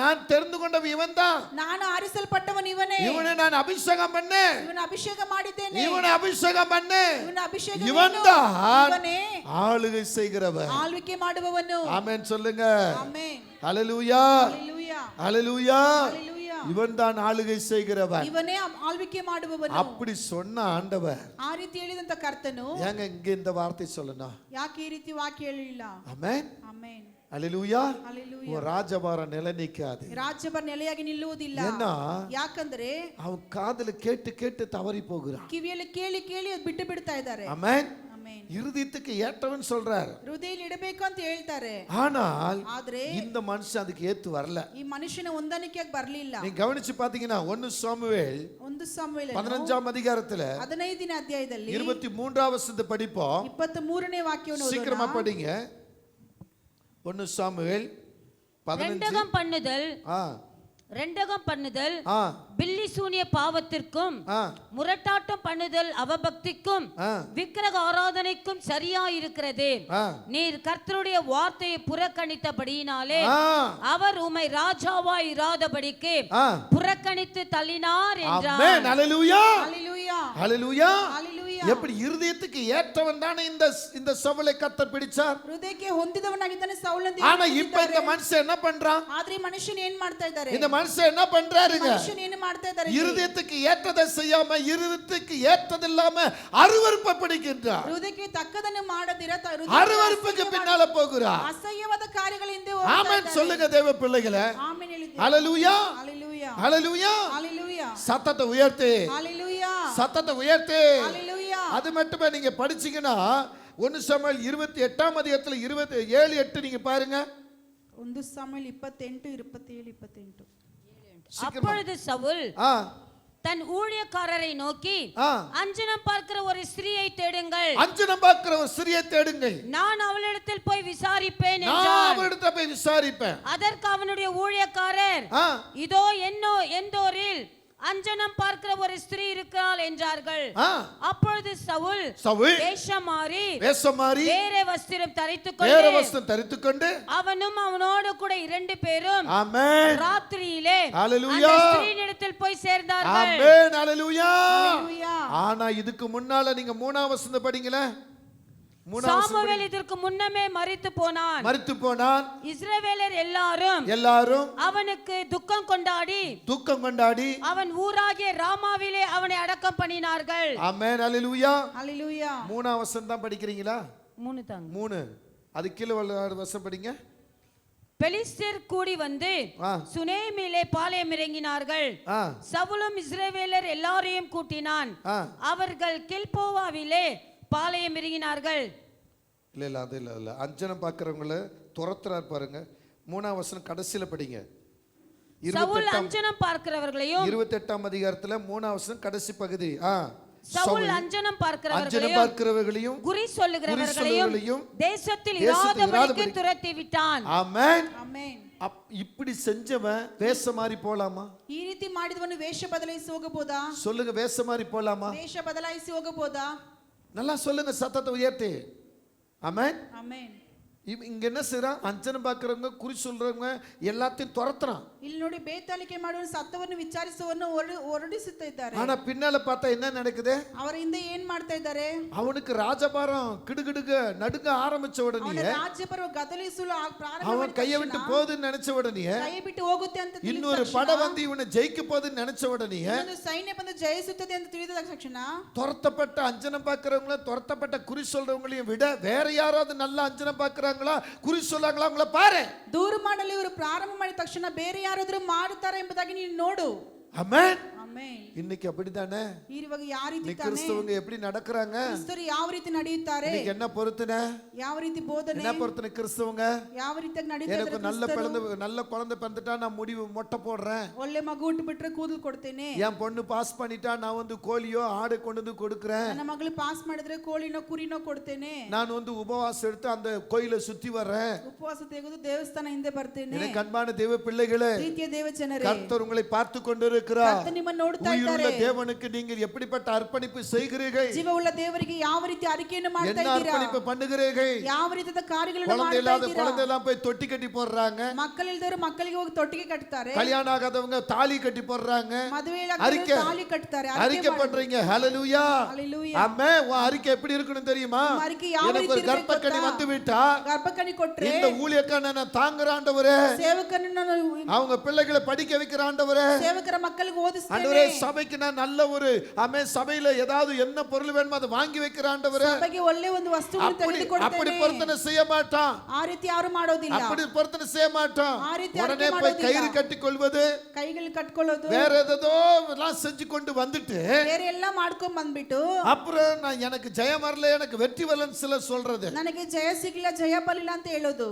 நான் தெரிந்து கொண்டவன் இவன் தான், ನಾನು ಆರಿಸಲ್ಪಟ್ಟವನು ಇವನೇ, இவனை நான் அபிஷேகம் பண்ணேன், ಇವನ ಅಭಿಷೇಕ ಮಾಡಿದ್ದೇನೆ, இவனை அபிஷேகம் பண்ணேன், ಇವನ ಅಭಿಷೇಕ இவன் தான் ಇವನೇ ஆளுகை செய்கிறவன். ಆಳ್ವಿಕೆ ಮಾಡುವವನು. ஆமென் சொல்லுங்க. ಆಮೆನ್. ஹalleluya. ஹalleluya. ஹalleluya. ஹalleluya. இவன் தான் ஆளுகை செய்கிறவன். ಇವನೇ ಆಳ್ವಿಕೆ ಮಾಡುವವನು. அப்படி சொன்ன ஆண்டவர் ಆ ರೀತಿ ಹೇಳಿದಂತ ಕರ್ತನು ஏங்க இங்க இந்த வார்த்தை சொல்லணும்? ಯಾಕೆ ಈ ರೀತಿ ವಾಕ್ಯ ಹೇಳಿಲ್ಲ? ஆமென். ಆಮೆನ್. ஹalleluya. ஹalleluya. ராஜபாரம் நிலை நிக்காது. ರಾಜ್ಯಭಾರ ನೆಲೆಯಾಗಿ ನಿಲ್ಲುವುದಿಲ್ಲ. ஏன்னா ಯಾಕಂದ್ರೆ அவன் காதுல கேட்டு கேட்டு தவறி போகிறான். ಕಿವಿಯಲ್ಲಿ ಕೇಳಿ ಕೇಳಿ ಅದು ಬಿಟ್ಟು ಬಿಡ್ತಾ ಇದ್ದಾರೆ. ஆமென். ಆಮೆನ್. இருதயத்துக்கு ஏற்றவன் சொல்றாரு, ಹೃದಯ ಇಡಬೇಕು ಅಂತ ಹೇಳ್ತಾರೆ. ஆனால் ಆದ್ರೆ இந்த மனுஷன் அதுக்கு ஏத்து வரல. ಈ ಮನುಷ್ಯನ ಹೊಂದಾಣಿಕೆಯಾಗಿ ಬರ್ಲಿಲ್ಲ. நீங்க கவனிச்சு பாத்தீங்கன்னா 1 சாமுவேல் 1 ಸಾಮುವೇಲ 15ஆம் அதிகாரத்துல 15ನೇ ಅಧ್ಯಾಯದಲ್ಲಿ 23வது வசனத்தை படிப்போம். 23ನೇ ವಾಕ್ಯವನ್ನು சீக்கிரமா படிங்க. 1 சாமுவேல் 15. ரெண்டகம் பண்ணுதல் பில்லி சூனிய பாவத்திற்கும் முரட்டாட்டம் பண்ணுதல் அவபக்திக்கும் விக்கிரக ஆராதனைக்கும் சரியா இருக்கிறது. நீர் கர்த்தருடைய வார்த்தையை புறக்கணித்தபடியினாலே அவர் உம்மை ராஜாவாய் இராதபடிக்கு புறக்கணித்து தள்ளினார் என்றார். ஆமென். ஹல்லேலூயா. ஹல்லேலூயா. ஹல்லேலூயா. ஹல்லேலூயா. எப்படி இருதயத்துக்கு ஏற்றவன் தானே இந்த சவுலை கர்த்தர் பிடிச்சார். ಹೃದಯಕ್ಕೆ ಹೊಂದಿದವನಾಗಿದ್ದಾನೆ ಸೌಲನ್ನು. ஆனா இப்ப இந்த மனுஷன் என்ன பண்றான்? ಆದ್ರೆ ಮನುಷ್ಯನು ಏನ್ ಮಾಡ್ತಾ ಇದ್ದಾರೆ? இந்த மனுஷன் என்ன பண்றாருங்க? ಮನುಷ್ಯನು ಏನು ಮಾಡ್ತಾ ಇದ್ದಾರೆ? இருதயத்துக்கு ஏற்றதை செய்யாம இருதயத்துக்கு ஏற்றதில்லாம அருவருப்பை பிடிக்கின்றார். ಹೃದಯಕ್ಕೆ ತಕ್ಕದನ್ನು ಮಾಡದಿರ அருவருப்புக்கு பின்னால போகிறார். ಅಸಹ್ಯವಾದ ಕಾರ್ಯಗಳಿಂದ ஆமென் சொல்லுங்க தேவ பிள்ளைகளே. ಆಮೆನ್ ಹೇಳಿದೆ. ஹல்லேலூயா. ஹல்லேலூயா. ஹல்லேலூயா. ஹல்லேலூயா. சத்தத்தை உயர்த்து. ஹல்லேலூயா. சத்தத்தை உயர்த்து. ஹல்லேலூயா. அது மட்டுமே நீங்க படிச்சீங்கன்னா 1 சாமுவேல் 28ஆம் அதிகாரத்துல 27:8 நீங்க பாருங்க. 1 சாமுவேல் 28 27 28. அப்பொழுது சவுல் தன் ஊழியக்காரரை நோக்கி, அஞ்சனம் பார்க்கிற ஒரு ஸ்திரியை தேடுங்கள். அஞ்சனம் பார்க்கிற ஒரு ஸ்திரியை தேடுங்கள். நான் அவளிடத்தில் போய் விசாரிப்பேன் என்றார். நான் அவளிடத்தில் போய் விசாரிப்பேன். அதற்கு அவனுடைய ஊழியக்காரர், இதோ எந்தோரில் அஞ்சனம் பார்க்கிற ஒரு ஸ்திரீ இருக்கிறாள் என்றார்கள். அப்பொழுது சவுல் வேஷம் மாறி வேற வஸ்திரம் தரித்துக்கொண்டு அவனும் அவனோடு கூட 2 பேரும் ராத்திரியிலே அந்த ஸ்திரீனிடத்தில் போய் சேர்ந்தார்கள். ஆமென். ஹல்லேலூயா. ஆனா இதுக்கு முன்னால நீங்க 3ஆம் வசனம் படிங்களே. சாமுவேல் இதற்கு முன்னமே மரித்து போனான். இஸ்ரவேலர் எல்லாரும் அவனுக்கு துக்கம் கொண்டாடி அவன் ஊராகிய ராமாவிலே அவனை அடக்கம் பண்ணினார்கள். ஆமென். ஹல்லேலூயா. ஹல்லேலூயா. 3ஆம் வசனம் தான் படிக்கிறீங்களா? 3 தாங்க. 3 அது கீழ உள்ள வசனம் படிங்க. பெலிஸ்தர் கூடி வந்து சுனேமிலே பாளையம் இறங்கினார்கள். சவுலும் இஸ்ரவேலர் எல்லாரையும் கூட்டினான். அவர்கள் கில்போவாவிலே பாளையம் இறங்கினார்கள். இல்ல அது இல்ல அஞ்சனம் பார்க்கறவங்கள துரத்துறார் பாருங்க. 3ஆம் வசனம் கடைசில படிங்க. சவுல் அஞ்சனம் பார்க்கிறவர்களையும் 28ஆம் அதிகாரத்துல 3ஆம் வசனம் கடைசி பகுதி. சவுல் அஞ்சனம் பார்க்கிறவர்களையும் குறி சொல்லுகிறவர்களையும் தேசத்தில் இராதபடிக்கு துரத்தி விட்டான். ஆமென். ஆமென். இப்படி செஞ்சவன் வேஷ மாறி போலாமா? ಈ ರೀತಿ ಮಾಡಿದವನು ವೇಷ ಬದಲಾಯಿಸಿ ಹೋಗಬಹುದಾ? சொல்லுங்க, வேஷ மாறி போலாமா? ವೇಷ ಬದಲಾಯಿಸಿ ಹೋಗಬಹುದಾ? நல்லா சொல்லுங்க, சத்தத்தை உயர்த்தி. ஆமென். ஆமென். இங்க என்ன செய்றான்? அஞ்சனம் பார்க்கறவங்க குறி சொல்றவங்க எல்லாத்தையும் துரத்துறான். ಇಲ್ಲಿ ನೋಡಿ ಬೇತಾಳಿಕೆ ಮಾಡುವ ಸತ್ತವನ್ನು ವಿಚಾರಿಸುವವನು ಹೊರಡಿಸುತ್ತಾ ಇದ್ದಾರೆ. ஆனா பின்னால பார்த்தா என்ன நடக்குது? ಅವರ ಹಿಂದೆ ಏನ್ ಮಾಡ್ತಾ ಇದ್ದಾರೆ? அவனுக்கு ராஜபாரம் கிடுகிடுக நடுங்க ஆரம்பிச்ச உடனே ರಾಜ್ಯಭಾರ ಗದಲಿಸಲು ಪ್ರಾರಂಭ அவன் கையை விட்டு போகுதுன்னு நினைச்ச உடனே ಕೈ ಬಿಟ್ಟು ಹೋಗುತ್ತೆ ಅಂತ ತಿಳಿದ இன்னொரு பட வந்து இவனை ஜெயிக்க போகுதுன்னு நினைச்ச உடனே ಒಂದು ಸೈನ್ಯ ಬಂದು ಜಯಿಸುತ್ತದೆ ಅಂತ ತಿಳಿದ ತಕ್ಷಣ துரத்தப்பட்ட அஞ்சனம் பார்க்கறவங்கள துரத்தப்பட்ட குறி சொல்றவங்களையும் விட வேற யாராவது நல்ல அஞ்சனம் பார்க்கறாங்களா குறி சொல்லாங்களா அவங்கள பாரு. ದೂರ ಮಾಡಲು ಇವರು ಪ್ರಾರಂಭ ಮಾಡಿದ ತಕ್ಷಣ ಬೇರೆ ಯಾರಾದರೂ ಮಾಡುತ್ತಾರೆ ಎಂಬುದಾಗಿ ನೀನು ನೋಡು. ಆಮೆನ್. ಆಮೆನ್. இன்னைக்கு அப்படிதானே? ಇವಾಗ ಯಾವ ರೀತಿ ತಾನೆ கிறிஸ்தவங்க எப்படி நடக்கறாங்க? ಕ್ರಿಸ್ತರು ಯಾವ ರೀತಿ ನಡೆಯುತ್ತಾರೆ? இன்னைக்கு என்ன பொறுத்துனே? ಯಾವ ರೀತಿ ಬೋಧನೆ? என்ன பொறுத்துனே கிறிஸ்தவங்க? ಯಾವ ರೀತಿಯಾಗಿ ನಡೆಯುತ್ತಾರೆ? எனக்கு நல்ல குழந்தை பிறந்துட்டா நான் முடி மொட்டை போடுறேன். ಒಳ್ಳೆ ಮಗು ಹುಟ್ಟು ಬಿಟ್ರೆ ಕೂದಲು ಕೊಡ್ತೇನೆ. என் பொண்ணு பாஸ் பண்ணிட்டா நான் வந்து கோழியோ ஆடு கொண்டு வந்து கொடுக்கிறேன். ನನ್ನ ಮಗಳು ಪಾಸ್ ಮಾಡಿದ್ರೆ ಕೋಳಿನೋ ಕುರಿನೋ ಕೊಡ್ತೇನೆ. நான் வந்து உபவாசம் எடுத்து அந்த கோயிலை சுத்தி வரேன். ಉಪವಾಸ ತೆಗೆದು ದೇವಸ್ಥಾನ ಹಿಂದೆ ಬರ್ತೇನೆ. எனக்கு அன்பான தேவ பிள்ளைகளே, ಪ್ರೀತಿಯ ದೇವ ಜನರೇ, கர்த்தர் உங்களை பார்த்து கொண்டிருக்கிறார். ಕರ್ತನು ನಿಮ್ಮನ್ನು ನೋಡ್ತಾ ಇದ್ದಾರೆ. தேவனுக்கு நீங்கள் எப்படிப்பட்ட அர்ப்பணிப்பு செய்கிறீர்கள்? ಜೀವವುಳ್ಳ ದೇವರಿಗೆ ಯಾವ ರೀತಿ ಅರಿಕೆಯನ್ನು ಮಾಡ್ತಾ என்ன ಇದ್ದೀರಾ? அர்ப்பணிப்பு பண்ணுகிறீர்கள்? ಯಾವ ರೀತಿಯ ಕಾರ್ಯಗಳನ್ನು ಮಾಡ್ತಾ ಇದ್ದೀರಾ? குழந்தை எல்லாம் போய் தொட்டி கட்டி போடுறாங்க. ಮಕ್ಕಳಿಲ್ಲದವರು ಮಕ್ಕಳಿಗೆ ಹೋಗಿ ತೊಟ್ಟಿಗೆ ಕಟ್ತಾರೆ. கல்யாணம் ஆகாதவங்க தாலி கட்டி போடுறாங்க. ಮದುವೆಯಾಗದವರು ತಾಳಿ ಕಟ್ತಾರೆ. அறிக்கை பண்றீங்க. ஹalleluya. ஹalleluya. ஆமென். உன் அறிக்கை எப்படி இருக்கணும் தெரியுமா? எனக்கு ஒரு கர்ப்பக்கனி வந்து விட்டா, கர்ப்பக்கனி கொட்றே, இந்த ஊழியக்காரனை நான் தாங்குற ஆண்டவரே, சேவகனನ್ನು அவங்க பிள்ளைகளை படிக்க வைக்கிற ஆண்டவரே, சேவகர மக்களுக்கு ஓதிಸ್ತೇನೆ, ஆண்டவரே சபைக்கு நான் நல்ல ஒரு சபையில ஏதாவது என்ன பொருள் வேணுமோ அதை வாங்கி வைக்கிற ஆண்டவரே ಸಭೆಗೆ ಒಳ್ಳೆ ಒಂದು ವಸ್ತುವನ್ನು அப்படி ತೆಗೆದುಕೊಡುತ್ತೇನೆ. பொருத்தனை செய்ய மாட்டான். ಆ ರೀತಿ ಯಾರು ಮಾಡೋದಿಲ್ಲ. அப்படி பொருத்தனை செய்ய மாட்டான். ಆ ರೀತಿ உடனே போய் கயிறு கட்டி கொள்வது, ಕೈಗಳು ಕಟ್ಕೊಳ್ಳೋದು, வேற ஏதோ எல்லாம் செஞ்சு கொண்டு வந்துட்டு ಬೇರೆ ಎಲ್ಲ ಮಾಡ್ಕೊಂಡ್ ಬಂದ್ಬಿಟ್ಟು அப்புறம் நான் எனக்கு ஜெயம் வரல, எனக்கு வெற்றி வரலன்னு சிலர் சொல்றது. ನನಗೆ ಜಯ ಸಿಗ್ಲಿಲ್ಲ, ಜಯ ಬರಲಿಲ್ಲ ಅಂತ ಹೇಳೋದು.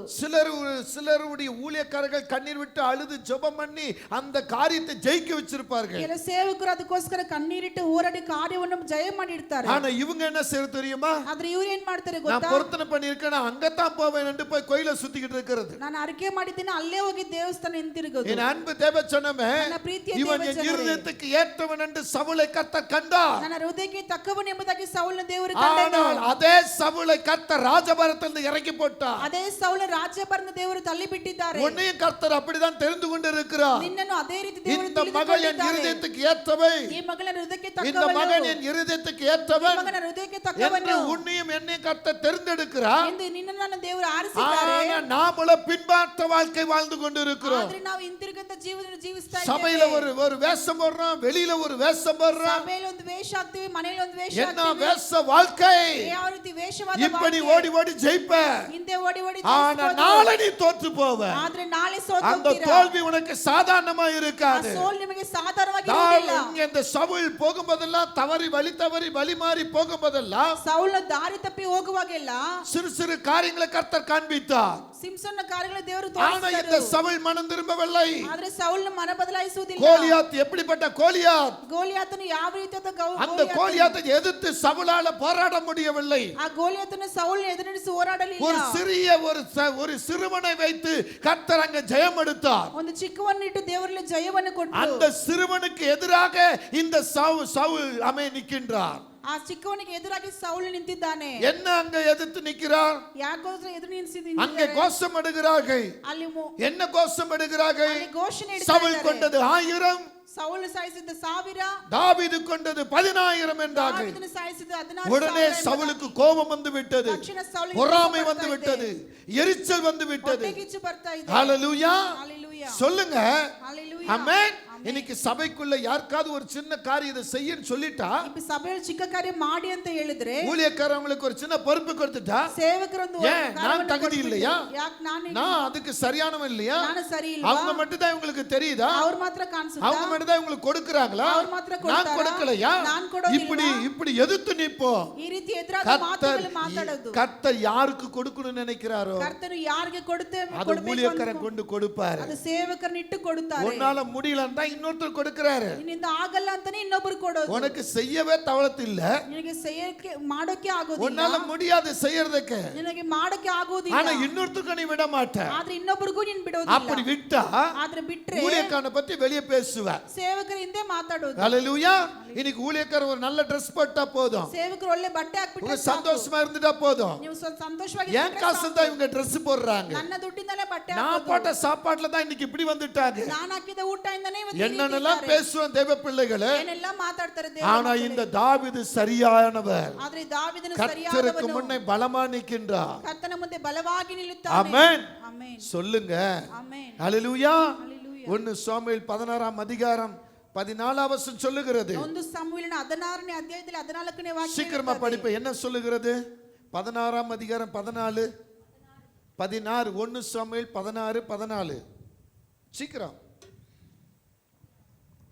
சிலருடைய ஊழியக்காரர்கள் கண்ணீர் விட்டு அழுது ஜெபம் பண்ணி அந்த காரியத்தை ஜெயிக்க வச்சிருப்பார்கள். ಕೆಲ ಸೇವಕರು ಅದಕ್ಕೋಸ್ಕರ ಕಣ್ಣೀರಿಟ್ಟು ಹೋರಾಡಿ ಕಾರ್ಯವನ್ನು ಜಯ ಮಾಡಿರ್ತಾರೆ. ஆனா இவங்க என்ன செய்ய தெரியுமா? ಆದ್ರೆ ಇವ್ರು ಏನ್ ಮಾಡ್ತಾರೆ நான் ಗೊತ್ತಾ? பொருத்தனை பண்ணிருக்கேன், நான் அங்கதான் போவேன் என்று போய் கோயிலை சுத்திக்கிட்டு இருக்கிறது. ನಾನು ಅರಿಕೆ ಮಾಡಿದ್ದೀನಿ, ಅಲ್ಲೇ ಹೋಗಿ ದೇವಸ್ಥಾನ ಹಿಂತಿರುಗೋದು. என் அன்பு தேவச்சனமே, ನನ್ನ ಪ್ರೀತಿಯ இவன் என் ದೇವಜನರೇ, இருதயத்துக்கு ஏற்றவன் என்று சவுலை கர்த்தர் கண்டார். ನನ್ನ ಹೃದಯಕ್ಕೆ ತಕ್ಕವನು ಎಂಬುದಾಗಿ ಸೌಲನ ದೇವರು ಕಂಡನು. ஆனால் அதே சவுலை கர்த்தர் ராஜபரத்திலிருந்து இறக்கி போட்டார். ಅದೇ ಸೌಲ ರಾಜ್ಯಭರಣ ದೇವರು ತಳ್ಳಿ ಬಿಟ್ಟಿದ್ದಾರೆ. உன்னையும் கர்த்தர் அப்படிதான் தெரிந்து கொண்டிருக்கிறார். ನಿನ್ನನ್ನು ಅದೇ ರೀತಿ ದೇವರು இந்த மகள் என் இருதயத்துக்கு ஏற்றவை, ಈ ಮಗನ ಹೃದಯಕ್ಕೆ இந்த ತಕ್ಕವನು, மகன் என் இருதயத்துக்கு ஏற்றவன் ಮಗನ ಹೃದಯಕ್ಕೆ என்று ತಕ್ಕವನು உன்னையும் என்னையும் கர்த்தர் தெரிந்தெடுக்கிறார். ಎಂದು ನಿನ್ನನ್ನು ನನ್ನ ದೇವರು ಆರಿಸಿದ್ದಾರೆ. ஆனா நாமள பின்பார்த்த வாழ்க்கை வாழ்ந்து கொண்டிருக்கிறோம். ಆದ್ರೆ ನಾವು ಹಿಂತಿರುಗಂತ ಜೀವನ ಜೀವಿಸ್ತಾ சபையில ಇದ್ದೇವೆ. ஒரு வேஷம் போடுறோம், வெளியில ஒரு வேஷம் போடுறோம். ಸಭೆಯಲ್ಲಿ ಒಂದು ವೇಷ ಆಗ್ತೀವಿ, ಮನೆಯಲ್ಲಿ ಒಂದು ವೇಷ என்ன ಆಗ್ತೀವಿ. வேஷ வாழ்க்கை? ಯಾವ ರೀತಿ ವೇಷವಾದ இப்படி வாழ்க்கை. ஓடி ஓடி ஜெயிப்ப, ಹಿಂದೆ ಓಡಿ ಓಡಿ ஆனா ಜಯಿಸ್ಬೋದು. நாளை நீ தோற்று போவ. ಆದ್ರೆ ನಾಳೆ ಸೋತು அந்த ಹೋಗ್ತೀರಾ. தோல்வி உனக்கு சாதாரணமா ಆ இருக்காது. ಸೋಲು ನಿಮಗೆ ಸಾಧಾರಣವಾಗಿ ಇರುವುದಿಲ್ಲ. இங்க இந்த சவுல் போகும்போதெல்லாம் வழி வழி மாறி போகும்போதெல்லாம் ಸೌಲ ದಾರಿ ತಪ್ಪಿ ಹೋಗುವಾಗೆಲ್ಲ சிறு சிறு காரியங்களை கர்த்தர் காண்பித்தார். ಸಿಂಸನ್ನ ಕಾರ್ಯಗಳ ದೇವರು ஆனா இந்த ತೋರಿಸಿದರು. சவுல் மனம் திரும்பவில்லை. ಆದ್ರೆ ಸೌಲನ ಮನ ಬದಲಾಯಿಸುವುದಿಲ್ಲ. கோலியாத் எப்படிப்பட்ட கோலியாத்? ಗೋಲಿಯಾತನು ಯಾವ ರೀತಿಯಾದ அந்த கோலியாத்தை எதிர்த்து சவுலால போராட முடியவில்லை. ಆ ಗೋಲಿಯಾತನು ಸೌಲನ ಎದುರಿಸಿ ಹೋರಾಡಲಿಲ್ಲ. ஒரு சிறிய ஒரு சிறுவனை வைத்து கர்த்தர் அங்க ஜெயம் எடுத்தார். ಒಂದು ಚಿಕ್ಕವನ್ನಿಟ್ಟು ದೇವರಲ್ಲಿ ಜಯವನ್ನು ಕೊಟ್ಟರು. அந்த சிறுவனுக்கு எதிராக இந்த சவுல் நிற்கின்றார். ಆ ಚಿಕ್ಕವನಿಗೆ ಎದುರಾಗಿ ಸೌಲು ನಿಂತಿದ್ದಾನೆ. என்ன அங்க எதிர்த்து நிற்கிறார்? ಯಾಕೋಸ್ಕರ ಎದುರು அங்கே கோஷம் எடுகிறார்கள். ಅಲ್ಲಿ என்ன கோஷம் எடுகிறார்கள்? ಅಲ್ಲಿ ಘೋಷಣೆ சவுல் ಇಡ್ತಾರೆ. கொண்டது 1000, ಸೌಲು ಸಾಯಿಸಿದ 1000, தாவீது கொண்டது 10000 என்றார்கள். ದಾವೀದನು ಸಾಯಿಸಿದ 16,000. உடனே சவுலுக்கு கோபம் வந்து விட்டது, ತಕ್ಷಣ ಸೌಲಿಗೆ பொறாமை ಕೋಪ வந்து ಬರ್ತಾ விட்டது, ಇದೆ. எரிச்சல் வந்து விட்டது. ಹೊಟ್ಟೆಕಿಚ್ಚು ಬರ್ತಾ ಇದೆ. ஹalleluya ஹalleluya. சொல்லுங்க. ஹalleluya. ஆமென். இன்னைக்கு சபைக்குள்ள யாருக்காவது ஒரு சின்ன காரியத்தை செய்யன்னு சொல்லிட்டா, இப்ப ಸಭೆಯಲ್ಲಿ ಚಿಕ್ಕ ಕಾರ್ಯ ಮಾಡಿ ಅಂತ ಹೇಳಿದ್ರೆ, ஊழியக்காரங்களுக்கு ஒரு சின்ன பொறுப்பு கொடுத்துட்டா, ಸೇವಕರೊಂದು ஏன் நான் தகுதி இல்லையா? ಯಾಕೆ நான் அதுக்கு சரியானவன் இல்லையா? ನಾನು ಸರಿ ಇಲ್ಲ. அவங்க மட்டும் தான் உங்களுக்கு தெரியுதா? ಅವ್ರು ಮಾತ್ರ ಕಾಣಿಸುತ್ತಾ? அவங்க மட்டும் தான் உங்களுக்கு கொடுக்கறாங்களா? ಅವ್ರು ಮಾತ್ರ நான் ಕೊಡ್ತಾರಾ? கொடுக்கலையா? ನಾನು ಕೊಡೋದಿಲ್ವಾ? இப்படி எதிர்த்து நிப்போம். ಈ ರೀತಿ ಎದುರಾದ ಮಾತುಗಳು ಮಾತಾಡೋದು. கர்த்தர் யாருக்கு கொடுக்கணும்னு நினைக்கிறாரோ ಕರ್ತನು ಯಾರಿಗೆ ಕೊಡುತ್ತೇವೆ அது ஊழியக்காரன் கொண்டு கொடுப்பாரு. ಅದು ಸೇವಕರನ್ನಿಟ್ಟು ಕೊಡುತ್ತಾರೆ. உன்னால முடியலன்னா இன்னொருத்தர் கொடுக்கறாரு. ನಿನ್ನಿಂದ ಆಗಲ್ಲ ಅಂತಾನೆ ಇನ್ನೊಬ್ಬರು ಕೊಡೋದು. உனக்கு செய்யவே தவளத்து இல்ல, ನಿನಗೆ செய்யಕ್ಕೆ ಮಾಡೋಕೆ ಆಗೋದಿಲ್ಲ. உன்னால முடியாது செய்யறதுக்கு, ನಿನಗೆ ಮಾಡೋಕೆ ಆಗೋದಿಲ್ಲ. ஆனா இன்னொருத்தருக்கு நீ விட மாட்ட. ಆದ್ರೆ ಇನ್ನೊಬ್ಬರಿಗೂ ನೀನು ಬಿಡೋದಿಲ್ಲ. அப்படி விட்டா ಆದ್ರೆ ಬಿಟ್ರೆ ஊழியக்காரனை பத்தி வெளியே பேசுவ. ಸೇವಕರ ಹಿಂದೆ ಮಾತಾಡೋದು. ஹalleluya. இன்னைக்கு ஊழியக்காரர் ஒரு நல்ல Dress போட்டா போதும், ಸೇವಕರು ಒಳ್ಳೆ ಬಟ್ಟೆ ಹಾಕ್ಬಿಟ್ರೆ உங்க சந்தோஷமா இருந்துட்டா போதும். ನೀವು ಸಂತೋಷವಾಗಿ ஏன் காசு தான் இவங்க Dress போடுறாங்க? ನನ್ನ ದುಡ್ಡಿಂದಲೇ ಬಟ್ಟೆ நான் ಹಾಕೋದು. போட்ட சாப்பாட்டுல தான் இன்னைக்கு இப்படி வந்துட்டாங்க. ನಾನು ಹಾಕಿದ ಊಟದಿಂದನೇ ಇವತ್ತು ಈ ರೀತಿ என்னென்னலாம் ಇದ್ದಾರೆ. பேசுவோம் தேவ பிள்ளைகளே, ಏನೆಲ್ಲ ಮಾತಾಡ್ತಾರೆ ஆனா ದೇವರು. இந்த தாவீது சரியானவர். ಆದ್ರೆ ದಾವೀದನು கர்த்தருக்கு ಸರಿಯಾದವನು. முன்னே பலமா நிற்கின்றார். ಕರ್ತನ ಮುಂದೆ ಬಲವಾಗಿ ನಿಲ್ಲುತ್ತಾನೆ. ஆமென். ಆಮೆನ್. சொல்லுங்க ಆಮೆನ್. ஹalleluya. ஹalleluya. 1 சாமுவேல் 16ஆம் அதிகாரம் 14ஆம் வசனம் சொல்லுகிறது. ಒಂದು ಸಮುವೇಲನ 16ನೇ ಅಧ್ಯಾಯದಲ್ಲಿ 14ನೇ ವಾಕ್ಯ சீக்கிரமா படிப்ப. என்ன சொல்லுகிறது? 16ஆம் அதிகாரம் 14 16 1 சாமுவேல் 16 14. சீக்கிரம்.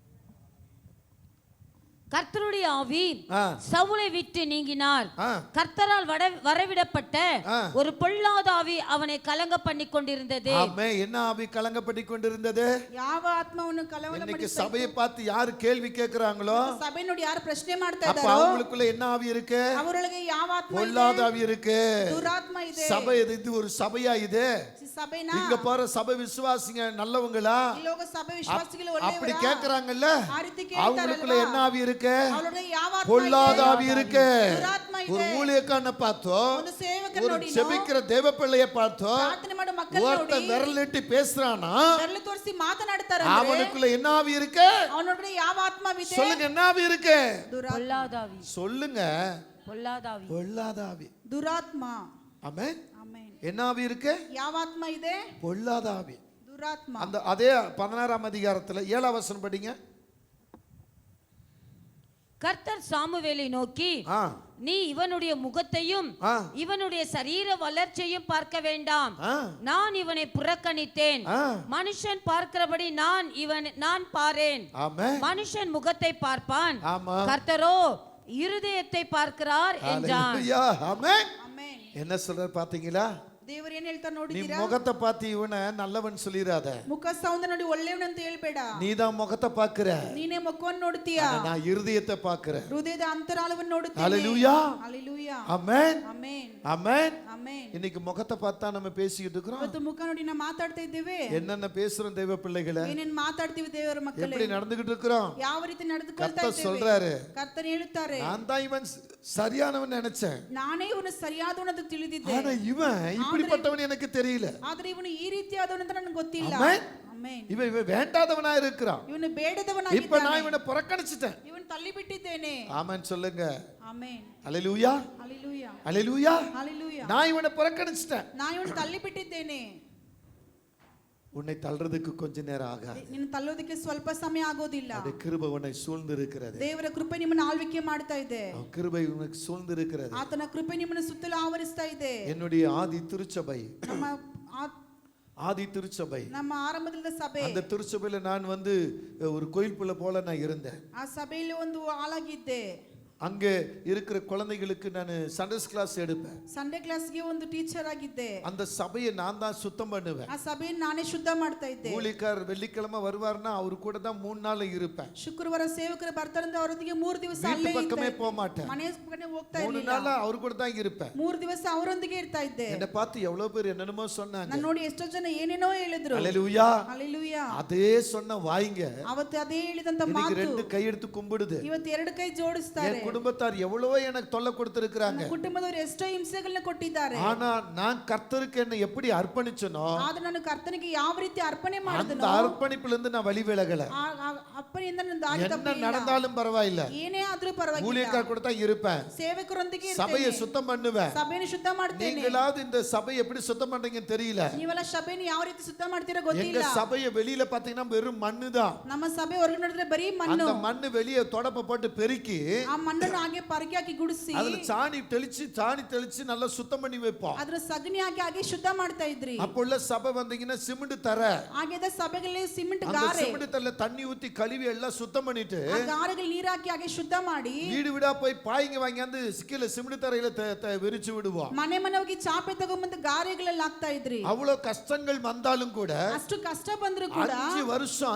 கர்த்தருடைய ஆவி ஆ. சவுலை விட்டு நீங்கினார். ஆ. கர்த்தரால் வரவிடப்பட்ட ஆ. ஒரு பொல்லாத ஆவி அவனை கலங்க பண்ணி கொண்டிருந்தது. ஆமென். என்ன ஆவி கலங்கப்பட்டு கொண்டிருந்தது? ಯಾವ ಆತ್ಮವನ್ನು ಕಲವರ இன்னைக்கு ಮಾಡಿಸ್ತಾ சபையை பார்த்து யாரு கேள்வி கேக்குறாங்களோ, ಸಭೆ ನೋಡಿ ಯಾರು ಪ್ರಶ್ನೆ ಮಾಡ್ತಾ அப்ப ಇದ್ದಾರೋ அவங்களுக்குள்ள என்ன ஆவி இருக்கு? ಅವರೊಳಗೆ ಯಾವ ಆತ್ಮ ಇದೆ? பொல்லாத ஆவி இருக்கு. ದುರಾತ್ಮ ಇದೆ. சபை இது ஒரு சபையா இது? ಸಭೆನಾ? இங்க போற சபை விசுவாசிங்க நல்லவங்களா? ಇಲ್ಲೋಗ ಸಭೆ ವಿಶ್ವಾಸಿಗಳು அப்படி ಒಳ್ಳೆಯವರಾ? கேக்குறாங்கல்ல, ಆ ರೀತಿ ಕೇಳ್ತಾರಲ್ವಾ? அவங்களுக்குள்ள என்ன ஆவி இருக்கு? ಅವರೊಳಗೆ ಯಾವ ಆತ್ಮ பொல்லாத ಇದೆ? ஆவி இருக்கு. ದುರಾತ್ಮ ஒரு ಇದೆ. ஊழியக்காரனை பார்த்தோம், ಒಂದು ಸೇವಕನ ஒரு ನೋಡಿನೋ, செபிக்கிற தேவ பிள்ளையை பார்த்தோம், ಪ್ರಾರ್ಥನೆ ಮಾಡೋ ಮಕ್ಕಳನ್ನ ನೋಡಿ ஒருத்தன் விரல் நீட்டி பேசுறானா, ಬೆರಳು ತೋರಿಸಿ ಮಾತನಾಡ್ತಾರೆ. அவனுக்குள்ள என்ன ஆவி இருக்கு? ಅವನೊಳಗಡೆ ಯಾವ ಆತ್ಮವಿದೆ? சொல்லுங்க, என்ன ஆவி இருக்கு? பொல்லாத ஆவி. சொல்லுங்க. பொல்லாத ஆவி. பொல்லாத ஆவி. ದುರಾತ್ಮ. ஆமென். ಆಮೆನ್. என்ன ஆவி இருக்கு? ಯಾವ ಆತ್ಮ ಇದೆ? பொல்லாத ஆவி. ದುರಾತ್ಮ. அந்த அதே 16ஆம் அதிகாரத்துல 7ஆம் வசனம் படிங்க. கர்த்தர் சாமுவேலை நோக்கி நீ இவனுடைய முகத்தையும் இவனுடைய சரீர வளர்ச்சியையும் பார்க்க வேண்டாம், நான் இவனை புறக்கணித்தேன். மனுஷன் பார்க்கிறபடி நான் பாரேன். மனுஷன் முகத்தை பார்ப்பான், கர்த்தரோ இருதயத்தை பார்க்கிறார் என்றான். என்ன சொல்றார் பாத்தீங்களா? ದೇವರು ಏನ್ ಹೇಳ್ತಾರೆ நீ ನೋಡಿದ್ದೀರಾ? முகத்தை பார்த்து இவனை நல்லவன் சொல்லிராத. ಮುಖ ಸೌಂದರ್ಯ ನೋಡಿ ಒಳ್ಳೆಯವನು ಅಂತ ಹೇಳ್ಬೇಡ. நீதான் முகத்தை பார்க்கிற, ನೀನೇ ಮುಖವನ್ನು ನೋಡ್ತೀಯಾ, நான் இருதயத்தை பார்க்கிறேன். ಹೃದಯದ ಅಂತರಾಳವನ್ನು ನೋಡುತ್ತೇನೆ. ஹalleluya, ஹalleluya, ஆமென், ಆಮೆನ್, ஆமென், ಆಮೆನ್. இன்னைக்கு முகத்தை பார்த்தா நம்ம பேசிட்டு இருக்கிறோம். ಇವತ್ತು ಮುಖ ನೋಡಿ ನಾವು ಮಾತಾಡ್ತಾ ಇದ್ದೇವೆ. என்னென்ன பேசுறோம் தெய்வ பிள்ளைகளே? ಏನೇನ್ ಮಾತಾಡ್ತೀವಿ ದೇವರ ಮಕ್ಕಳೇ? எப்படி நடந்துகிட்டு இருக்கிறோம்? ಯಾವ ರೀತಿ ನಡೆದುಕೊಳ್ತಾ கர்த்தர் ಇದ್ದೇವೆ? சொல்றாரு, ಕರ್ತನು ಹೇಳುತ್ತಾರೆ, நான் தான் இவன் சரியானவன் நினைச்சேன், ನಾನೇ ಇವನು ಸರಿಯಾದವನು ಅಂತ ತಿಳಿದಿದ್ದೆ. ஆனா இவன் இப்படிப்பட்டவன் எனக்கு தெரியல. ಆದ್ರೆ ಇವನು ಈ ರೀತಿಯಾದವನು ಅಂತ ನನಗೆ ಗೊತ್ತಿಲ್ಲ. ஆமென், ಆಮೆನ್. இவன் வேண்டாதவனா இருக்கிறான். ಇವನು இப்ப ಬೇಡದವನಾಗಿದ್ದಾನೆ. நான் இவனை புறக்கணிச்சிட்டேன். ಇವನು ತಳ್ಳಿ ಬಿಟ್ಟಿದ್ದೇನೆ. ஆமென் சொல்லுங்க. ಆಮೆನ್, ஹalleluya, ಹalleluya, ஹalleluya. ಹalleluya. நான் இவனை புறக்கணிச்சிட்டேன். ನಾನು ಇವನು ತಳ್ಳಿ ಬಿಟ್ಟಿದ್ದೇನೆ. உன்னை தள்ளுறதுக்கு கொஞ்ச நேரம் ஆகாது. ನಿನ್ನ ತಳ್ಳೋದಕ್ಕೆ ಸ್ವಲ್ಪ ಸಮಯ ಆಗೋದಿಲ್ಲ. அது கிருபை உன்னை சூழ்ந்து இருக்கிறது. ದೇವರ ಕೃಪೆ ನಿಮ್ಮನ್ನು ಆಳ್ವಿಕೆ ಮಾಡ್ತಾ ಇದೆ. கிருபை உனக்கு சூழ்ந்து இருக்கிறது. ಆತನ ಕೃಪೆ ನಿಮ್ಮನ್ನು ಸುತ್ತಲೂ ಆವರಿಸ್ತಾ ಇದೆ. என்னுடைய ஆதி திருச்சபை, ನಮ್ಮ ஆதி திருச்சபை, ನಮ್ಮ ಆರಂಭದ ಸಭೆ, அந்த திருச்சபையில நான் ஒரு கோயில் புள்ள போல நான் இருந்தேன். ಆ ಸಭೆಯಲ್ಲಿ ಒಂದು ಆಳಾಗಿದ್ದೆ. அங்க இருக்கிற குழந்தைகளுக்கு நான் சண்டேஸ் கிளாஸ் எடுப்பேன். ಸಂಡೇ ಕ್ಲಾಸ್ಗೆ ಒಂದು ಟೀಚರ್ ಆಗಿದ್ದೆ. அந்த சபையை நான் தான் சுத்தம் பண்ணுவேன். ಆ ಸಭೆಯನ್ನು ನಾನೇ ಶುದ್ಧ ಮಾಡ್ತಾ ಇದ್ದೆ. ஊழியக்காரர் வெள்ளிக்கிழமை வருவார்னா அவர் கூட தான் 3 நாள் இருப்பேன். ಶುಕ್ರವಾರ ಸೇವಕರು ಬರ್ತಾರೆ ಅಂತ ಅವರೊಂದಿಗೆ 3 ದಿವಸ வீட்டு ಅಲ್ಲೇ பக்கமே போக மாட்டேன். ಮನೆ ಕಡೆ ಹೋಗ್ತಾ 3 ಇರಲಿಲ್ಲ. நாள் அவர் கூட தான் இருப்பேன். 3 ದಿವಸ ಅವರೊಂದಿಗೆ ಇರ್ತಾ ಇದ್ದೆ. என்ன பார்த்து எவ்வளவு பேர் என்னென்னமோ சொன்னாங்க. ನಾನು ನೋಡಿ ಎಷ್ಟೋ ಜನ ಏನೇನೋ ಹೇಳಿದ್ರು. ஹalleluya, ಹalleluya. அதே சொன்ன வாய்ங்க ಅವತ್ತು ಅದೇ ಹೇಳಿದಂತ இன்னைக்கு ಮಾತು 2 ಕೈ எடுத்து கும்பிடுது. ಇವತ್ತು 2 ಕೈ ಜೋಡಿಸ್ತಾರೆ. என் குடும்பத்தார் எவ்வளவோ எனக்கு தொல்லை கொடுத்திருக்காங்க. ಕುಟುಂಬದವರು ಎಷ್ಟೋ ಹಿಂಸೆಗಳನ್ನ ಕೊಟ್ಟಿದ್ದಾರೆ. ஆனா நான் கர்த்தருக்கு என்ன எப்படி அர்ப்பணிச்சனோ, ಆದ್ರೆ ನಾನು ಕರ್ತನಿಗೆ ಯಾವ ರೀತಿ ಅರ್ಪಣೆ ಮಾಡಿದನೋ, அந்த அர்ப்பணிப்புல இருந்து நான் வழி விலகல. ಅಪ್ಪನಿಂದ ನಾನು ದಾರಿ என்ன ತಪ್ಪಿಲ್ಲ. நடந்தாலும் பரவாயில்லை, ಏನೇ ಆದ್ರೂ ಪರವಾಗಿಲ್ಲ, ஊழியக்கார கூட தான் இருப்பேன், ಸೇವಕರೊಂದಿಗೆ சபையை ಇರ್ತೇನೆ, சுத்தம் பண்ணுவேன். ಸಭೆಯನ್ನು ಶುದ್ಧ ಮಾಡ್ತೇನೆ. நீங்களாவது இந்த சபையை எப்படி சுத்தம் பண்றீங்கன்னு தெரியல. ನೀವೆಲ್ಲ ಸಭೆಯನ್ನು ಯಾವ ರೀತಿ ಶುದ್ಧ ಮಾಡ್ತೀರಾ எங்க ಗೊತ್ತಿಲ್ಲ. சபையை வெளியில பாத்தீங்கன்னா வெறும் மண்ணு தான். ನಮ್ಮ ಸಭೆ ಹೊರಗೆ ನೋಡಿದ್ರೆ ಬರೀ ಮಣ್ಣು. அந்த மண்ணு வெளியே தொடப்ப போட்டு பெருக்கி ಆ ಮಣ್ಣನ್ನು ಹಾಗೆ ಪರಕೆ ಹಾಕಿ ಗುಡಿಸಿ அதுல சாணி தெளிச்சு நல்லா சுத்தம் பண்ணி வைப்போம். ಅದ್ರ ಸಗಣಿ ಹಾಕಿ ಹಾಗೆ ಶುದ್ಧ ಮಾಡ್ತಾ ಇದ್ರಿ. அப்பொள்ள சபை வந்தீங்கன்னா சிமெண்ட் தர, ಹಾಗೆದ ಸಭೆಗಳಲ್ಲಿ ಸಿಮೆಂಟ್ அந்த ಗಾರೆ, சிமெண்ட் தரல தண்ணி ஊத்தி கழுவி எல்லாம் சுத்தம் பண்ணிட்டு ಆ ಗಾರೆಗಳು ನೀರು ಹಾಕಿ ಹಾಗೆ ಶುದ್ಧ ಮಾಡಿ வீடு வீடா போய் பாய்ங்க வாங்கியாந்து கீழே சிமெண்ட் தரையில விரிச்சு விடுவோம். ಮನೆ ಮನೆ ಹೋಗಿ ಚಾಪೆ ತಗೊಂಬಂದು ಗಾರೆಗಳಲ್ಲಿ ಹಾಕ್ತಾ ಇದ್ರಿ. அவ்வளவு கஷ்டங்கள் வந்தாலும் கூட ಅಷ್ಟು ಕಷ್ಟ ಬಂದ್ರು ಕೂಡ 5 வருஷம்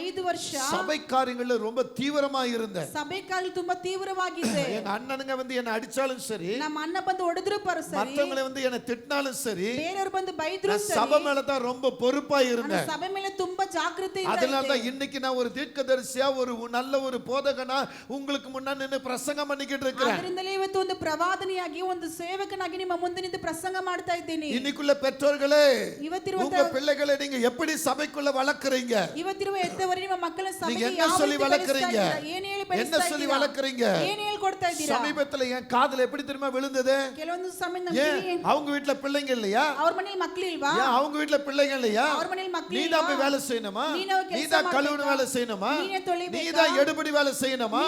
5 ವರ್ಷ சபை காரியங்கள்ல ரொம்ப தீவிரமா இருந்தேன். ಸಭೆ ಕಾರ್ಯ ತುಂಬಾ ತೀವ್ರವಾಗಿದೆ. எங்க அண்ணனுங்க என்ன அடிச்சாலும் சரி, ನಮ್ಮ ಅಣ್ಣ ಬಂದು ಹೊಡೆದ್ರು ಸರಿ, மற்றவங்களை என்ன திட்டினாலும் சரி, ಬೇರೆಯವರು ಬಂದು ಬೈದ್ರು ಸರಿ, சபை மேல தான் ரொம்ப பொறுப்பா இருந்தேன். ಸಭೆ ಮೇಲೆ ತುಂಬಾ ಜಾಗೃತಿಯಿಂದ அதனால தான் இன்னைக்கு நான் ஒரு தீர்க்கதரிசியா ஒரு நல்ல ஒரு போதகனா உங்களுக்கு முன்னாடி நின்னு பிரசங்கம் பண்ணிக்கிட்டு இருக்கேன். ಅದರಿಂದಲೇ ಇವತ್ತು ಒಂದು ಪ್ರವಾದನಿಯಾಗಿ ಒಂದು ಸೇವಕನಾಗಿ ನಿಮ್ಮ ಮುಂದೆ ನಿಂತು ಪ್ರಸಂಗ ಮಾಡ್ತಾ ಇದ್ದೀನಿ. இன்னைக்குள்ள பெற்றோர்களே, ಇವತ್ತಿರುವ உங்க பிள்ளைகளை நீங்க எப்படி சபைக்குள்ள வளர்க்கறீங்க? ಇವತ್ತಿರುವ ಹೆತ್ತವರು ನಿಮ್ಮ ಮಕ್ಕಳನ್ನ நீங்க ಸಭೆಗೆ என்ன ಯಾವ சொல்லி ರೀತಿ வளர்க்கறீங்க? ಏನು ಹೇಳಿ என்ன சொல்லி வளர்க்கறீங்க? ಏನು ಹೇಳಿ ಕೊಡ್ತಾ ಇದ್ದೀರಾ? சமீபத்துல என் காதுல எப்படி தெரியுமா விழுந்தது? ಕೆಲವೊಂದು ಸಮಯ ஏன் அவங்க வீட்ல பிள்ளைங்க இல்லையா? ಅವ್ರ ಮನೆಯಲ್ಲಿ ಮಕ್ಕಳು ಇಲ್ವಾ? ஏன் அவங்க வீட்ல பிள்ளைங்க இல்லையா? ಅವ್ರ ಮನೆಯಲ್ಲಿ ಮಕ್ಕಳು நீ ಇಲ್ವಾ? தான் போய் வேலை செய்யணுமா? நீ தான் கழுவுன வேலை செய்யணுமா? நீ தான் எடுபடி வேலை செய்யணுமா?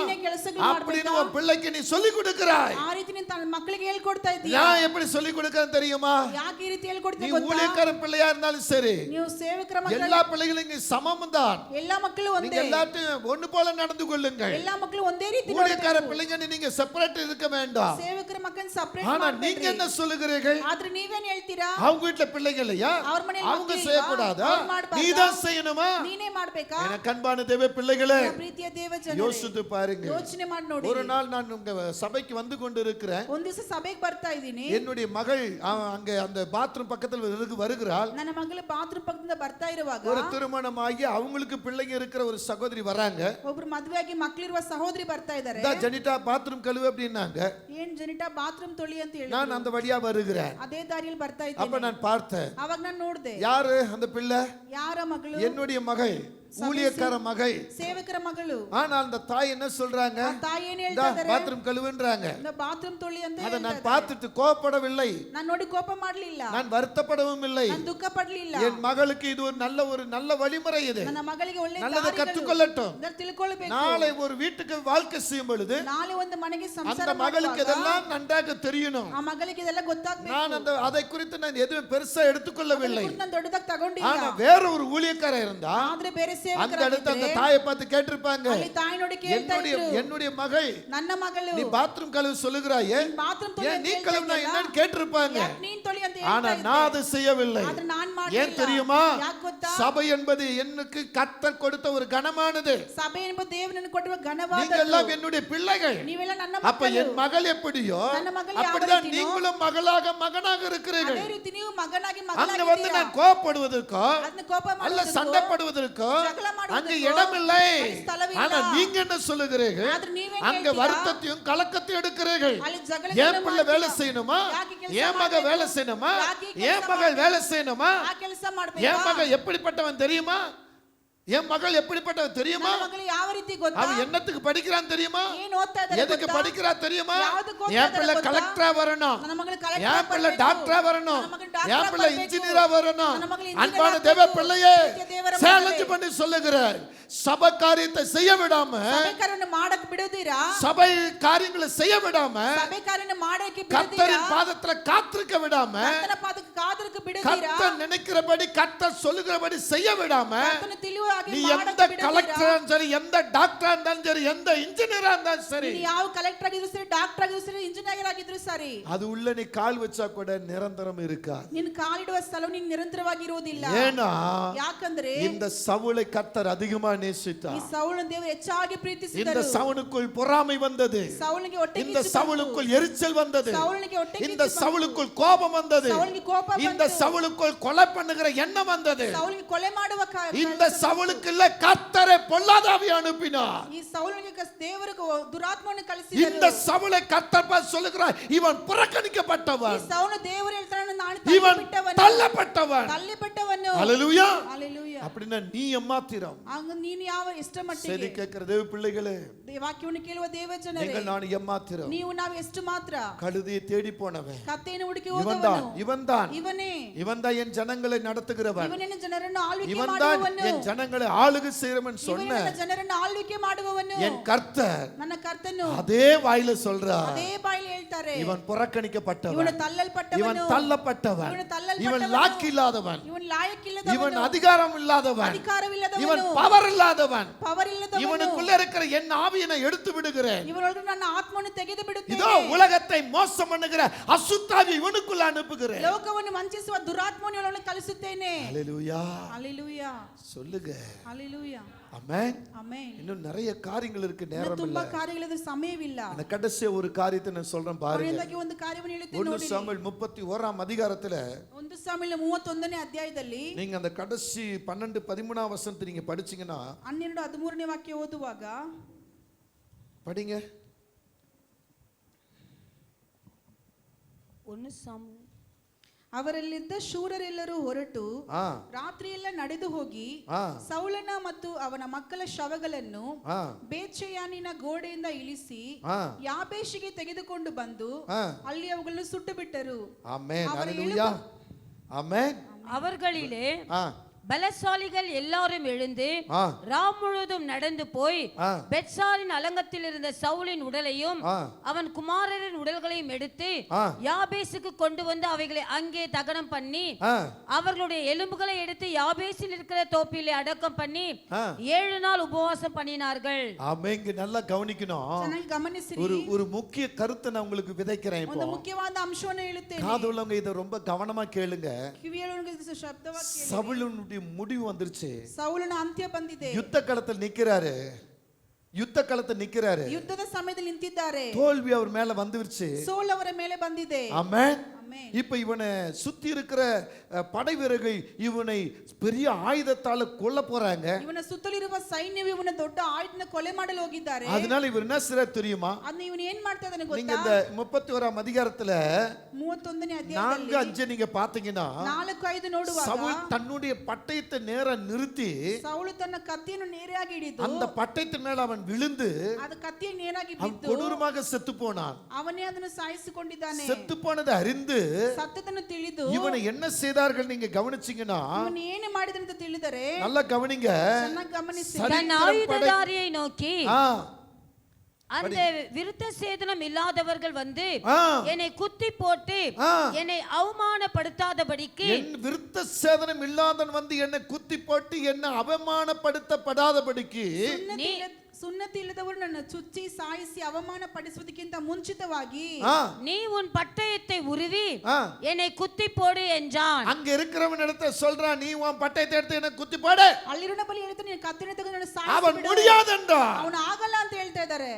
அப்படின்னு உன் பிள்ளைக்கு நீ சொல்லி கொடுக்கறாய். ಆ ರೀತಿ ನೀನು ತನ್ನ ಮಕ್ಕಳಿಗೆ ಹೇಳ್ಕೊಡ್ತಾ ಇದ್ದೀಯಾ? நான் எப்படி சொல்லி கொடுக்கறேன்னு தெரியுமா? ಯಾಕೆ ಈ ರೀತಿ ಹೇಳ್ಕೊಡ್ತೀಯ நீ ಗೊತ್ತಾ? ஊழியக்கார பிள்ளையா இருந்தாலும் சரி, ನೀವು ಸೇವಕರ ಮಕ್ಕಳು, எல்லா பிள்ளைகளும் இங்க சமம் தான். ಎಲ್ಲಾ ಮಕ್ಕಳು நீங்க ಒಂದೇ, எல்லாத்தையும் ஒண்ணு போல நடந்து கொள்ளுங்கள். ಎಲ್ಲಾ ಮಕ್ಕಳು ಒಂದೇ ರೀತಿ ஊழியக்கார ನೋಡಬೇಕು. பிள்ளைங்க நீங்க செப்பரேட் இருக்க வேண்டாம். ಸೇವಕರ ಮಕ್ಕಳನ್ನ ಸಪರೇಟ್ ஆனா ಮಾಡಬೇಡಿ. நீங்க என்ன சொல்லுகிறீர்கள்? ಆದ್ರೆ ನೀವೇನ್ ಹೇಳ್ತೀರಾ? அவங்க வீட்ல பிள்ளைங்க இல்லையா? ಅವ್ರ ಮನೆಯಲ್ಲಿ அவங்க ಮಕ್ಕಳು செய்ய ಇಲ್ವಾ? கூடாதா? ಅವ್ರು ಮಾಡ್ಬಾರ್ದಾ? நீ தான் செய்யணுமா? ನೀನೇ ಮಾಡ್ಬೇಕಾ? எனக்கு அன்பான தேவ பிள்ளைகளே, ಪ್ರೀತಿಯ ದೇವಜನರೇ, யோசித்து பாருங்க. ಯೋಚನೆ ಮಾಡಿ ನೋಡಿ. ஒரு நாள் நான் உங்க சபைக்கு வந்து கொண்டிருக்கிறேன். ಒಂದ್ ದಿವಸ ಸಭೆಗೆ ಬರ್ತಾ ಇದ್ದೀನಿ. என்னுடைய மகள் அங்க அந்த பாத்ரூம் பக்கத்துல வருகிறாள். ನನ್ನ ಮಗಳು ಬಾತ್ರೂಮ್ ಪಕ್ಕದಿಂದ ಬರ್ತಾ ಇರುವಾಗ ஒரு திருமணமாகி அவங்களுக்கு பிள்ளைங்க இருக்கிற ஒரு சகோதரி வராங்க. ಒಬ್ರು ಮದುವೆಯಾಗಿ ಮಕ್ಕಳಿರುವ ಸಹೋದರಿ ಬರ್ತಾ ಇದ್ದಾರೆ. ஜெனிட்டா பாத்ரூம் கழுவு அப்படின்னாங்க. ಏನ್ ಜನಿಟಾ ಬಾತ್ರೂಮ್ ತೊಳಿ ಅಂತ ಹೇಳಿ நான் அந்த வழியா வருகிறேன். ಅದೇ ದಾರಿಯಲ್ಲಿ ಬರ್ತಾ அப்ப ಇದ್ದೀನಿ. நான் பார்த்தேன். ಅವಾಗ ನಾನು ನೋಡ್ದೆ. யாரு அந்த பிள்ளை? ಯಾರ ಮಗಳು? என்னுடைய மகள். ஊழியக்கார மகள், ಸೇವಕರ ಮಗಳು. ஆனா அந்த தாய் என்ன சொல்றாங்க? ತಾಯಿ ಏನು ಹೇಳ್ತಾ ಇದ್ದಾರೆ? பாத்ரூம் கழுவுன்றாங்க. ಬಾತ್ರೂಮ್ ತೊಳಿ ಅಂತ அதை ಹೇಳ್ತಾ நான் ಇದ್ದಾರೆ. பார்த்துட்டு கோபப்படவில்லை, ನಾನು ನೋಡಿ ಕೋಪ ಮಾಡಲಿಲ್ಲ, நான் வருத்தப்படவும் இல்லை. ನಾನು ದುಃಖ ಪಡಲಿಲ್ಲ. என் மகளுக்கு இது ஒரு நல்ல வழிமுறை, இது ನನ್ನ ಮಗಳಿಗೆ ಒಳ್ಳೆ நல்லதை கற்றுக்கொள்ளட்டும். ದಾರಿಗಳು ತಿಳ್ಕೊಳ್ಳಬೇಕು. நாளை ஒரு வீட்டுக்கு வாழ்க்கை செய்யும் பொழுது ನಾಳೆ ಒಂದು ಮನೆಗೆ அந்த ಸಂಸಾರ மகளுக்கு ಮಾಡುವಾಗ இதெல்லாம் நன்றாக தெரியணும். ಆ ಮಗಳಿಗೆ ಇದೆಲ್ಲ ಗೊತ್ತಾಗಬೇಕು. நான் அதை குறித்து நான் எதுவும் பெருசா எடுத்துக்கொள்ளவில்லை. ನಾನು ದೊಡ್ಡದಾಗಿ ತಗೊಂಡಿಲ್ಲ. ஆனா வேற ஒரு ஊழியக்கார இருந்தா ಆದ್ರೆ ಬೇರೆ அந்த ಸೇವಕರು இடத்து அந்த தாயை பார்த்து கேட்டிருப்பாங்க, ಅಲ್ಲಿ ತಾಯಿ ನೋಡಿ ಕೇಳ್ತಾ ಇದ್ರು, என்னுடைய மகள் ನನ್ನ ಮಗಳು நீ பாத்ரூம் கழுவு சொல்லுகிறாயே, ಬಾತ್ರೂಮ್ ತೊಳಿ ஏன் நீ கழுவுனா என்னன்னு கேட்டிருப்பாங்க. ನೀನ್ ತೊಳಿ ಅಂತ ஆனா ಹೇಳ್ತಾ நான் அதை செய்யவில்லை. ಆದ್ರೆ ನಾನ್ ஏன் ಮಾಡಲಿಲ್ಲ. தெரியுமா? ಯಾಕೆ ಗೊತ್ತಾ? சபை என்பது எனக்கு கர்த்தர் கொடுத்த ஒரு கனமானது. ಸಭೆ ಎಂಬುದು ದೇವರನ್ನು ಕೊಡುವ நீங்க ಘನವಾದದ್ದು. எல்லாம் என்னுடைய பிள்ளைகள். ನೀವೆಲ್ಲ ನನ್ನ அப்ப ಮಕ್ಕಳು. என் மகள் எப்படியோ ನನ್ನ ಮಗಳು ಯಾವ அப்படிதான் ರೀತಿನೋ நீங்களும் மகனாக இருக்கிறீர்கள். ಅದೇ ರೀತಿ ನೀವು ಮಗನಾಗಿ அங்க ಮಗಳಾಗಿ வந்து நான் கோபப்படுவதற்கோ ಅದನ್ನ ಕೋಪ அல்ல ಮಾಡುವುದಕ್ಕೋ சண்டை போடுவதற்கோ ஜகள ಮಾಡುವುದಕ್ಕோ அங்க இடமில்லை. ಅಲ್ಲಿ ಸ್ಥಳವಿಲ್ಲ. ஆனா நீங்க என்ன சொல்லுகிறீர்கள்? ಆದ್ರೆ ನೀವೇನ್ அங்க ಹೇಳ್ತೀರಾ? வருத்தத்தையும் கலக்கத்தையும் எடுக்கிறீர்கள். ಅಲ್ಲಿ ಜಗಳ என் பிள்ளை வேலை செய்யணுமா, ಯಾಕೆ ಕೆಲಸ என் மக ಮಾಡ್ಬೇಕು? வேலை செய்யணுமா, ಯಾಕೆ ಕೆಲಸ என் மகள் வேலை செய்யணுமா, ಆ ಕೆಲಸ என் ಮಾಡಬೇಕಾ? மகள் எப்படிப்பட்டவன் தெரியுமா, என் மகள் எப்படிப்பட்டவன் தெரியுமா, ನನ್ನ ಮಗಳು ಯಾವ ರೀತಿ ಗೊತ್ತಾ? அவன் என்னத்துக்கு படிக்கிறான் தெரியுமா, ಏನು ಓದ್ತಾ ಇದ್ದಾರೆ எதுக்கு ಗೊತ್ತಾ? படிக்கிறா தெரியுமா, ಯಾವ್ದಕ್ಕೆ ಓದ್ತಾ என் ಇದ್ದಾರೆ பிள்ளை ಗೊತ್ತಾ? கலெக்டரா வரணும், ನನ್ನ ಮಗಳು ಕಲೆಕ್ಟರ್ என் பிள்ளை ಬರ್ಬೇಕು. டாக்டரா வரணும், ನನ್ನ ಮಗಳು டாக்டರ್ என் பிள்ளை ಬರ್ಬೇಕು. இன்ஜினியரா வரணும். ನನ್ನ மகள் இன்ஜினியர் அன்பான ಆಗ್ಬೇಕು. தேவ பிள்ளையே, ನಿತ್ಯ ದೇವರ சேலஞ்ச் ಮಗಳೇ. பண்ணி சொல்லுகிறார், சபை காரியத்தை செய்ய விடாம, ಸಭೆ ಕಾರ್ಯವನ್ನು ಮಾಡಕ್ಕೆ ಬಿಡುವುದಿರಾ? சபை காரியங்களை செய்ய விடாம, ಸಭೆ ಕಾರ್ಯವನ್ನು ಮಾಡಕ್ಕೆ ಬಿಡುವುದಿರಾ? கர்த்தரின் பாதத்துல காத்திருக்க விடாம, ಕರ್ತನ ಪಾದಕ್ಕೆ ಕಾದರಕ್ಕೆ ಬಿಡುವುದಿರಾ? கர்த்தர் நினைக்கிறபடி கர்த்தர் சொல்லுகிறபடி செய்ய விடாம, ಕರ್ತನ ತಿಳಿಯುವ ಹಾಗೆ நீ எந்த ಮಾಡಕ್ಕೆ ಬಿಡುವುದಿರಾ? கலெக்டர் சரி, எந்த டாக்டரா இருந்தாலும் சரி, எந்த இன்ஜினியரா இருந்தாலும் சரி, ನೀನು ಯಾವ ಕಲೆಕ್ಟರ್ ಆಗಿದ್ರು ಸರಿ, ಡಾಕ್ಟರ್ ಆಗಿದ್ರು ಸರಿ, ಇಂಜಿನಿಯರ್ ಆಗಿದ್ರು ಸರಿ, அது உள்ள நீ கால் வச்சா கூட நிரந்தரம் இருக்காது. ನಿನ್ನ ಕಾಲಿಡುವ ಸ್ಥಳ ನೀನು ನಿರಂತರವಾಗಿ ಇರುವುದಿಲ್ಲ. ஏன்னா ಯಾಕಂದ್ರೆ இந்த சவுலை கர்த்தர் அதிகமா நேசித்தார். ಈ ಸೌಲನ ದೇವರು ಹೆಚ್ಚಾಗಿ இந்த ಪ್ರೀತಿಸಿದರು. சவுலுக்குள் பொறாமை வந்தது, ಸೌಲನಿಗೆ ಹೊಟ್ಟೆ இந்த சவுலுக்குள் எரிச்சல் வந்தது, ಸೌಲನಿಗೆ ಹೊಟ್ಟೆ இந்த சவுலுக்குள் கோபம் வந்தது, சவுலுக்கு கோபம் இந்த சவுலுக்குள் கொலை பண்ணுகிற எண்ணம் வந்தது. ಸೌಲನಿಗೆ ಕೊಲೆ ಮಾಡುವ இந்த சவுலுக்கு இல்ல கர்த்தரை பொல்லாதாவி அனுப்பினார். ಈ ಸೌಲನಿಗೆ ದೇವರು ದುರಾತ್ಮವನ್ನು ಕಳಿಸಿದರು. இந்த சவுலை கர்த்தர் பார்த்து சொல்லுகிறார், இவன் ಈ புறக்கணிக்கப்பட்டவன், ಸೌಲನ ದೇವರು ಹೇಳ್ತಾನೆ, ನಾನು இவன் ತಳ್ಳಿಬಿಟ್ಟವನು, தள்ளப்பட்டவன். ತಳ್ಳಿಬಿಟ್ಟವನು. ஹல்லேலூயா. ಹಲ್ಲೆಲೂಯಾ. அப்படின்னா நீ எம்மாத்திரம். ಆಗ ನೀನು ಯಾವ ಎಷ್ಟು சரி ಮಟ್ಟಿಗೆ கேட்கிற தேவ பிள்ளைகளே, ವಾಕ್ಯವನ್ನು ಕೇಳುವ ದೇವ ಜನರೇ, நீங்கள் நான் எம்மாத்திரம். ನೀವು ನಾವು ಎಷ್ಟು ಮಾತ್ರ கழுதையை தேடி போனவன் ಕತ್ತೆಯನ್ನು ಹುಡುಕಿ இவன்தான், ಹೋದವನು இவன்தான், ಇವನೇ. இவன்தான் என் ஜனங்களை நடத்துகிறவன், ಇವನೇ ಜನರನ್ನು ಆಳ್ವಿಕೆ இவன்தான் ಮಾಡುವವನು, என் ஜனங்களை ஆளுகை செய்றவன் ಇವನೇ சொன்ன ನನ್ನ ಜನರನ್ನು ಆಳ್ವಿಕೆ ಮಾಡುವವನು. என் கர்த்தர் ನನ್ನ ಕರ್ತನು அதே வாயில சொல்றார், ಅದೇ ಬಾಯಲ್ಲಿ ಹೇಳ್ತಾರೆ, இவன் புறக்கணிக்கப்பட்டவன், ಇವನು ತಳ್ಳಲ್ಪಟ್ಟವನು, இவன் தள்ளப்பட்டவன், ಇವನು ತಳ್ಳಲ್ಪಟ್ಟವನು, இவன் லாக்கி இல்லாதவன், ಇವನು ಲಾಯಕ್ಕಿಲ್ಲದವನು, இவன் அதிகாரம் இல்லாதவன், ಅಧಿಕಾರವಿಲ್ಲದವನು, இவன் பவர் இல்லாதவன். ಪವರ್ ಇಲ್ಲದವನು, இவனுக்குள்ள இருக்கிற என் ஆவியை எடுத்து விடுகிறேன். ಇವನೊಳಗೆ ನನ್ನ ಆತ್ಮವನ್ನು ತೆಗೆದು இதோ ಬಿಡುತ್ತೇನೆ. உலகத்தை மோசம் பண்ணுகிற அசுத்தாவி இவனுக்குள்ள அனுப்புகிறேன். ಲೋಕವನ್ನು ವಂಚಿಸುವ ದುರಾತ್ಮವನ್ನು ಇವನೊಳಗೆ ಕಳಿಸುತ್ತೇನೆ. ஹல்லேலூயா. ಹಲ್ಲೆಲೂಯಾ. சொல்லுங்க. ಹಲ್ಲೆಲೂಯಾ. ஆமென். ಆಮೆನ್. இன்னும் நிறைய காரியங்கள் இருக்கு, நேரம் இல்ல. ತುಂಬಾ ಕಾರ್ಯಗಳಿದೆ, ಸಮಯವಿಲ್ಲ. அந்த கடைசி ஒரு காரியத்தை நான் சொல்றேன் பாருங்க. ಕೊನೆಯದಾಗಿ ಒಂದು ಕಾರ್ಯವನ್ನು ಹೇಳುತ್ತೇನೆ 1 ನೋಡಿ. சாமுவேல் 31 அதிகாரத்துல 1 ಸಾಮುವೇಲ 31ನೇ ಅಧ್ಯಾಯದಲ್ಲಿ நீங்க அந்த கடைசி 12-13 வசனத்தை நீங்க படிச்சீங்கன்னா 12-13ನೇ ವಾಕ್ಯ ಓದುವಾಗ படிங்க. 1 ಸಾಮುವೇಲ ಅವರಲ್ಲಿದ್ದ ಶೂರರೆಲ್ಲರೂ ಹೊರಟು ஆ ರಾತ್ರಿಯೆಲ್ಲ ನಡೆದು ಹೋಗಿ ஆ ಸೌಲನ ಮತ್ತು ಅವನ ಮಕ್ಕಳ ಶವಗಳನ್ನು ஆ ಬೇತ್ಷೆಯಾನಿನ ಗೋಡೆಯಿಂದ ಇಳಿಸಿ ஆ ಯಾಬೇಷಿಗೆ ತೆಗೆದುಕೊಂಡು ಬಂದು ஆ ಅಲ್ಲಿ ಅವುಗಳನ್ನು ಸುಟ್ಟು ಬಿಟ್ಟರು. ஆமென். அவர் ஹல்லேலூயா. ஆமென். அவர்களிலே ஆ பலசாலிகள் எல்லாரும் எழுந்து ஆ ராம் முழுவதும் நடந்து போய் ஆ பெத்சாரின் அலங்கத்தில் இருந்த சவுலின் உடலையும் ஆ அவன் குமாரரின் உடல்களையும் எடுத்து ஆ யாபேசுக்கு கொண்டு வந்து அவைகளை அங்கே தகனம் பண்ணி ஆ அவர்களுடைய எலும்புகளை எடுத்து யாபேசில் இருக்கிற தோப்பிலே அடக்கம் பண்ணி ஆ 7 நாள் உபவாசம் பண்ணினார்கள். ஆமென். இங்க நல்லா கவனிக்கணும். ಚೆನ್ನಾಗಿ ಗಮನಿಸಿರಿ. ஒரு முக்கிய கருத்தை நான் உங்களுக்கு விதைக்கிறேன். ಒಂದು இப்போ ಮುಖ್ಯವಾದ ಅಂಶವನ್ನು ಹೇಳುತ್ತೇನೆ. காது உள்ளவங்க இதை ரொம்ப கவனமா கேளுங்க. ಕಿವಿಯೊಳಗೆ ಶಬ್ದವಾಗಿ ಕೇಳಿ. சவுலுடைய முடிவு வந்துருச்சு. ಸೌಲನ ಅಂತ್ಯ ಬಂದಿದೆ. யுத்த களத்தில் நிக்கிறாரு, யுத்த களத்தில் நிக்கிறாரு. ಯುದ್ಧದ ಸಮಯದಲ್ಲಿ ನಿಂತಿದ್ದಾರೆ. தோல்வி அவர் மேல வந்துருச்சு. ಸೋಲ್ ಅವರ ಮೇಲೆ ಬಂದಿದೆ. ஆமென். ஆமென். இப்ப இவனை சுத்தி இருக்கிற படை வீரர்கள் இவனை பெரிய ஆயுதத்தால கொல்ல போறாங்க. ಇವನ ಸುತ್ತಲಿರುವ ಸೈನ್ಯವು ಇವನ ದೊಡ್ಡ ಆಯುಧನ ಕೊಲೆ ಮಾಡಲು ಹೋಗಿದ್ದಾರೆ. அதனால இவர் என்ன செய்றார் தெரியுமா? ಅದನ್ನ ಇವನು ಏನ್ ಮಾಡ್ತಾ ಇದ್ದಾನೆ நீங்க ಗೊತ್ತಾ? இந்த 31ஆம் அதிகாரத்துல 31ನೇ 4, ಅಧ್ಯಾಯದಲ್ಲಿ 5 நீங்க பாத்தீங்கன்னா 4-5 ನೋಡುವಾಗ சவுல் தன்னுடைய பட்டயத்தை நேரா நிறுத்தி ಸೌಲು ತನ್ನ ಕತ್ತಿಯನ್ನು ನೇರಾಗಿ ಹಿಡಿದು அந்த பட்டயத்தின் மேல அவன் விழுந்து ಅದು ಕತ್ತಿಯ ನೇರಾಗಿ அவன் ಬಿದ್ದು கொடூரமாக செத்து போனான். ಅವನೇ ಅದನ್ನು ಸಾಯಿಸಿಕೊಂಡಿದ್ದಾನೆ. செத்து போனதை அறிந்து ಸತ್ತದನ್ನು ತಿಳಿದು இவனை என்ன செய்தார்கள் நீங்க கவனிச்சீங்கன்னா ಇವನು ಏನು ಮಾಡಿದಂತ ತಿಳಿದರೆ நல்லா கவனிங்க. ಚೆನ್ನಾಗಿ ಗಮನಿಸಿ. தன் ஆயுததாரியை நோக்கி ஆ, அந்த விருத்த சேதனம் இல்லாதவர்கள் வந்து ஆ, என்னை குத்தி போட்டு ஆ. என்னை அவமானப்படுத்தாதபடிக்கு என் விருத்த சேதனம் இல்லாதவன் வந்து என்னை குத்தி போட்டு என்ன அவமானப்படுத்தப்படாதபடிக்கு ಸುನ್ನತಿ ಇಲ್ಲದವರು ನನ್ನ ಚುಚ್ಚಿ ಸಾಯಿಸಿ ಅವಮಾನ ಪಡಿಸುವುದಕ್ಕಿಂತ ಮುಂಚಿತವಾಗಿ ஆ, நீ உன் பட்டயத்தை உருவி ஆ. என்னை குத்தி போடு என்றான். அங்க இருக்கிறவன் இடத்த சொல்றான், நீ உன் பட்டயத்தை எடுத்து என்ன குத்தி போடு. ಅಲ್ಲಿರುವ ಬಳಿ ಹೇಳ್ತಾನೆ ನೀನು ಕತ್ತಿನ ತೆಗೆದು ನನ್ನ அவன் ಸಾಯಿಸಿ முடியாதென்றா. ಅವನು ಆಗಲ್ಲ ಅಂತ ಹೇಳ್ತಾ ಇದ್ದಾರೆ.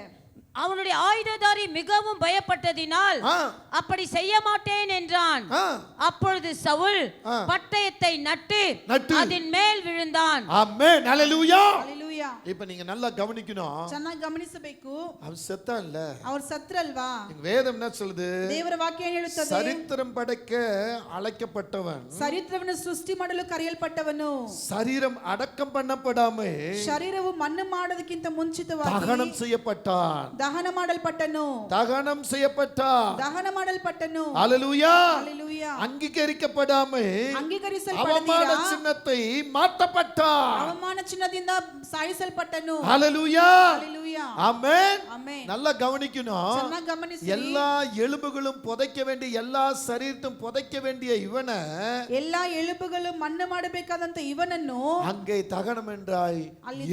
அவனுடைய ஆயுததாரி மிகவும் பயப்பட்டதினால் ஆ, அப்படி செய்ய மாட்டேன் என்றான். ஆ. அப்பொழுது சவுல் ஆ. பட்டயத்தை நட்டு நட்டு. அதன் மேல் விழுந்தான். ஆமென், ஹல்லேலூயா. ಹಲ್ಲೆಲೂಯಾ. இப்ப நீங்க நல்லா கவனிக்கணும். ಚೆನ್ನಾಗಿ ಗಮನಿಸಬೇಕು. அவன் செத்தான் இல்ல. ಅವ್ರು ಸತ್ರಲ್ವಾ? எங்க வேதம் என்ன சொல்லுது? ದೇವರ ವಾಕ್ಯ ಏನು ಹೇಳುತ್ತದೆ? சரித்திரம் படைக்க அழைக்கப்பட்டவன் ಶರೀರವನ್ನು ಸೃಷ್ಟಿ ಮಾಡಲು ಕರೆಯಲ್ಪಟ್ಟವನು சரீரம் அடக்கம் பண்ணப்படாம ಶರೀರವು ಮಣ್ಣು ಮಾಡೋದಕ್ಕಿಂತ ಮುಂಚಿತವಾಗಿ தகனம் செய்யப்பட்டான். ದಹನ ಮಾಡಲ್ಪಟ್ಟನು. தகனம் செய்யப்பட்டான். ದಹನ ಮಾಡಲ್ಪಟ್ಟನು. ஹல்லேலூயா. ಹಲ್ಲೆಲೂಯಾ. அங்கீகரிக்கப்படாம அவமான ಅಂಗೀಕರಿಸಲ್ಪಡದಿರ சின்னத்தை மாற்றப்பட்டான். ಅವಮಾನ ಚಿನ್ನದಿಂದ ಸಾಯಿಸಲ್ಪಟ್ಟನು. ஹல்லேலூயா. ಹಲ್ಲೆಲೂಯಾ. ஆமென். ಆಮೆನ್. நல்லா கவனிக்கணும். ಚೆನ್ನಾಗಿ ಗಮನಿಸಿ. எல்லா எலும்புகளும் புதைக்க வேண்டிய எல்லா சரீரத்தையும் புதைக்க வேண்டிய இவனை ಎಲ್ಲಾ ಎಲುಬುಗಳು ಮಣ್ಣು ಮಾಡಬೇಕಾದಂತ ಇವನನ್ನು அங்கே தகனம் என்றாய்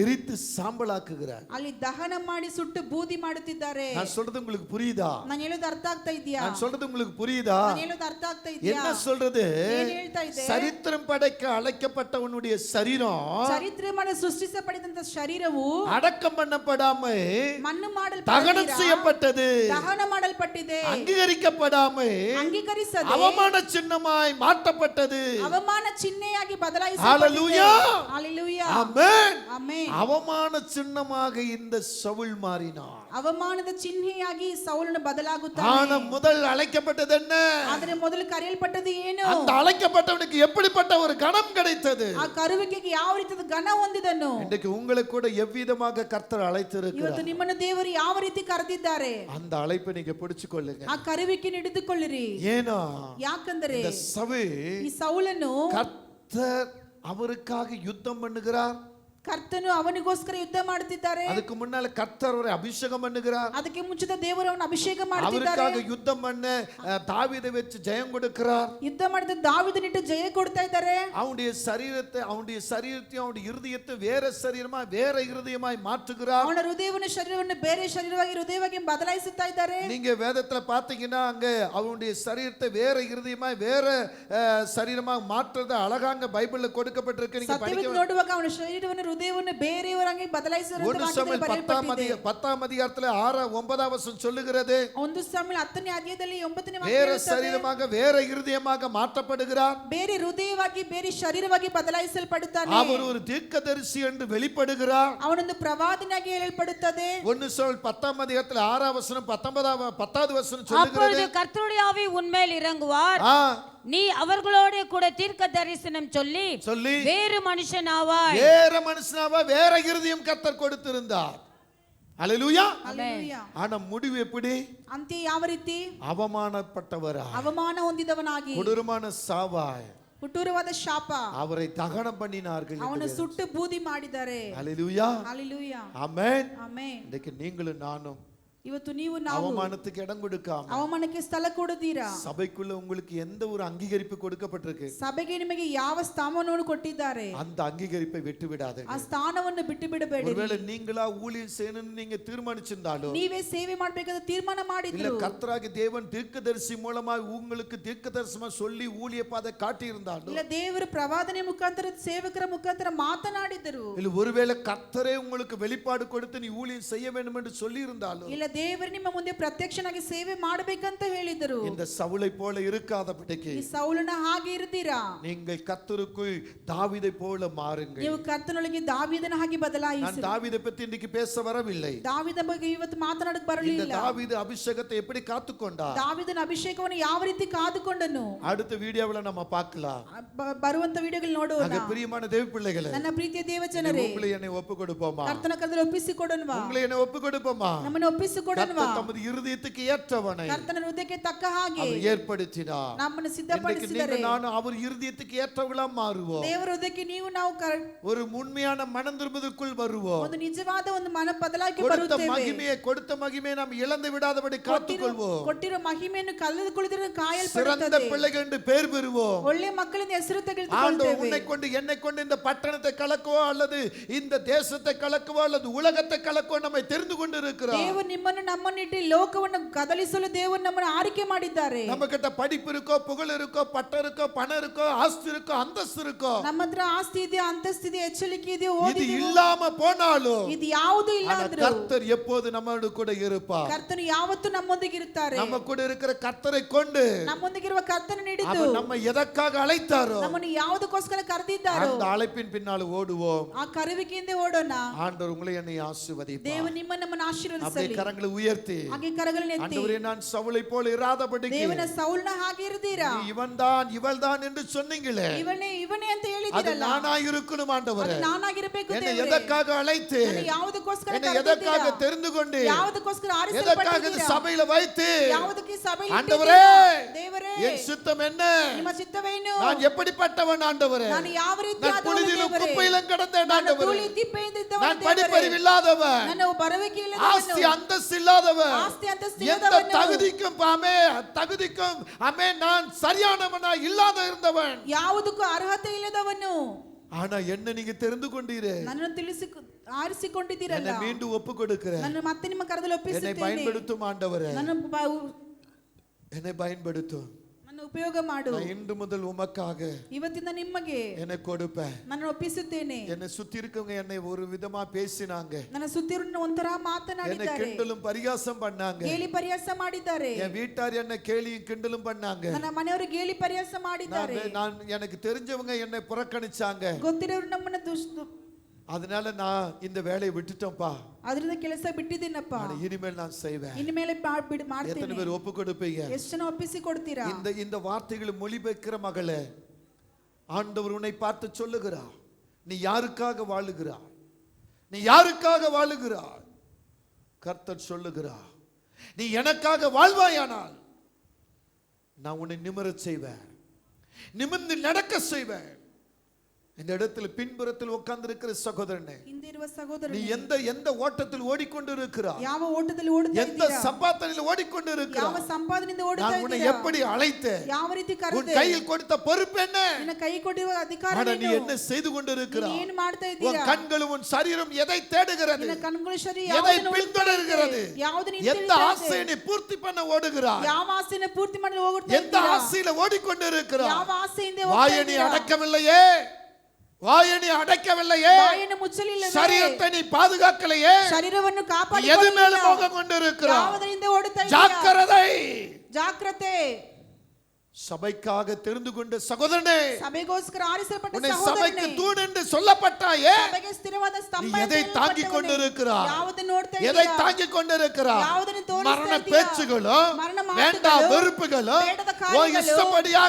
எரித்து சாம்பலாக்குகிறார். ಅಲ್ಲಿ ದಹನ ಮಾಡಿ ಸುಟ್ಟು ಬೂದಿ ಮಾಡುತ್ತಿದ್ದಾರೆ. நான் சொல்றது உங்களுக்கு புரியுதா? ನಾನು ಹೇಳೋದು ಅರ್ಥ ಆಗ್ತಾ ಇದೆಯಾ? நான் சொல்றது உங்களுக்கு புரியுதா? ನಾನು ಹೇಳೋದು ಅರ್ಥ ಆಗ್ತಾ ಇದೆಯಾ? என்ன சொல்றது? ಏನ್ ಹೇಳ್ತಾ ಇದೆ? சரித்திரம் படைக்க அழைக்கப்பட்டவனுடைய சரீரம் ಚರಿತ್ರೆ ಮಾಡಿ ಸೃಷ್ಟಿಸಲ್ಪಡಿದಂತ ಶರೀರವು அடக்கம் பண்ணப்படாம ಮಣ್ಣು தகனம் ಮಾಡಲ್ಪಟ್ಟಿದೆ. செய்யப்பட்டது. ದಹನ ಮಾಡಲ್ಪಟ್ಟಿದೆ. அங்கீகரிக்கப்படாம ಅಂಗೀಕರಿಸದೆ அவமான சின்னமாய் மாற்றப்பட்டது. ಅವಮಾನ ಚಿಹ್ನೆಯಾಗಿ ஹல்லேலூயா. ಬದಲಾಯಿಸಲ್ಪಟ್ಟಿದೆ. ಹಲ್ಲೆಲೂಯಾ. ஆமென். ಆಮೆನ್. அவமான சின்னமாக இந்த சவுல் மாறினான். ಅವಮಾನದ ಚಿಹ್ನೆಯಾಗಿ ಸೌಲನು ಬದಲಾಗುತ್ತಾನೆ. ஆனா முதல் அழைக்கப்பட்டது என்ன? ಆದರೆ ಮೊದಲು ಕರೆಯಲ್ಪಟ್ಟது ಏನು? அந்த அழைக்கப்பட்டவனுக்கு எப்படிப்பட்ட ஒரு கணம் கிடைத்தது? ಆ ಕರುವಿಕೆಗೆ ಯಾವ ರೀತಿಯ ಘನ ಹೊಂದಿದನು? இன்றைக்கு உங்களை கூட எவ்விதமாக கர்த்தர் அழைத்திருக்கிறார். ಇವತ್ತು ನಿಮ್ಮನ್ನು ದೇವರು ಯಾವ ರೀತಿ ಕರೆದಿದ್ದಾರೆ அந்த அழைப்பை நீங்க பிடிச்சுக்கொள்ளுங்க. ಆ ಕರುವಿಕೆಯನ್ನು ಹಿಡಿದುಕೊಳ್ಳಿರಿ. ஏனா ಯಾಕಂದರೆ இந்த சவுல் ಈ ಸೌಲನು கர்த்தர் அவருக்காக யுத்தம் பண்ணுகிறார். ಕರ್ತನು ಅವನಿಗೋಸ್ಕರ ಯುದ್ಧ ಮಾಡುತ್ತಿದ್ದಾರೆ. அதுக்கு முன்னால கர்த்தர் அவரை அபிஷேகம் பண்ணுகிறார். ಅದಕ್ಕೆ ಮುಂಚಿತ ದೇವರು ಅವನ ಅಭಿಷೇಕ ಮಾಡುತ್ತಿದ್ದಾರೆ. அவருக்காக யுத்தம் பண்ண தாவீதை வச்சு ஜெயம் கொடுக்கிறார். ಯುದ್ಧ ಮಾಡಿದ ದಾವೀದನಿಟ್ಟು ಜಯ ಕೊಡ್ತಾ ಇದ್ದಾರೆ. அவனுடைய சரீரத்தையும் அவனுடைய இருதயத்தை வேற சரீரமா வேற இருதயமாய் மாற்றுகிறார். ಅವನ ಹೃದಯವನ್ನು ಶರೀರವನ್ನು ಬೇರೆ ಶರೀರವಾಗಿ ಹೃದಯವಾಗಿ ಬದಲಾಯಿಸುತ್ತಾ ಇದ್ದಾರೆ. நீங்க வேதத்துல பாத்தீங்கன்னா அங்க அவனுடைய சரீரத்தை வேற இருதயமாய் வேற சரீரமாக மாற்றுறது அழகாங்க பைபிள்ல கொடுக்கப்பட்டிருக்கு. நீங்க ಸತ್ಯವನ್ನು ನೋಡುವಾಗ ಅವನ ಶರೀರವನ್ನು ಹೃದಯವನ್ನು ಬೇರೆಯವರಾಗಿ ಬದಲಾಯಿಸಿರುವಂತ ವಾಕ್ಯದಲ್ಲಿ ಬರೆಯಲ್ಪಟ್ಟಿದೆ. 10ஆம் அதிகாரத்துல 6-9 வசனம் சொல்லுகிறது. 1 சாமுவேல் 10ನೇ ಅಧ್ಯಾಯದಲ್ಲಿ 9ನೇ ವಾಕ್ಯ வேற ಹೇಳುತ್ತದೆ. சரீரமாக வேற இருதயமாக மாற்றப்படுகிறார். ಬೇರೆ ಹೃದಯವಾಗಿ ಬೇರೆ ಶರೀರವಾಗಿ ಬದಲಾಯಿಸಲ್ಪಡುತ್ತಾನೆ. அவர் ஒரு தீர்க்கதரிசி என்று வெளிப்படுகிறார். ಅವನೊಂದು ಪ್ರವಾದಿಯಾಗಿ ಹೇಳಲ್ಪಡುತ್ತದೆ. 1 சாமுவேல் 10ஆம் அதிகாரத்துல 6ஆம் வசனம் 10வது வசனம் அப்பொழுது சொல்லுகிறது. கர்த்தருடைய ஆவி உன்மேல் இறங்குவார். நீ அவர்களோட கூட தீர்க்க தரிசனம் சொல்லி வேறு மனுஷனாவாய். வேற மனுஷனாவா வேற இருதயம் கர்த்தர் கொடுத்திருந்தார். ஹல்லேலூயா. ಹಲ್ಲೆಲೂಯಾ. ஆனா முடிவு எப்படி? ಅಂತ್ಯ ಯಾವ ರೀತಿ? அவமானப்பட்டவரா, ಅವಮಾನ ಹೊಂದಿದವನಾಗಿ, கொடூரமான சாவாய், ಹುಟ್ಟೂರವಾದ ಶಾಪ, அவரை தகனம் பண்ணினார்கள். ಅವನು ಸುಟ್ಟು ಬೂದಿ ಮಾಡಿದ್ದಾರೆ. ஹல்லேலூயா. ಹಲ್ಲೆಲೂಯಾ. ஆமென். ಆಮೆನ್. இன்னைக்கு நீங்களும் நானும் ಇವತ್ತು ನೀವು ನಾವು அவமானத்துக்கு இடம் கொடுக்காம ಅವಮಾನಕ್ಕೆ ಸ್ಥಳ ಕೊಡದಿರಾ. சபைக்குள்ள உங்களுக்கு எந்த ஒரு அங்கீகரிப்பு கொடுக்கப்பட்டிருக்கு, ಸಭೆಗೆ ನಿಮಗೆ ಯಾವ ಸ್ಥಾನವನ್ನು ಕೊಟ್ಟಿದ್ದಾರೆ அந்த அங்கீகரிப்பை விட்டு விடாதீங்க. ಆ ಸ್ಥಾನವನ್ನು ಬಿಟ್ಟು ಬಿಡಬೇಡಿ. ஒருவேளை நீங்களா ஊழியம் செய்யணும்னு நீங்க தீர்மானிச்சிருந்தாலும், ನೀವೇ ಸೇವೆ ಮಾಡಬೇಕಾದ ತೀರ್ಮಾನ இல்ல ಮಾಡಿದ್ರು, கர்த்தராகிய தேவன் தீர்க்கதரிசி மூலமா உங்களுக்கு தீர்க்கதரிசனமா சொல்லி ஊழிய பாதை காட்டி இருந்தாலும், ಇಲ್ಲ ದೇವರು ಪ್ರವಾದನೆ ಮುಖಾಂತರ ಸೇವಕರ ಮುಖಾಂತರ ಮಾತನಾಡಿದರು, இல்ல ஒருவேளை கர்த்தரே உங்களுக்கு வெளிப்பாடு கொடுத்து நீ ஊழியம் செய்ய வேண்டும் என்று சொல்லி இருந்தாலும், ಇಲ್ಲ ದೇವರು ನಿಮ್ಮ ಮುಂದೆ ಪ್ರತ್ಯಕ್ಷನಾಗಿ ಸೇವೆ ಮಾಡಬೇಕಂತ ಹೇಳಿದರು. இந்த சவுலை போல இருக்காதபடிக்கு ಈ ಸೌಲನ ಹಾಗೆ ಇರ್ತೀರಾ, நீங்கள் கர்த்தருக்குள் தாவீதை போல மாறுங்கள். ನೀವು ಕರ್ತನೊಳಗೆ ದಾವೀದನ ಹಾಗೆ நான் ಬದಲಾಯಿಸಿ. தாவீதை பத்தி இன்னைக்கு பேச வரவில்லை. ದಾವೀದ ಬಗ್ಗೆ ಇವತ್ತು ಮಾತನಾಡಕ್ಕೆ இந்த ಬರಲಿಲ್ಲ. தாவீது அபிஷேகத்தை எப்படி காத்துக்கொண்டார், ದಾವೀದನ ಅಭಿಷೇಕವನ್ನು ಯಾವ ರೀತಿ ಕಾದುಕೊಂಡನು அடுத்த வீடியோவில் நம்ம பார்க்கலாம். ಬರುವಂತ ವಿಡಿಯೋಗಳು ನೋಡೋಣ. ஆக பிரியமான தேவ பிள்ளைகளே, ನನ್ನ ಪ್ರೀತಿಯ ದೇವಜನರೇ, உங்களை என்னை ஒப்பு கொடுப்போமா? ಕರ್ತನ ಕರದಲ್ಲಿ ಒಪ್ಪಿಸಿಕೊಡೋಣವಾ? உங்களை என்னை ஒப்பு கொடுப்போமா? ನಮ್ಮನ್ನು ಒಪ್ಪಿಸಿಕೊಡೋಣವಾ? கர்த்தர் தமது இருதயத்துக்கு ஏற்றவனை ಕರ್ತನ ಹೃದಯಕ್ಕೆ ತಕ್ಕ ಹಾಗೆ அவர் ஏற்படுத்தினார். ನಮ್ಮನ್ನು இன்றைக்கு ಸಿದ್ಧಪಡಿಸಿದರೆ நீங்கள் நானும் அவர் இருதயத்துக்கு ஏற்றவர்களா மாறுவோம். ದೇವರ ಹೃದಯಕ್ಕೆ ನೀವು ನಾವು ஒரு உண்மையான மனம் திரும்புதற்குள் வருவோம். ಒಂದು ನಿಜವಾದ ಒಂದು ಮನ ಬದಲಾವಣೆಗೆ கொடுத்த ಬರುತ್ತೇವೆ. மகிமையை நாம் இழந்து விடாதபடி காத்துக்கொள்வோம். ಕೊಟ್ಟಿರೋ ಮಹಿಮೆಯನ್ನು ಕಳೆದುಕೊಳ್ಳದಿರೋ சிறந்த ಕಾಯಲ್ಪಡುತ್ತದೆ. பிள்ளைகள் என்று பெயர் பெறுவோம். ಒಳ್ಳೆ ಮಕ್ಕಳಿಂದ ಹೆಸರು ஆண்டவர் ತೆಗೆದುಕೊಳ್ಳುತ್ತೇವೆ. உன்னை கொண்டு என்னை கொண்டு இந்த பட்டணத்தை கலக்கவோ அல்லது இந்த தேசத்தை கலக்கவோ அல்லது உலகத்தை கலக்கவோ நம்மை தெரிந்து கொண்டு இருக்கிறார். ದೇವರು ನಿಮ್ಮನ್ನು ನಮ್ಮನ್ನಿಟ್ಟು ಲೋಕವನ್ನು ಕದಲಿಸಲು ದೇವರು ನಮ್ಮನ್ನು ಆರಿಕೆ ಮಾಡಿದ್ದಾರೆ. நம்ம கிட்ட படிப்பு இருக்கோ, புகழ் இருக்கோ, பட்டம் இருக்கோ, பணம் இருக்கோ, ஆஸ்தி இருக்கோ, அந்தஸ்து இருக்கோ, ನಮ್ಮ ಹತ್ರ ಆಸ್ತಿ ಇದೆ, ಅಂತಸ್ತಿದೆ, ಎಚ್ಚರಿಕೆ ಇದೆ, இது ಓದಿದೆ, இல்லாம போனாலும் ಇದು ಯಾವುದು ಇಲ್ಲ ஆனா ಅಂದ್ರು கர்த்தர் எப்போது நம்மோடு கூட இருப்பார். ಕರ್ತನು ಯಾವತ್ತೂ ನಮ್ಮೊಂದಿಗೆ ಇರುತ್ತಾರೆ. நம்ம கூட இருக்கிற கர்த்தரை கொண்டு ನಮ್ಮೊಂದಿಗಿರುವ ಕರ್ತನ ಹಿಡಿದು அவர் நம்ம எதற்காக அழைத்தாரோ ನಮ್ಮನ್ನು ಯಾವುದಕ್ಕೋಸ್ಕರ ಕರೆದಿದ್ದಾರೋ அந்த அழைப்பின் பின்னால் ஓடுவோம். ಆ ಕರೆವಿಕೆಯಿಂದ ಓಡೋಣ. ஆண்டவர் உங்களை என்னை ஆசீர்வதிப்பார். ದೇವರು ನಿಮ್ಮನ್ನು ನಮ್ಮನ್ನು அப்படியே ಆಶೀರ್ವದಿಸಲಿ. கரங்களை உயர்த்தி, ಹಾಗೆ ಕರಗಳನ್ನು ಎತ್ತಿ, ஆண்டவரே நான் சவுலை போல இராதபடிக்கு ದೇವನ ಸೌಲ್ನ ಹಾಗೆ ಇರ್ತೀರಾ, நீ இவன்தான் இவள்தான் என்று சொன்னீங்களே, ಇವನೇ ಇವನೇ ಅಂತ அது ಹೇಳಿದಿರಲ್ಲ, நானா இருக்கணும் ஆண்டவரே. ಅದು ನಾನಾಗಿರಬೇಕು என்னை ದೇವರೇ. எதற்காக அழைத்து, ನನ್ನ ಯಾವುದಕ್ಕೋಸ್ಕರ என்னை ಕರೆದಿದ್ದೀರಾ? எதற்காக தெரிந்து கொண்டு, ಯಾವುದಕ್ಕೋಸ್ಕರ எதற்காக இந்த ಆರಿಸಲ್ಪಟ್ಟಿದ್ದೀರಾ? சபையில வைத்து, ಯಾವುದಕ್ಕೆ ಸಭೆಯಲ್ಲಿ ஆண்டவரே ಇಟ್ಟಿದ್ದೀರಾ? ದೇವರೇ, என் சித்தம் என்ன, ನಿಮ್ಮ ಚಿತ್ತವೇನು? நான் எப்படிப்பட்டவன் ஆண்டவரே, ನಾನು ಯಾವ ರೀತಿ நான் புழுதியிலும் குப்பையிலும் கிடந்தேன் ನಾನು ஆண்டவரே, ಧೂಳಿ ತಿಪ್ಪೆಯಿಂದ ಇದ್ದವನು நான் ದೇವರೇ. படிப்பறிவு இல்லாதவன், ನನ್ನ ಬರವಣಿಗೆ ஆஸ்தி ಇಲ್ಲದವನು, அந்தஸ்து இல்லாதவன், ಆಸ್ತಿ ಅಂತಸ್ತು எந்த ಇಲ್ಲದವನು, தகுதிக்கும் நான் சரியானவனா இல்லாத இருந்தவன். ಯಾವುದಕ್ಕೂ ಅರ್ಹತೆ ಇಲ್ಲದವನು. ஆனா என்ன நீங்க தெரிந்து கொண்டீரே, ನನ್ನನ್ನು ಆರಿಸಿಕೊಂಡಿದ್ದೀರಲ್ಲ, என்னை மீண்டும் ஒப்பு கொடுக்கிறேன். ನನ್ನ ಮತ್ತೆ ನಿಮ್ಮ ಕರದಲ್ಲಿ என்னை ಒಪ್ಪಿಸುತ್ತೇನೆ. பயன்படுத்தும் ஆண்டவரே, ನನ್ನ என்னை பயன்படுத்தும். ನನ್ನ ಉಪಯೋಗ ಮಾಡು. நான் இன்று முதல் உமக்காக ಇವತ್ತಿಂದ ನಿಮಗೆ என்னை கொடுப்பேன். ನಾನು ಒಪ್ಪಿಸುತ್ತೇನೆ. என்னை சுத்தி இருக்கவங்க என்னை ஒரு விதமா பேசினாங்க, ನನ್ನ ಸುತ್ತಿರುವ ಒಂಥರ என்னை ಮಾತನಾಡಿದ್ದಾರೆ, கிண்டலும் பரிகாசம் பண்ணாங்க. ಗೇಲಿ ಪರಿಹಾಸ ಮಾಡಿದ್ದಾರೆ. என் வீட்டார் என்னை கேலியும் கிண்டலும் பண்ணாங்க. ನನ್ನ ಮನೆಯವರು ಗೇಲಿ ಪರಿಹಾಸ ಮಾಡಿದ್ದಾರೆ. நான் எனக்கு தெரிஞ்சவங்க என்னை புறக்கணிச்சாங்க. ಗೊತ್ತಿರೋರು ನಮ್ಮನ್ನ அதனால நான் இந்த வேலையை விட்டுட்டேன்ப்பா, ಅದರಿಂದ ಕೆಲಸ ಬಿಟ್ಟಿದ್ದೀನಪ್ಪ, இனிமேல் நான் செய்வேன். ಇನ್ಮೇಲೆ எத்தனை ಮಾಡ್ತೀನಿ. பேர் ஒப்பு கொடுப்பீங்க? ಎಷ್ಟು ಜನ ಒಪ್ಪಿಸಿ ಕೊಡ್ತೀರಾ? இந்த வார்த்தைகளை மொழிபெயர்க்கிற மகளே, ஆண்டவர் உன்னை பார்த்து சொல்லுகிறார், நீ யாருக்காக வாழுகிறாய், நீ யாருக்காக வாழுகிறாய்? கர்த்தர் சொல்லுகிறார், நீ எனக்காக வாழ்வாயானால் நான் உன்னை நிமிரச் செய்வேன், நிமிர்ந்து நடக்க செய்வேன். இந்த இடத்துல பின்புறத்தில் உட்கார்ந்து இருக்கிற சகோதரனே, ಹಿಂದಿರುವ ಸಹೋದರನೇ, நீ எந்த ஓட்டத்தில் ஓடிக்கொண்டிருக்கிறாய், ಯಾವ ಓಟದಲ್ಲಿ ಓಡುತ್ತಾ எந்த ಇದ್ದೀರಾ? சம்பாதனையில் ஓடிக்கொண்டிருக்கிறாய்? ಯಾವ ಸಂಪಾದನೆಯಿಂದ ಓಡುತ್ತಾ நான் உன்னை ಇದ್ದೀರಾ? எப்படி அழைத்தேன்? ಯಾವ ರೀತಿ உன் ಕರೆದೆ? கையில் கொடுத்த பொறுப்பு என்ன? ನಿನ್ನ ಕೈ ಕೊಟ್ಟಿರುವ ಅಧಿಕಾರ ஆனா நீ ಏನು? என்ன செய்து கொண்டிருக்கிறாய்? ನೀನು ಏನು ಮಾಡ್ತಾ உன் ಇದ್ದೀರಾ? கண்களும் உன் சரீரம் எதை தேடுகிறது? ನಿನ್ನ ಕಣ್ಗಳು ಶರೀರ எதை ಯಾವುದನ್ನು பின்தொடர்கிறது? ಯಾವುದನ್ನು எந்த ಹಿಂತಿರುಗುತ್ತದೆ? ஆசையை நீ பூர்த்தி பண்ண ஓடுகிறாய்? ಯಾವ ಆಸೆಯನ್ನು ಪೂರ್ತಿ ಮಾಡಲು ಹೋಗುತ್ತಾ எந்த ಇದ್ದೀರಾ? ஆசையில ஓடிக்கொண்டிருக்கிறாய்? ಯಾವ ಆಸೆಯಿಂದ வாயை ಹೋಗ್ತಾ நீ ಇದ್ದೀರಾ? அடக்கவில்லையே, வாயை நீ அடக்கவில்லையே, ಬಾಯನ್ನು ಮುಚ್ಚಲಿಲ್ಲವೇ? சரீரத்தை நீ பாதுகாக்கலையே, ಶರೀರವನ್ನು எது ಕಾಪಾಡಿಕೊಳ್ಳಲಿಲ್ಲ. மேல மோகம் கொண்டிருக்கிறாய்? ಯಾವುದರಿಂದ ಓಡುತ್ತಾ ಇದ್ದೀರಾ? ஜாக்கிரதை. ಜಾಗ್ರತೆ. சபைக்காக தெரிந்து கொண்ட சகோதரனே, ಸಭೆಗೋಸ್ಕರ ಆರಿಸಲ್ಪಟ್ಟ உன்னை ಸಹೋದರನೇ, சபைக்கு தூண் என்று சொல்லப்பட்டாயே, ಸಭೆಗೆ ಸ್ಥಿರವಾದ ಸ್ತಂಭ நீ எதை ಎಂದು தாங்கிக் ಹೇಳಲ್ಪಟ್ಟವನೇ, கொண்டிருக்கிறாய்? ಯಾವುದನ್ನು ನೋಡ್ತಾ எதை ಇದ್ದೀರಾ? தாங்கிக் கொண்டிருக்கிறாய்? ಯಾವುದನ್ನು ತೋರಿಸ್ತಾ மரண ಇದ್ದೀರಾ? பேச்சுகளும் மரண மாட்டுகளும், வேண்டாம் வெறுப்புகளும் ಬೇಡದ உன் ಕಾರ್ಯಗಳು, இஷ்டப்படியா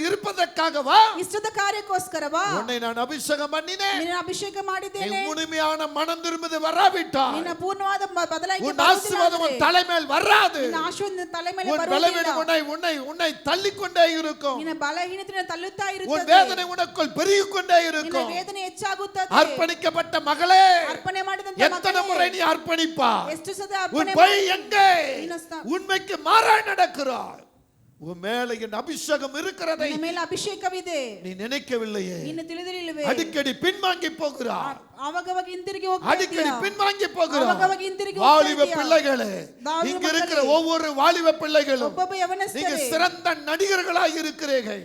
இருப்பதற்காகவா ಇಷ್ಟದ ಕಾರ್ಯಕ್ಕೋಸ್ಕರವಾ உன்னை நான் அபிஷேகம் பண்ணினேன்? ನಿನ್ನ ಅಭಿಷೇಕ நீ ಮಾಡಿದ್ದೇನೆ. முழுமையான மனம் திரும்புது வராவிட்டால் ನಿನ್ನ ಪೂರ್ಣವಾದ ಬದಲಾಯಿಕೆ உன் ஆசீர்வாதம் உன் தலைமேல் வராது. ನಿನ್ನ ಆಶೀರ್ವಾದ ತಲೆ ಮೇಲೆ உன் ಬರುವುದಿಲ್ಲ. பலவீனம் உன்னை தள்ளிக்கொண்டே இருக்கும். ನಿನ್ನ ಬಲಹೀನತೆ ತಳ್ಳುತ್ತಾ உன் ಇರುತ್ತದೆ. வேதனை உனக்குள் பெருகிக் கொண்டே ನಿನ್ನ இருக்கும். ವೇದನೆ ಹೆಚ್ಚಾಗುತ್ತದೆ. அர்ப்பணிக்கப்பட்ட மகளே, ಅರ್ಪಣೆ ಮಾಡಿದಂತ எத்தனை முறை நீ அர்ப்பணிப்பா? ಎಷ್ಟು ಸದ உன் ಅರ್ಪಣೆ பொய் எங்கே? ನಿನ್ನ உண்மைக்கு மாறாய் நடக்கிறாய். உன் மேல என் அபிஷேகம் இருக்கிறதை ನಿನ್ನ ಮೇಲೆ ಅಭಿಷೇಕವಿದೆ, நீ நினைக்கவில்லையே. ನಿನ್ನ ತಿಳಿದಿಲ್ಲವೇ? அடிக்கடி பின்வாங்கி போகிறாய், ಅವಾಗವಾಗ ಹಿಂತಿರುಗಿ ಹೋಗ್ತಾ அடிக்கடி ಇದ್ದೀರಾ? பின்வாங்கி போகிறாய். ಅವಾಗವಾಗ ಹಿಂತಿರುಗಿ ಹೋಗ್ತಾ வாலிப ಇದ್ದೀರಾ? பிள்ளைகளே, வாலிப இங்க இருக்கிற மக்களே, ஒவ்வொரு வாலிப பிள்ளைகளும் ಒಬ್ಬೊಬ್ಬ நீங்க ಯವನಸ್ಥರೇ, சிறந்த நடிகர்களாய் இருக்கிறீர்கள்.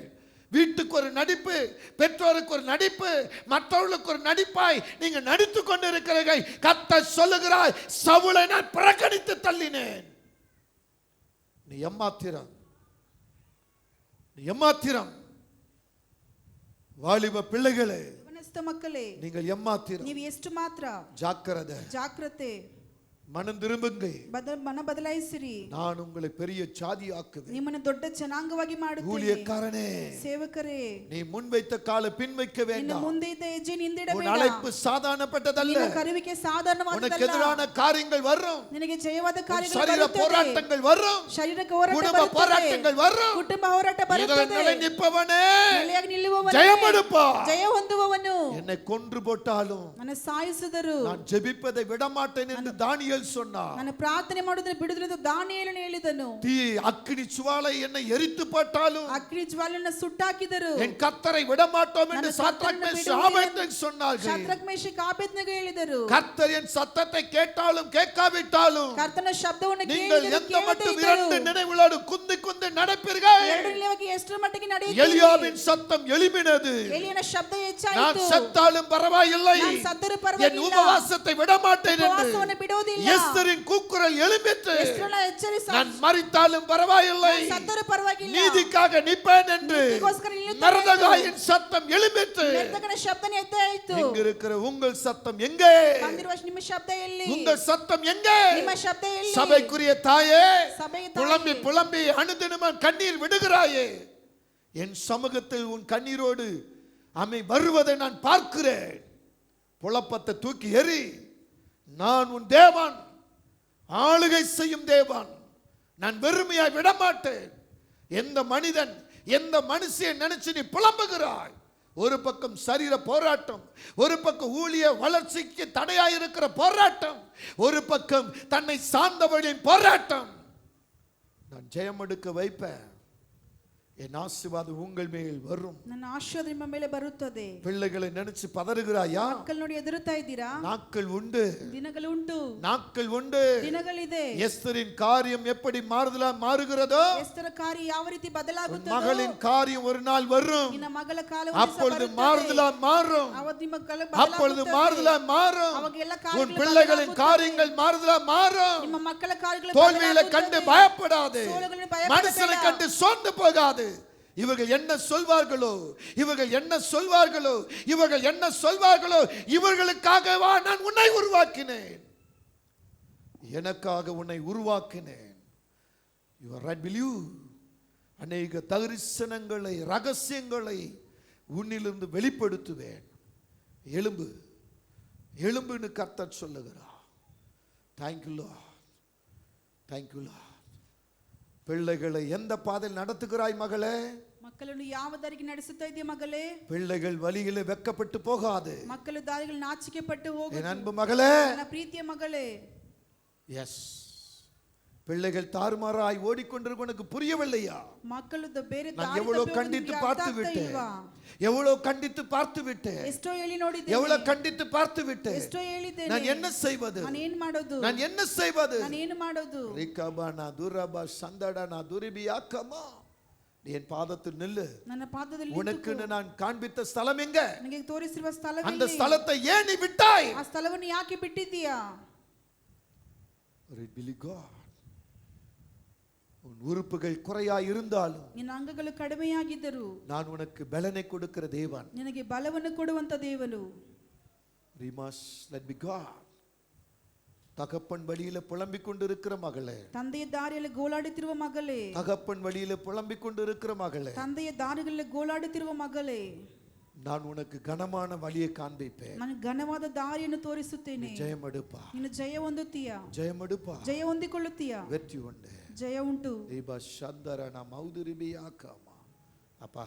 வீட்டுக்கு ஒரு நடிப்பு, பெற்றோருக்கு ஒரு நடிப்பு, மற்றவர்களுக்கு ஒரு நடிப்பாய் நீங்க நடித்து கொண்டு இருக்கிறீர்கள். கர்த்தர் சொல்லுகிறாய், சவுலை நான் புறக்கணித்து தள்ளினேன். நீ எம்மாத்திரம், நீ எம்மாத்திரம். வாலிப பிள்ளைகளே, ಮಕ್ಕಳೇ, நீங்கள் எம்மாத்திரம். ನೀವು ಎಷ್ಟು ಮಾತ್ರ ಜಾಗ್ರತೆ. மனம் திரும்புங்க, ಮನ ಬದಲಾಯಿಸಿರಿ. நான் உங்களை பெரிய ஜாதி ஆக்குவேன். ನಿಮ್ಮನ್ನು ದೊಡ್ಡ ಜನಾಂಗವಾಗಿ ಮಾಡುತ್ತೇನೆ. ஊழியக்காரனே, ಸೇವಕರೇ, நீ ಮುನ್ವೈತ ಕಾಲ ಪಿನ್ವೈக்க வேண்டாம். ಇನ್ನು ಮುಂದೆ ಇದ್ದ ಹೆಜ್ಜೆ ಹಿಂದಿಡಬೇಡ. உன் அழைப்பு சாதாரணப்பட்டதல்ல. ನಿನ್ನ ಕರೆಯುವಿಕೆ ಸಾಧಾರಣವಾದದ್ದಲ್ಲ. உனக்கு எதிரான காரியங்கள் வரும். ನಿನಗೆ ಜಯವಾದ ಕಾರ್ಯಗಳು ಶರೀರ ಬರುತ್ತವೆ. போராட்டங்கள் வரும். ಶರೀರಕ್ಕೆ ಹೋರಾಟ ಕುಟುಂಬ ಬರುತ್ತದೆ. போராட்டங்கள் வரும். ಕುಟುಂಬ ಹೋರಾಟ ಬರುತ್ತದೆ. நிலை நிற்பவனே, ನೆಲೆಯಾಗಿ ನಿಲ್ಲುವವನೇ, ஜெயமெடுப்பா. ಜಯ ಹೊಂದುವವನು. என்னை கொன்று போட்டாலும் ನನ್ನ ಸಾಯಿಸಿದರು நான் ஜெபிப்பதை விடமாட்டேன் என்று தானியேல் சொன்னார். ನಾನು ಪ್ರಾರ್ಥನೆ ಮಾಡುವುದನ್ನು ಬಿಡುವುದಿಲ್ಲ ದಾನಿಯೇಲನು ಹೇಳಿದನು. தீ அக்கினி சுவாலை என்னை எரித்து போட்டாலும் ಅಗ್ನಿ ಜ್ವಾಲೆಯನ್ನು ಸುಟ್ಟಾಕಿದರು. என் கர்த்தரை விடமாட்டோம் என்று சாத்ராக் மேஷாக் ஆபேத்நேகோ சொன்னார்கள். ಶಾದ್ರಕ್ ಮೇಷಕ್ ಆಬೇದ್ನೆಗೋ ಹೇಳಿದರು. கர்த்தர் என் சத்தத்தை கேட்டாலும் கேட்காவிட்டாலும் ಕರ್ತನ ಶಬ್ದವನ್ನು நீங்கள் எந்த மட்டும் இரண்டு நினைவுகளோடு குந்தி குந்தி நடப்பீர்கள். ಎರಡು ನಿಲುವಾಗಿ ಎಷ್ಟರ ಮಟ್ಟಿಗೆ ನಡೆಯುತ್ತೀರಿ. எலியாவின் சத்தம் எழும்பினது. ಎಲಿಯನ ಶಬ್ದ நான் ಹೆಚ್ಚಾಯಿತು. செத்தாலும் பரவாயில்லை, ನಾನು ಸತ್ತರೂ என் ಪರವಾಗಿಲ್ಲ, உபவாசத்தை விடமாட்டேன் என்று ಉಪವಾಸವನ್ನು ಬಿಡುವುದಿಲ್ಲ. எஸ்தரின் கூக்குரல் எழும்பிற்று. ಎಸ್ತರನ ಎಚ್ಚರಿಸ, நான் மரித்தாலும் பரவாயில்லை, ನಾನು ಸತ್ತರೂ ಪರವಾಗಿಲ್ಲ, நீதிக்காக நிற்பேன் என்று ನೀತಿಗೋಸ್ಕರ ನಿಲ್ಲುತ್ತೇನೆ. மரதகாயின் சத்தம் எழும்பிற்று. ಮೆರ್ತಕನ ಶಬ್ದನೇ ಎದ್ದಾಯಿತು. இங்க இருக்கிற உங்கள் சத்தம் எங்கே? ಬಂದಿರುವ ನಿಮ್ಮ ಶಬ್ದ ಎಲ್ಲಿ? உங்கள் சத்தம் எங்கே? ನಿಮ್ಮ ಶಬ್ದ ಎಲ್ಲಿ? சபைக்குரிய தாயே, சபையை புலம்பி புலம்பி அனுதினமும் கண்ணீர் விடுகிறாயே, என் சமூகத்தில் உன் கண்ணீரோடு அமை வருவதை நான் பார்க்கிறேன். புலப்பத்தை தூக்கி எறி. நான் உன் தேவன், ஆளுகை செய்யும் தேவன். நான் வெறுமையாய் விடமாட்டேன். எந்த மனிதன், எந்த மனுஷியை நினைச்சு நீ புலம்புகிறாய்? ஒரு பக்கம் சரீர போராட்டம், ஒரு பக்கம் ஊழிய வளர்ச்சிக்கு தடையாயிருக்கிற போராட்டம், ஒரு பக்கம் தன்னை சார்ந்தவழியின் போராட்டம். நான் ஜெயம் எடுக்க வைப்பேன். என் ஆசீர்வாதம் உங்கள் மேல் வரும். ನನ್ನ ಆಶೀರ್ವಾದ ನಿಮ್ಮ ಮೇಲೆ ಬರುತ್ತದೆ. பிள்ளைகளை நினைச்சு பதறுகிறாயா? ಮಕ್ಕಳು ನೋಡಿ ಹೆದರುತ್ತಾ ಇದ್ದೀರಾ? நாட்கள் உண்டு, ದಿನಗಳು ಉಂಟು, நாட்கள் உண்டு. ದಿನಗಳಿದೆ. எஸ்தரின் காரியம் எப்படி மாறுகிறதோ, ಎಸ್ತರ್ ಕಾರ್ಯ ಯಾವ ರೀತಿ ಬದಲಾಗುತ್ತದೆ, மகளின் காரியம் ஒரு நாள் வரும். ನಿನ್ನ ಮಗಳ ಕಾಲ அப்பொழுது மாறுதலாம் மாறும். ಅವತ್ತು ನಿಮ್ಮ ಕಾಲ அப்பொழுது மாறுதலாம் மாறும். ಅವಾಗೆಲ್ಲ உன் ಕಾರ್ಯಗಳು பிள்ளைகளின் காரியங்கள் மாறுதலாம் மாறும். ನಿಮ್ಮ ಮಕ್ಕಳ ಕಾರ್ಯಗಳು தோல்விகளை கண்டு பயப்படாதே, ಸೋಲುಗಳನ್ನು ಭಯಪಡಬೇಡ. மனுஷனை கண்டு சோர்ந்து போகாது. இவர்கள் என்ன சொல்வார்களோ, இவர்கள் என்ன சொல்வார்களோ, இவர்கள் என்ன சொல்வார்களோ, இவர்களுக்காகவா நான் உன்னை உருவாக்கினேன், எனக்காக உன்னை உருவாக்கினேன். You are right, will you? அநேக தரிசனங்களை, ரகசியங்களை உன்னிலிருந்து வெளிப்படுத்துவேன். எழும்பு, எழும்புன்னு கர்த்தர் சொல்லுகிறார். Thank you Lord, thank you Lord. பிள்ளைகளை எந்த பாதையில் நடத்துகிறாய் மகளே? ಮಕ್ಕಳನ್ನು ಯಾವ ದಾರಿಗೆ ನಡೆಸುತ್ತಾ ಇದೆಯಾ ಮಗಳೇ? பிள்ளைகள் வழியிலே வெட்கப்பட்டு போகாது. ಮಕ್ಕಳು ದಾರಿಗಳು ನಾಚಿಕೆ ಪಟ್ಟು ಹೋಗು. என் அன்பு மகளே, ನನ್ನ ಪ್ರೀತಿಯ ಮಗಳೇ, எஸ், பிள்ளைகள் தாறுமாறாய் ஓடிக்கொண்டிருக்க உனக்கு புரியவில்லையா? ಮಕ್ಕಳು ಬೇರೆ நான் எவ்வளவு கண்டித்து பார்த்து விட்டேன், எவ்வளவு கண்டித்து பார்த்து விட்டேன், ಎಷ್ಟೋ ಹೇಳಿ ನೋಡಿದ್ದೇನೆ, எவ்வளவு கண்டித்து பார்த்து விட்டேன். ಎಷ್ಟೋ ಹೇಳಿದ್ದೇನೆ. நான் என்ன செய்வது, ನಾನು ಏನು ಮಾಡೋದು, நான் என்ன செய்வது? ನಾನು ಏನು ಮಾಡೋದು? ரிகபனா துரபா சந்தடனா துரிபியாக்கமா, நீ என் பாதத்தில் நில்லு. ನನ್ನ ಪಾದದಲ್ಲಿ உனக்கு நான் காண்பித்த ஸ்தலம் எங்க? ನನಗೆ ತೋರಿಸಿರುವ ಸ್ಥಳ அந்த ஸ்தலத்தை ஏன் நீ விட்டாய்? ಆ ಸ್ಥಳವನ್ನು ಯಾಕೆ ಬಿಟ್ಟಿದ್ದೀಯಾ? உன் உறுப்புகள் குறையா இருந்தாலும், ನಿನ್ನ ಅಂಗಗಳು ಕಡಿಮೆಯಾಗಿದ್ದರು, நான் உனக்கு பலனை கொடுக்கிற தேவன். ನಿನಗೆ ಬಲವನ್ನು ಕೊಡುವಂತ ದೇವನು. தகப்பன் வழியில புலம்பிக் கொண்டிருக்கிற மகளே, ತಂದೆಯ ದಾರಿಯಲ್ಲಿ ಗೋಳಾಡುತ್ತಿರುವ ಮಗಳೇ, தகப்பன் வழியில புலம்பிக் கொண்டிருக்கிற மகளே, ತಂದೆಯ ದಾರಿಗಳಲ್ಲಿ ಗೋಳಾಡುತ್ತಿರುವ ಮಗಳೇ, நான் உனக்கு கனமான வழியை காண்பிப்பேன். ನಾನು ಘನವಾದ ದಾರಿಯನ್ನು ತೋರಿಸುತ್ತೇನೆ. ஜெயம் எடுப்பா, ನೀನು ಜಯ ಹೊಂದುತ್ತೀಯಾ? ஜெயம் எடுப்பா, ಜಯ ಹೊಂದಿಕೊಳ್ಳುತ್ತೀಯಾ? வெற்றி உண்டு, ಜಯ ಉಂಟು. அப்பா,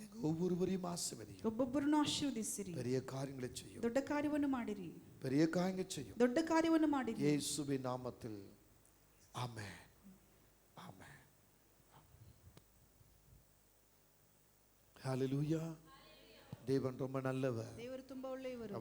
எங்க ஒவ்வொருவரையும் ஆசீர்வதியும். ಒಬ್ಬೊಬ್ಬರನ್ನು ಆಶೀರ್ವದಿಸಿರಿ. பெரிய காரியங்களை செய்யும், ದೊಡ್ಡ ಕಾರ್ಯವನ್ನು ಮಾಡಿರಿ. பெரிய காரியங்களை செய்யும். ದೊಡ್ಡ ಕಾರ್ಯವನ್ನು ಮಾಡಿರಿ. இயேசுவின் நாமத்தில் ஆமென், ஆமென். ஹalleluya. தேவன் ரொம்ப நல்லவர். ದೇವರು ತುಂಬಾ ಒಳ್ಳೆಯವರು.